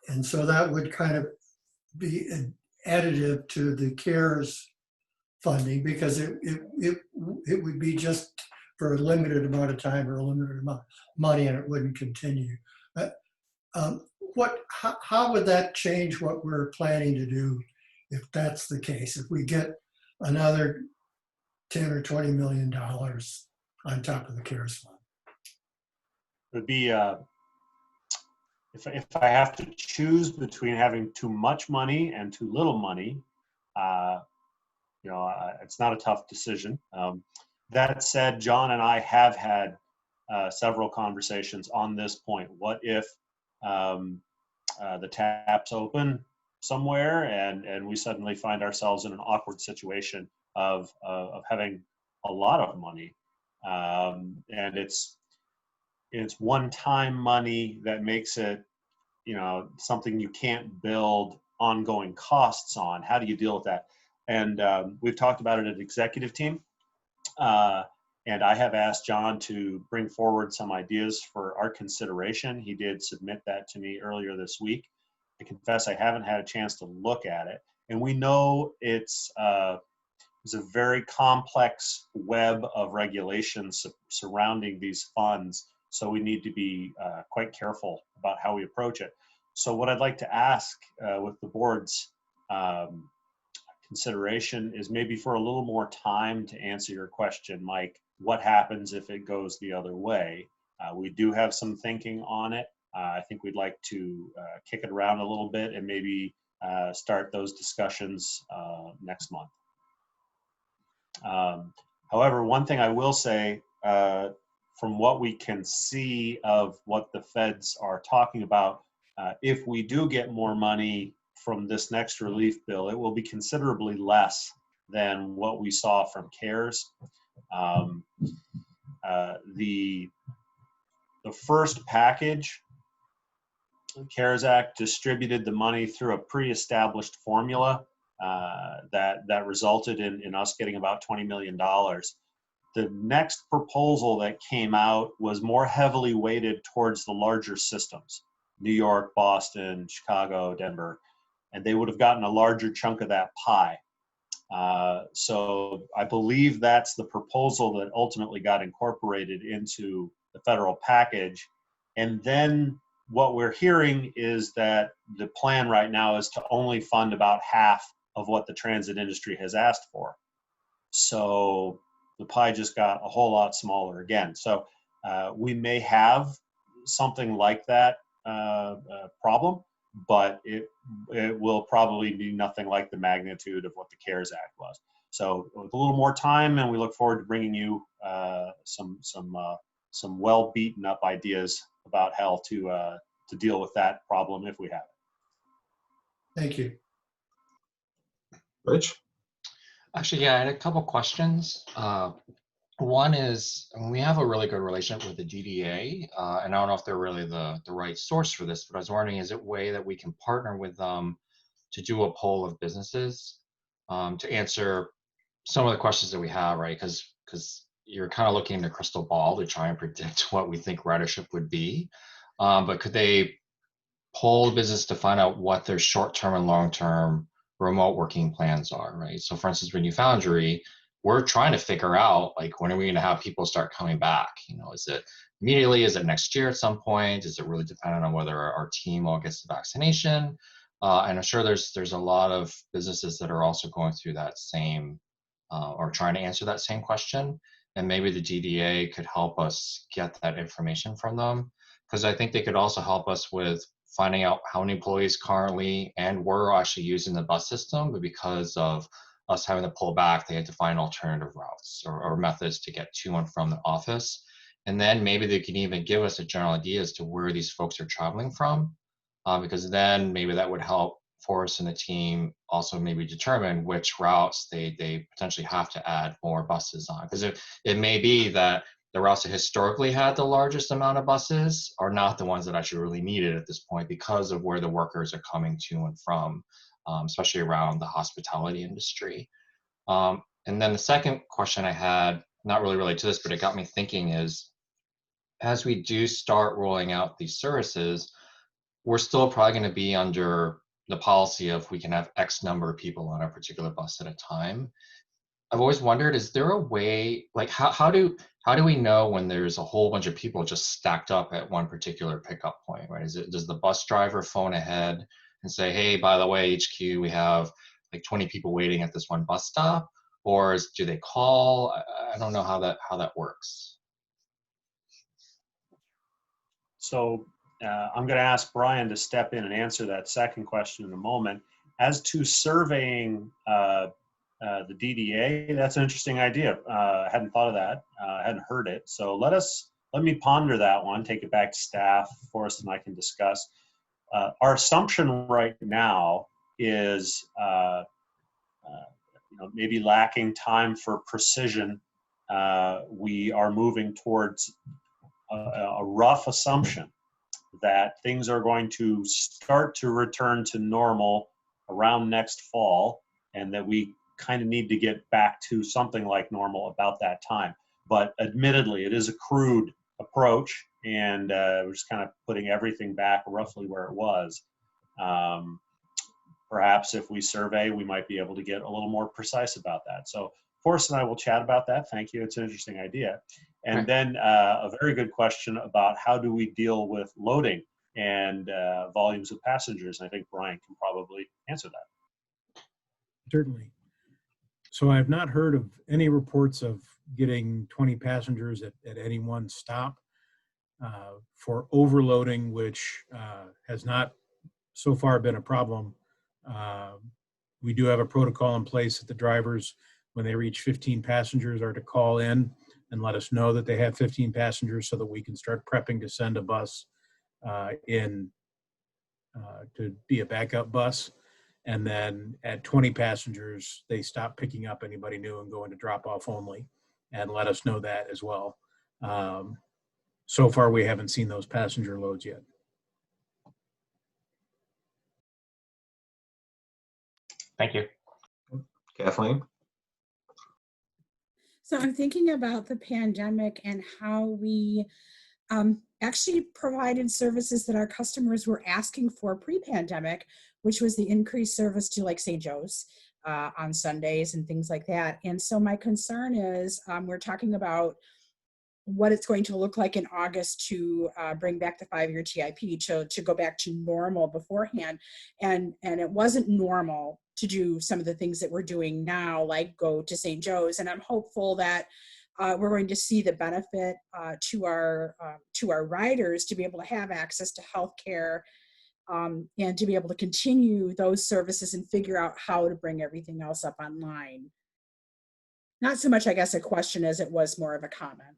And so that would kind of be an additive to the CARES funding, because it would be just for a limited amount of time or a limited amount of money, and it wouldn't continue. How would that change what we're planning to do if that's the case? If we get another $10 or $20 million on top of the CARES fund? It would be if I have to choose between having too much money and too little money, it's not a tough decision. That said, John and I have had several conversations on this point. What if the taps open somewhere and we suddenly find ourselves in an awkward situation of having a lot of money, and it's one-time money that makes it, something you can't build ongoing costs on. How do you deal with that? And we've talked about it at executive team, and I have asked John to bring forward some ideas for our consideration. He did submit that to me earlier this week. I confess I haven't had a chance to look at it, and we know it's a very complex web of regulations surrounding these funds, so we need to be quite careful about how we approach it. So what I'd like to ask with the board's consideration is maybe for a little more time to answer your question, Mike. What happens if it goes the other way? We do have some thinking on it. I think we'd like to kick it around a little bit and maybe start those discussions next month. However, one thing I will say, from what we can see of what the feds are talking about, if we do get more money from this next relief bill, it will be considerably less than what we saw from CARES. The first package, the CARES Act, distributed the money through a pre-established formula that resulted in us getting about $20 million. The next proposal that came out was more heavily weighted towards the larger systems, New York, Boston, Chicago, Denver, and they would have gotten a larger chunk of that pie. So I believe that's the proposal that ultimately got incorporated into the federal package. And then what we're hearing is that the plan right now is to only fund about half of what the transit industry has asked for. So the pie just got a whole lot smaller again. So we may have something like that problem, but it will probably be nothing like the magnitude of what the CARES Act was. So with a little more time, and we look forward to bringing you some well beaten up ideas about how to deal with that problem if we have it. Thank you. Rich? Actually, yeah, I had a couple questions. One is, we have a really good relationship with the GDA, and I don't know if they're really the right source for this, but I was wondering, is it a way that we can partner with them to do a poll of businesses to answer some of the questions that we have, right? Because you're kind of looking in the crystal ball to try and predict what we think ridership would be. But could they poll business to find out what their short-term and long-term remote working plans are, right? So for instance, Renew Foundry, we're trying to figure out, like, when are we going to have people start coming back? You know, is it immediately? Is it next year at some point? Is it really dependent on whether our team all gets the vaccination? And I'm sure there's a lot of businesses that are also going through that same, or trying to answer that same question. And maybe the DDA could help us get that information from them, because I think they could also help us with finding out how many employees currently and were actually using the bus system, but because of us having to pull back, they had to find alternative routes or methods to get to and from the office. And then maybe they can even give us a general idea as to where these folks are traveling from, because then maybe that would help Forrest and the team also maybe determine which routes they potentially have to add more buses on. Because it may be that the routes that historically had the largest amount of buses are not the ones that actually really needed at this point because of where the workers are coming to and from, especially around the hospitality industry. And then the second question I had, not really related to this, but it got me thinking is, as we do start rolling out these services, we're still probably going to be under the policy of we can have X number of people on a particular bus at a time. I've always wondered, is there a way, like how do we know when there's a whole bunch of people just stacked up at one particular pickup point, right? Does the bus driver phone ahead and say, hey, by the way, HQ, we have like 20 people waiting at this one bus stop? Or do they call? I don't know how that works. So I'm going to ask Brian to step in and answer that second question in a moment. As to surveying the DDA, that's an interesting idea. I hadn't thought of that. I hadn't heard it. So let me ponder that one, take it back to staff, Forrest and I can discuss. Our assumption right now is maybe lacking time for precision. We are moving towards a rough assumption that things are going to start to return to normal around next fall, and that we kind of need to get back to something like normal about that time. But admittedly, it is a crude approach, and we're just kind of putting everything back roughly where it was. Perhaps if we survey, we might be able to get a little more precise about that. So Forrest and I will chat about that. Thank you. It's an interesting idea. And then a very good question about how do we deal with loading and volumes of passengers. And I think Brian can probably answer that. Certainly. So I have not heard of any reports of getting 20 passengers at any one stop. For overloading, which has not so far been a problem, we do have a protocol in place that the drivers, when they reach 15 passengers, are to call in and let us know that they have 15 passengers so that we can start prepping to send a bus in to be a backup bus. And then at 20 passengers, they stop picking up anybody new and go into drop off only, and let us know that as well. So far, we haven't seen those passenger loads yet. Thank you. Kathleen? So I'm thinking about the pandemic and how we actually provided services that our customers were asking for pre-pandemic, which was the increased service to like St. Joe's on Sundays and things like that. And so my concern is we're talking about what it's going to look like in August to bring back the 5-year TIP to go back to normal beforehand. And it wasn't normal to do some of the things that we're doing now, like go to St. Joe's. And I'm hopeful that we're going to see the benefit to our riders to be able to have access to healthcare and to be able to continue those services and figure out how to bring everything else up online. Not so much, I guess, a question as it was more of a comment.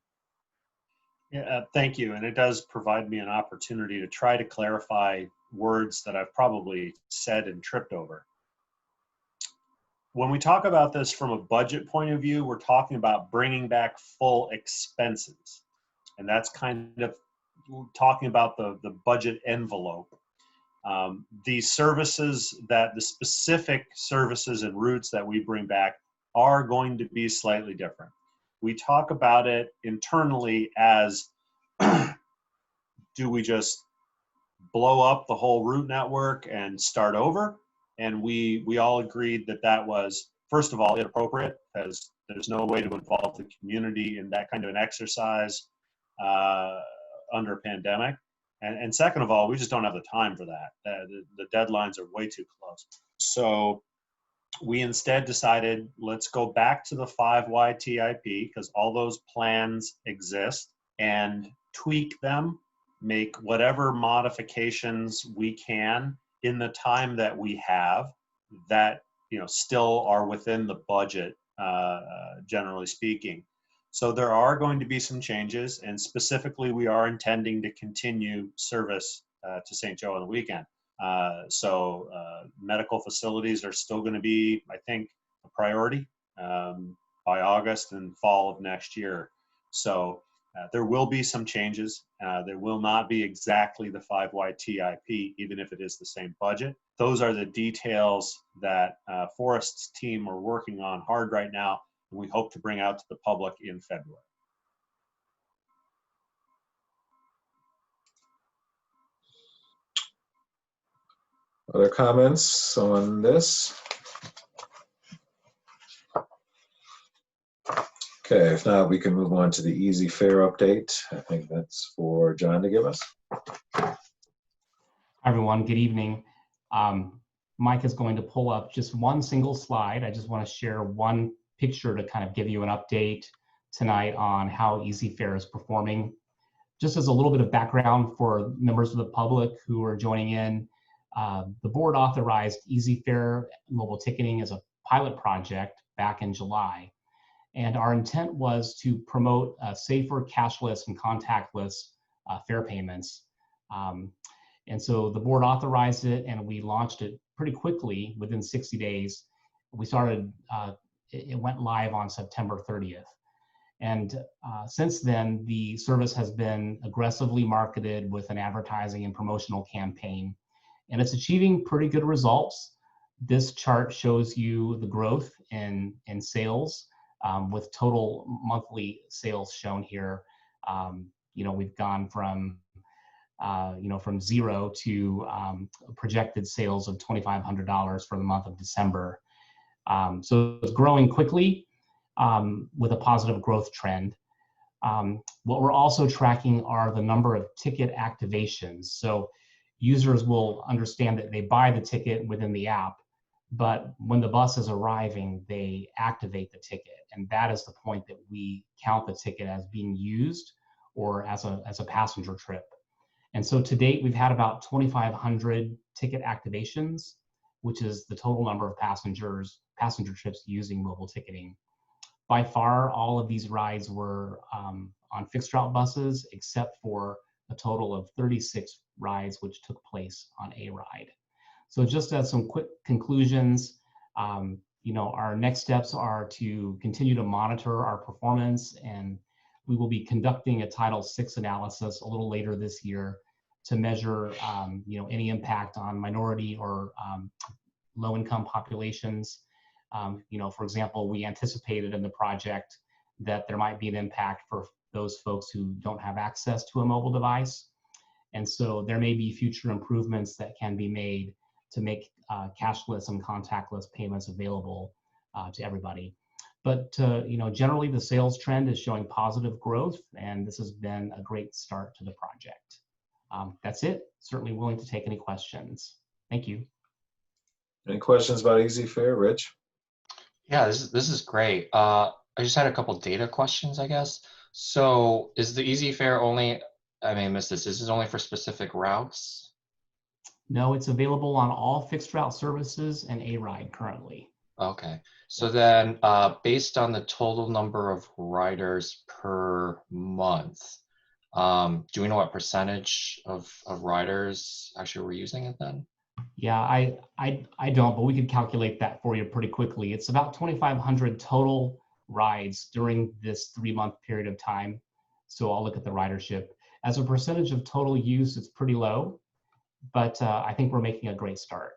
Yeah, thank you. And it does provide me an opportunity to try to clarify words that I've probably said and tripped over. When we talk about this from a budget point of view, we're talking about bringing back full expenses. And that's kind of talking about the budget envelope. The specific services and routes that we bring back are going to be slightly different. we talk about it internally as, do we just blow up the whole route network and start over? And we all agreed that that was, first of all, inappropriate, because there's no way to involve the community in that kind of an exercise under a pandemic. And second of all, we just don't have the time for that. The deadlines are way too close. So we instead decided, let's go back to the 5Y TIP, because all those plans exist, and tweak them, make whatever modifications we can in the time that we have that, you know, still are within the budget, generally speaking. So there are going to be some changes, and specifically we are intending to continue service to St. Joe on the weekend. So medical facilities are still going to be, I think, a priority by August and fall of next year. So there will be some changes. There will not be exactly the 5Y TIP, even if it is the same budget. Those are the details that Forrest's team are working on hard right now, and we hope to bring out to the public in February. Other comments on this? Okay, if not, we can move on to the Easy Fare update. I think that's for John to give us. Hi, everyone. Good evening. Mike is going to pull up just one single slide. I just want to share one picture to kind of give you an update tonight on how Easy Fare is performing. Just as a little bit of background for members of the public who are joining in, the board authorized Easy Fare mobile ticketing as a pilot project back in July. And our intent was to promote safer cashless and contactless fare payments. And so the board authorized it, and we launched it pretty quickly within 60 days. We started, it went live on September 30th. And since then, the service has been aggressively marketed with an advertising and promotional campaign, and it's achieving pretty good results. This chart shows you the growth in sales, with total monthly sales shown here. You know, we've gone from from zero to projected sales of $2,500 for the month of December. So it's growing quickly with a positive growth trend. What we're also tracking are the number of ticket activations. So users will understand that they buy the ticket within the app, but when the bus is arriving, they activate the ticket. And that is the point that we count the ticket as being used or as a passenger trip. And so to date, we've had about 2,500 ticket activations, which is the total number of passenger trips using mobile ticketing. By far, all of these rides were on fixed route buses, except for a total of 36 rides which took place on a ride. So just as some quick conclusions, our next steps are to continue to monitor our performance, and we will be conducting a Title VI analysis a little later this year to measure any impact on minority or low-income populations. For example, we anticipated in the project that there might be an impact for those folks who don't have access to a mobile device. And so there may be future improvements that can be made to make cashless and contactless payments available to everybody. But generally the sales trend is showing positive growth, and this has been a great start to the project. That's it. Certainly willing to take any questions. Thank you. Any questions about Easy Fare, Rich? Yeah, this is great. I just had a couple data questions, I guess. So is the Easy Fare only, I may have missed this, is this only for specific routes? No, it's available on all fixed route services and A-Ride currently. Okay, so then based on the total number of riders per month, do we know what percentage of riders actually were using it then? Yeah, I don't, but we could calculate that for you pretty quickly. It's about 2,500 total rides during this 3-month period of time. So I'll look at the ridership. As a percentage of total use, it's pretty low, but I think we're making a great start.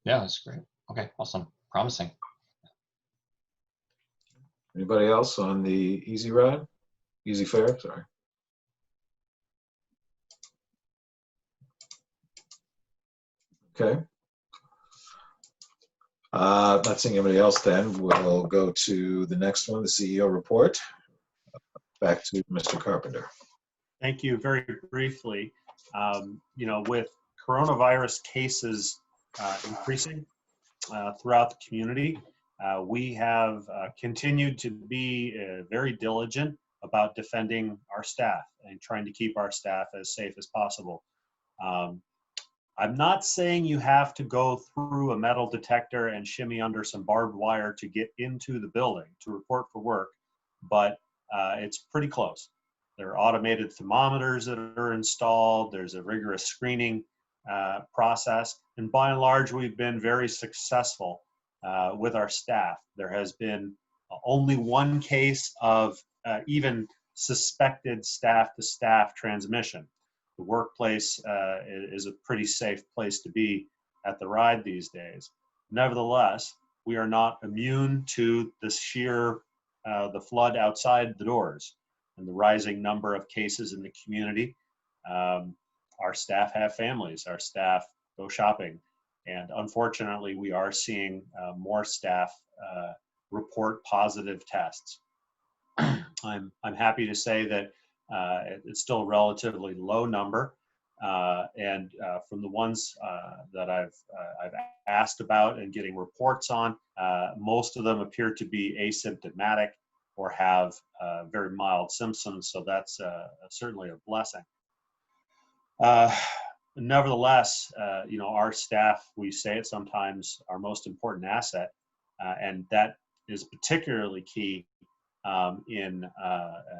Yeah, that's great. Okay, awesome, promising. Anybody else on the Easy Ride? Easy Fare, sorry. Okay. Not seeing anybody else then, we'll go to the next one, the CEO report. Back to Mr. Carpenter. Thank you. Very briefly, with coronavirus cases increasing throughout the community, we have continued to be very diligent about defending our staff and trying to keep our staff as safe as possible. I'm not saying you have to go through a metal detector and shimmy under some barbed wire to get into the building to report for work, but it's pretty close. There are automated thermometers that are installed. There's a rigorous screening process. And by and large, we've been very successful with our staff. There has been only one case of even suspected staff-to-staff transmission. The workplace is a pretty safe place to be at TheRide these days. Nevertheless, we are not immune to the flood outside the doors and the rising number of cases in the community. Our staff have families, our staff go shopping, and unfortunately, we are seeing more staff report positive tests. I'm happy to say that it's still a relatively low number, and from the ones that I've asked about and getting reports on, most of them appear to be asymptomatic or have very mild symptoms, so that's certainly a blessing. Nevertheless, our staff, we say it sometimes, our most important asset, and that is particularly key in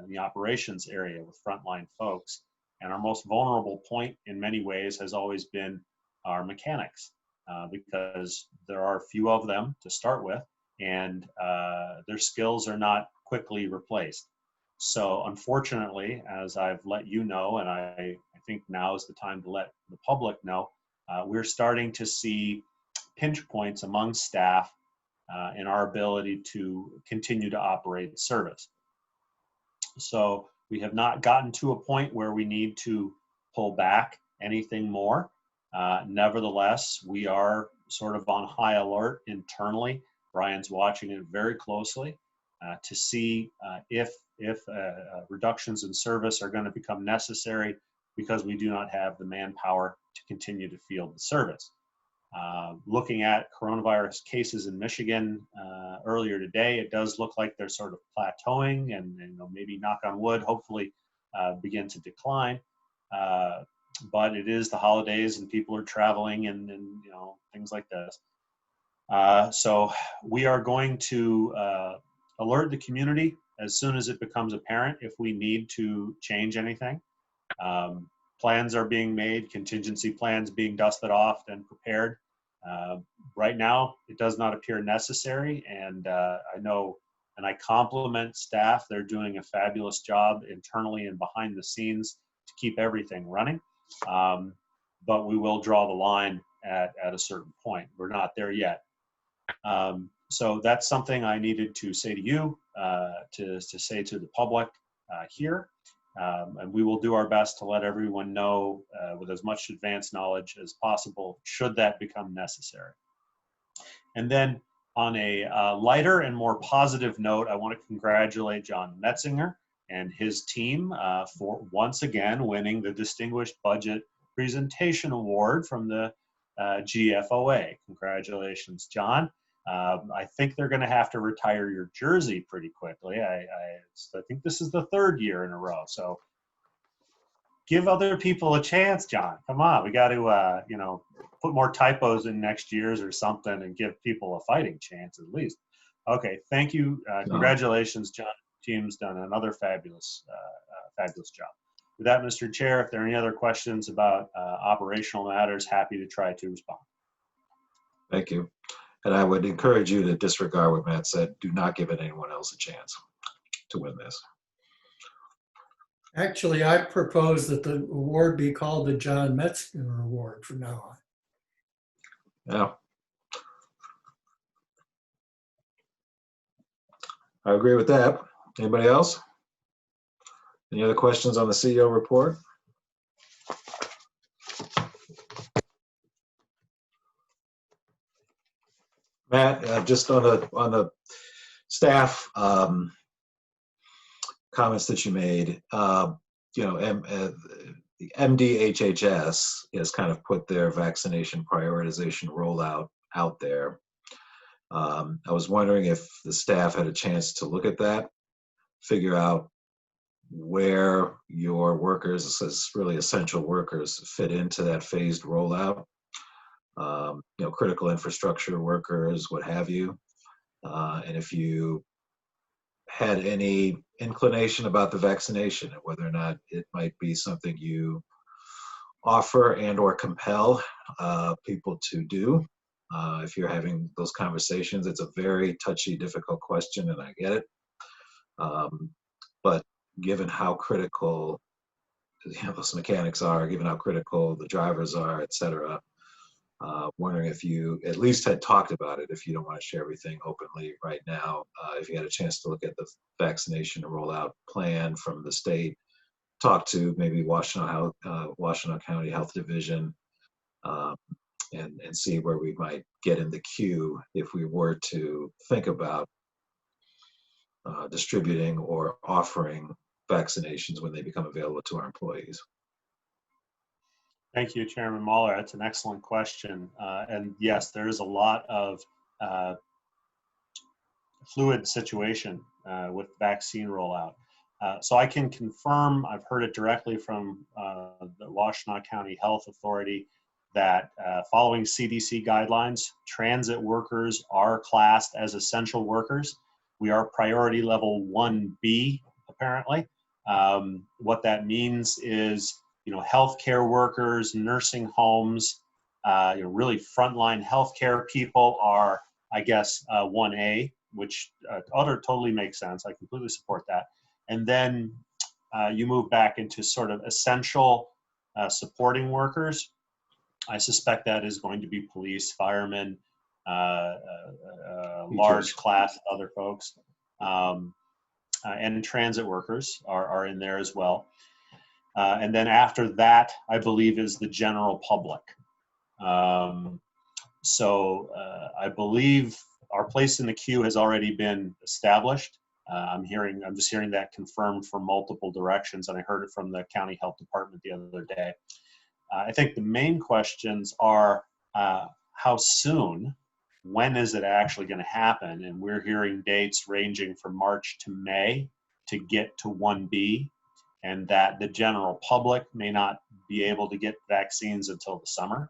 the operations area with frontline folks. And our most vulnerable point in many ways has always been our mechanics, because there are few of them to start with, and their skills are not quickly replaced. So unfortunately, as I've let you know, and I think now is the time to let the public know, we're starting to see pinch points among staff in our ability to continue to operate the service. So we have not gotten to a point where we need to pull back anything more. Nevertheless, we are sort of on high alert internally. Brian's watching it very closely to see if reductions in service are going to become necessary because we do not have the manpower to continue to field the service. Looking at coronavirus cases in Michigan earlier today, it does look like they're sort of plateauing and maybe, knock on wood, hopefully begin to decline. But it is the holidays and people are traveling and things like this. So we are going to alert the community as soon as it becomes apparent if we need to change anything. Plans are being made, contingency plans being dusted off and prepared. Right now, it does not appear necessary, and I know, and I compliment staff. They're doing a fabulous job internally and behind the scenes to keep everything running. But we will draw the line at a certain point. We're not there yet. So that's something I needed to say to you, to say to the public here. And we will do our best to let everyone know with as much advanced knowledge as possible, should that become necessary. And then on a lighter and more positive note, I want to congratulate John Metzinger and his team for once again winning the Distinguished Budget Presentation Award from the GFOA. Congratulations, John. I think they're going to have to retire your jersey pretty quickly. I think this is the third year in a row. So give other people a chance, John. Come on, we got to, put more typos in next year's or something and give people a fighting chance at least. Okay, thank you. Congratulations, John. Team's done another fabulous job. With that, Mr. Chair, if there are any other questions about operational matters, happy to try to respond. Thank you. And I would encourage you to disregard what Matt said. Do not give anyone else a chance to win this. Actually, I propose that the award be called the John Metzger Award from now on. Yeah. I agree with that. Anybody else? Any other questions on the CEO report? Matt, just on the staff comments that you made, you know, the MDHHS has kind of put their vaccination prioritization rollout out there. I was wondering if the staff had a chance to look at that, figure out where your workers, as really essential workers, fit into that phased rollout. You know, critical infrastructure workers, what have you. And if you had any inclination about the vaccination and whether or not it might be something you offer and or compel people to do. If you're having those conversations, it's a very touchy, difficult question, and I get it. But given how critical, you know, those mechanics are, given how critical the drivers are, et cetera, wondering if you at least had talked about it, if you don't want to share everything openly right now, if you had a chance to look at the vaccination rollout plan from the state, talk to maybe Washtenaw County Health Division, and see where we might get in the queue if we were to think about distributing or offering vaccinations when they become available to our employees. Thank you, Chairman Mahler. That's an excellent question. And yes, there is a lot of fluid situation with vaccine rollout. So I can confirm, I've heard it directly from the Washtenaw County Health Authority, that following CDC guidelines, transit workers are classed as essential workers. We are priority level 1B, apparently. What that means is, you know, healthcare workers, nursing homes, you know, really frontline healthcare people are, I guess, 1A, which totally makes sense. I completely support that. And then you move back into sort of essential supporting workers. I suspect that is going to be police, firemen, large class, other folks, and transit workers are in there as well. And then after that, I believe, is the general public. So I believe our place in the queue has already been established. I'm just hearing that confirmed from multiple directions, and I heard it from the county health department the other day. I think the main questions are how soon, when is it actually going to happen? And we're hearing dates ranging from March to May to get to 1B, and that the general public may not be able to get vaccines until the summer.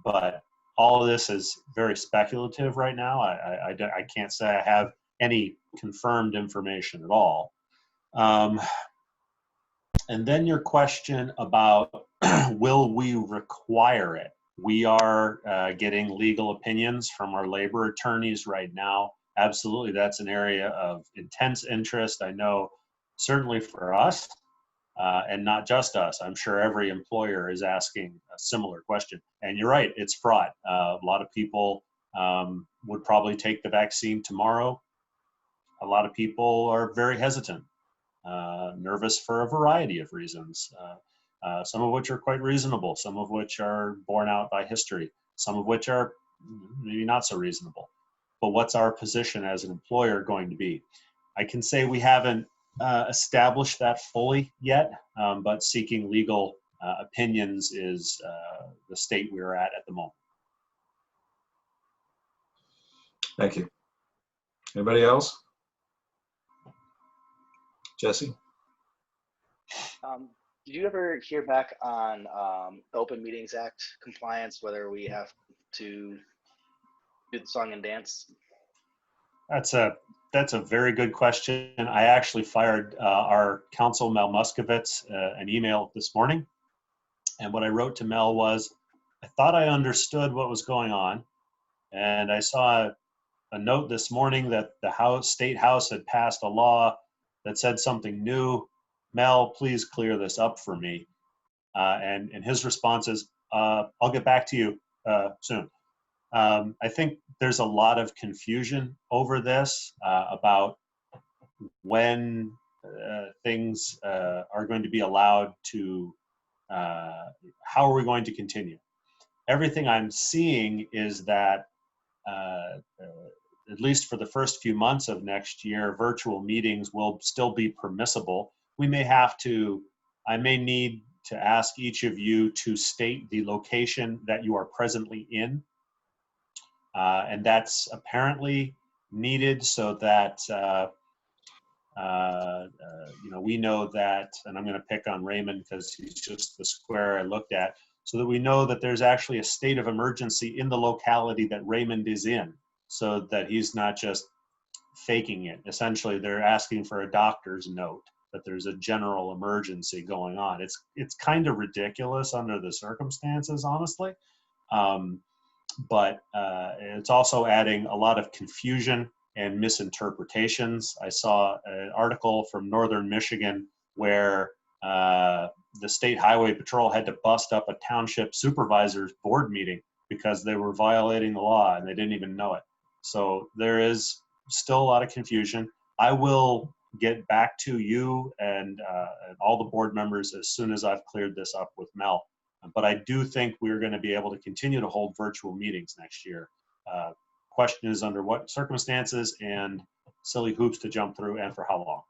But all of this is very speculative right now. I can't say I have any confirmed information at all. And then your question about will we require it? We are getting legal opinions from our labor attorneys right now. Absolutely, that's an area of intense interest. I know certainly for us, and not just us. I'm sure every employer is asking a similar question. And you're right, it's fraught. A lot of people would probably take the vaccine tomorrow. A lot of people are very hesitant, nervous for a variety of reasons, some of which are quite reasonable, some of which are borne out by history, some of which are maybe not so reasonable. But what's our position as an employer going to be? I can say we haven't established that fully yet, but seeking legal opinions is the state we're at the moment. Thank you. Anybody else? Jesse? Did you ever hear back on the Open Meetings Act compliance, whether we have to do the song and dance? That's a very good question. I actually fired our counsel, Mel Muskovitz, an email this morning. And what I wrote to Mel was, I thought I understood what was going on. And I saw a note this morning that the State House had passed a law that said something new. Mel, please clear this up for me. And his response is, I'll get back to you soon. I think there's a lot of confusion over this about when things are going to be allowed to, how are we going to continue? Everything I'm seeing is that, at least for the first few months of next year, virtual meetings will still be permissible. We may have to, I may need to ask each of you to state the location that you are presently in. And that's apparently needed so that, we know that, and I'm going to pick on Raymond because he's just the square I looked at, so that we know that there's actually a state of emergency in the locality that Raymond is in, so that he's not just faking it. Essentially, they're asking for a doctor's note that there's a general emergency going on. It's kind of ridiculous under the circumstances, honestly. But it's also adding a lot of confusion and misinterpretations. I saw an article from Northern Michigan where the State Highway Patrol had to bust up a township supervisor's board meeting because they were violating the law and they didn't even know it. So there is still a lot of confusion. I will get back to you and all the board members as soon as I've cleared this up with Mel. But I do think we're going to be able to continue to hold virtual meetings next year. Question is under what circumstances and silly hoops to jump through and for how long.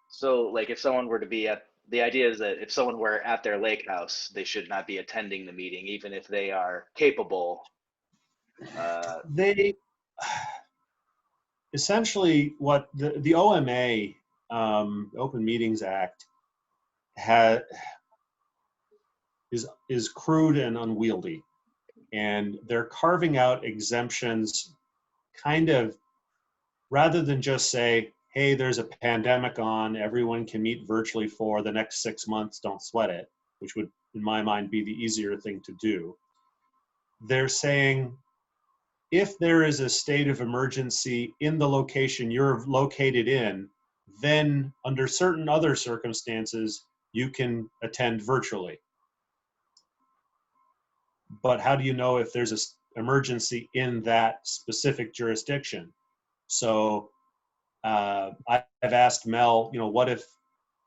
So like if someone were to be at, the idea is that if someone were at their lake house, they should not be attending the meeting, even if they are capable. They essentially, what the OMA, Open Meetings Act, is crude and unwieldy, and they're carving out exemptions kind of, rather than just say, hey, there's a pandemic on, everyone can meet virtually for the next 6 months, don't sweat it, which would, in my mind, be the easier thing to do. They're saying, if there is a state of emergency in the location you're located in, then under certain other circumstances, you can attend virtually. But how do you know if there's an emergency in that specific jurisdiction? So I've asked Mel, what if,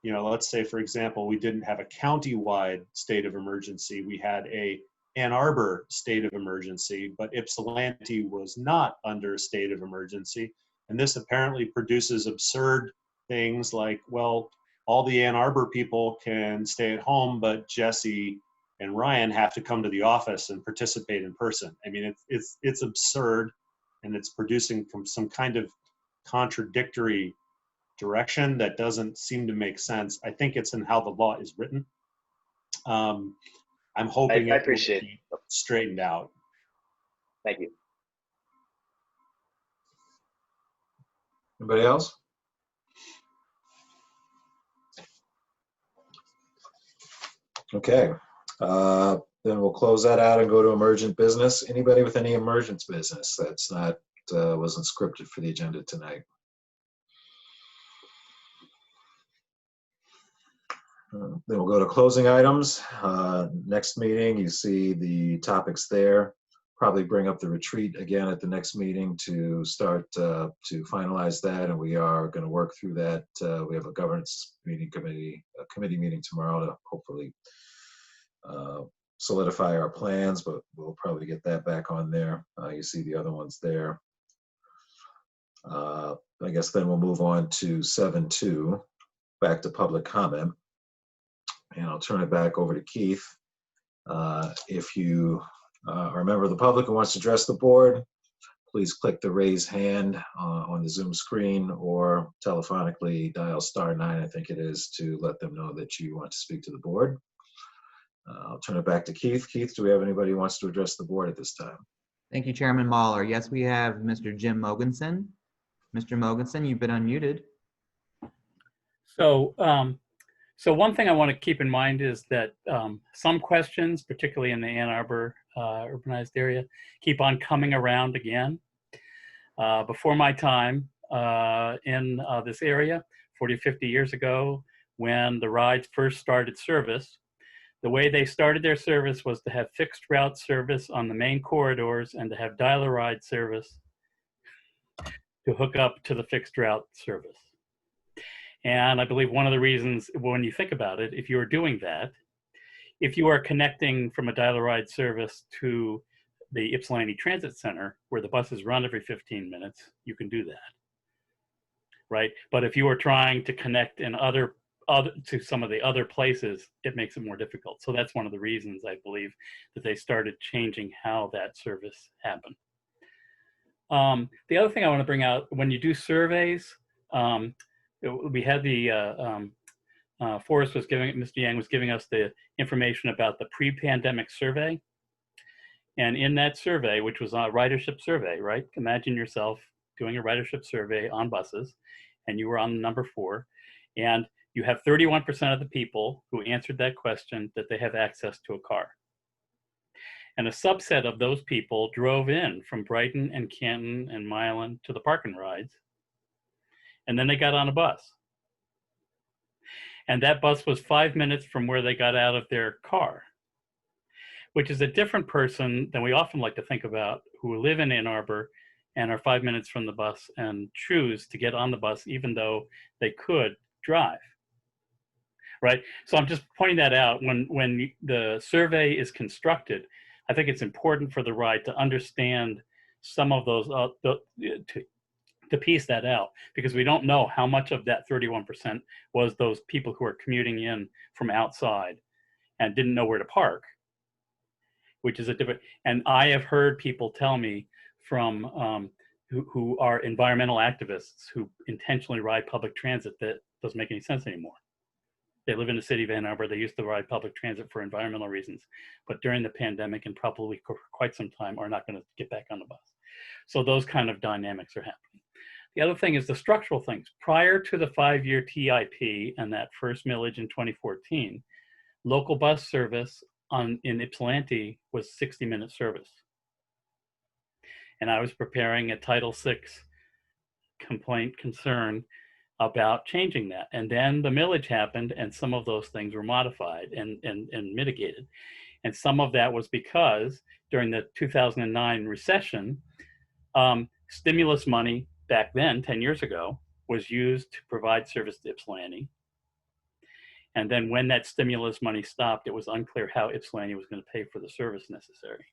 let's say, for example, we didn't have a county-wide state of emergency. We had a Ann Arbor state of emergency, but Ypsilanti was not under a state of emergency. And this apparently produces absurd things like, well, all the Ann Arbor people can stay at home, but Jesse and Ryan have to come to the office and participate in person. I mean, it's absurd, and it's producing some kind of contradictory direction that doesn't seem to make sense. I think it's in how the law is written. I'm hoping I it appreciate will be straightened out. Thank you. Anybody else? Okay, then we'll close that out and go to emergent business. Anybody with any emergent business that's not wasn't scripted for the agenda tonight? Then we'll go to closing items. Next meeting, you see the topics there. Probably bring up the retreat again at the next meeting to start to finalize that, and we are going to work through that. We have a governance committee meeting tomorrow to hopefully solidify our plans, but we'll probably get that back on there. You see the other ones there. I guess then we'll move on to 7.2, back to public comment. And I'll turn it back over to Keith. If you are a member of the public who wants to address the board, please click the raise hand on the Zoom screen or telephonically dial *9, I think it is, to let them know that you want to speak to the board. I'll turn it back to Keith. Keith, do we have anybody who wants to address the board at this time? Thank you, Chairman Mahler. Yes, we have Mr. Jim Mogensen. Mr. Mogensen, you've been unmuted. So one thing I want to keep in mind is that some questions, particularly in the Ann Arbor urbanized area, keep on coming around again. Before my time in this area, 40, 50 years ago, when TheRide first started service, the way they started their service was to have fixed route service on the main corridors and to have dial-a-ride service to hook up to the fixed route service. And I believe one of the reasons, when you think about it, if you're doing that, if you are connecting from a TheRide service to the Ypsilanti Transit Center, where the buses run every 15 minutes, you can do that, right? But if you are trying to connect in other to some of the other places, it makes it more difficult. So that's one of the reasons I believe that they started changing how that service happened. The other thing I want to bring out, when you do surveys, we had the Forrest was giving, Mr. Yang was giving us the information about the pre-pandemic survey. And in that survey, which was a ridership survey, right? Imagine yourself doing a ridership survey on buses, and you were on number 4, and you have 31% of the people who answered that question that they have access to a car. And a subset of those people drove in from Brighton and Canton and Milan to the park and rides, and then they got on a bus. And that bus was 5 minutes from where they got out of their car, which is a different person than we often like to think about, who live in Ann Arbor and are 5 minutes from the bus and choose to get on the bus even though they could drive, right? So I'm just pointing that out. When the survey is constructed, I think it's important for TheRide to understand some of those, to piece that out, because we don't know how much of that 31% was those people who are commuting in from outside and didn't know where to park, which is a different, and I have heard people tell me from who are environmental activists who intentionally ride public transit that doesn't make any sense anymore. They live in the city of Ann Arbor, they used to ride public transit for environmental reasons, but during the pandemic and probably for quite some time are not going to get back on the bus. So those kind of dynamics are happening. The other thing is the structural things. Prior to the 5-year TIP and that first millage in 2014, local bus service in Ypsilanti was 60-minute service. And I was preparing a Title VI complaint concern about changing that. And then the millage happened and some of those things were modified and mitigated. And some of that was because during the 2009 recession, stimulus money back then, 10 years ago, was used to provide service to Ypsilanti. And then when that stimulus money stopped, it was unclear how Ypsilanti was going to pay for the service necessary.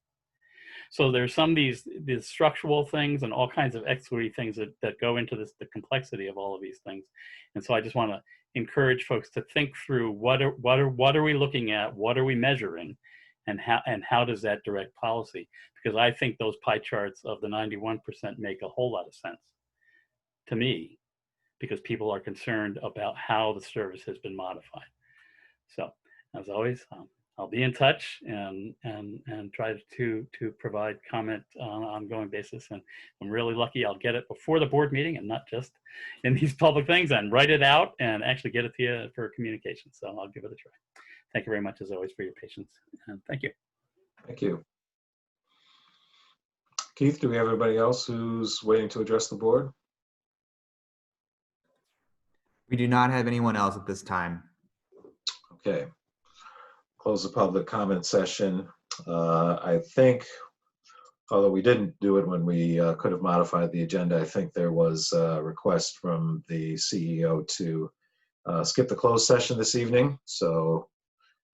So there's some of these structural things and all kinds of equity things that go into this, the complexity of all of these things. And so I just want to encourage folks to think through what are we looking at, what are we measuring, and how does that direct policy? Because I think those pie charts of the 91% make a whole lot of sense to me, because people are concerned about how the service has been modified. So as always, I'll be in touch and try to provide comment on an ongoing basis. And I'm really lucky I'll get it before the board meeting and not just in these public things, and write it out and actually get it to you for communication. So I'll give it a try. Thank you very much as always for your patience, and thank you. Thank you. Keith, do we have anybody else who's waiting to address the board? We do not have anyone else at this time. Okay. Close the public comment session. I think, although we didn't do it when we could have modified the agenda, I think there was a request from the CEO to skip the closed session this evening. So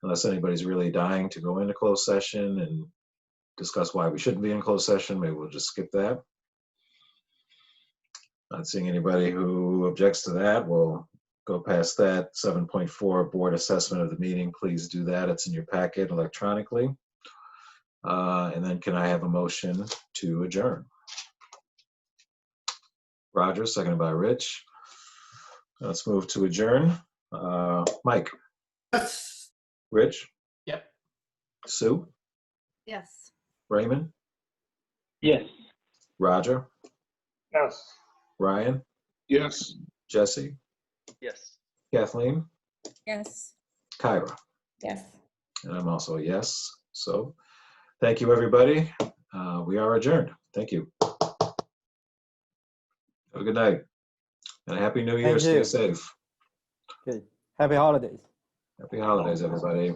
unless anybody's really dying to go into closed session and discuss why we shouldn't be in closed session, maybe we'll just skip that. Not seeing anybody who objects to that. We'll go past that. 7.4 board assessment of the meeting. Please do that. It's in your packet electronically. And then can I have a motion to adjourn? Roger, seconded by Rich. Let's move to adjourn. Mike? Yes. Rich? Yep. Sue? Yes. Raymond? Yes. Roger? Yes. Ryan? Yes. Jesse? Yes. Kathleen? Yes. Kyra? Yes. And I'm also a yes. So thank you, everybody. We are adjourned. Thank you. Have a good night and a happy new year. Thank Stay you. safe. Okay. Happy holidays. Happy holidays, everybody.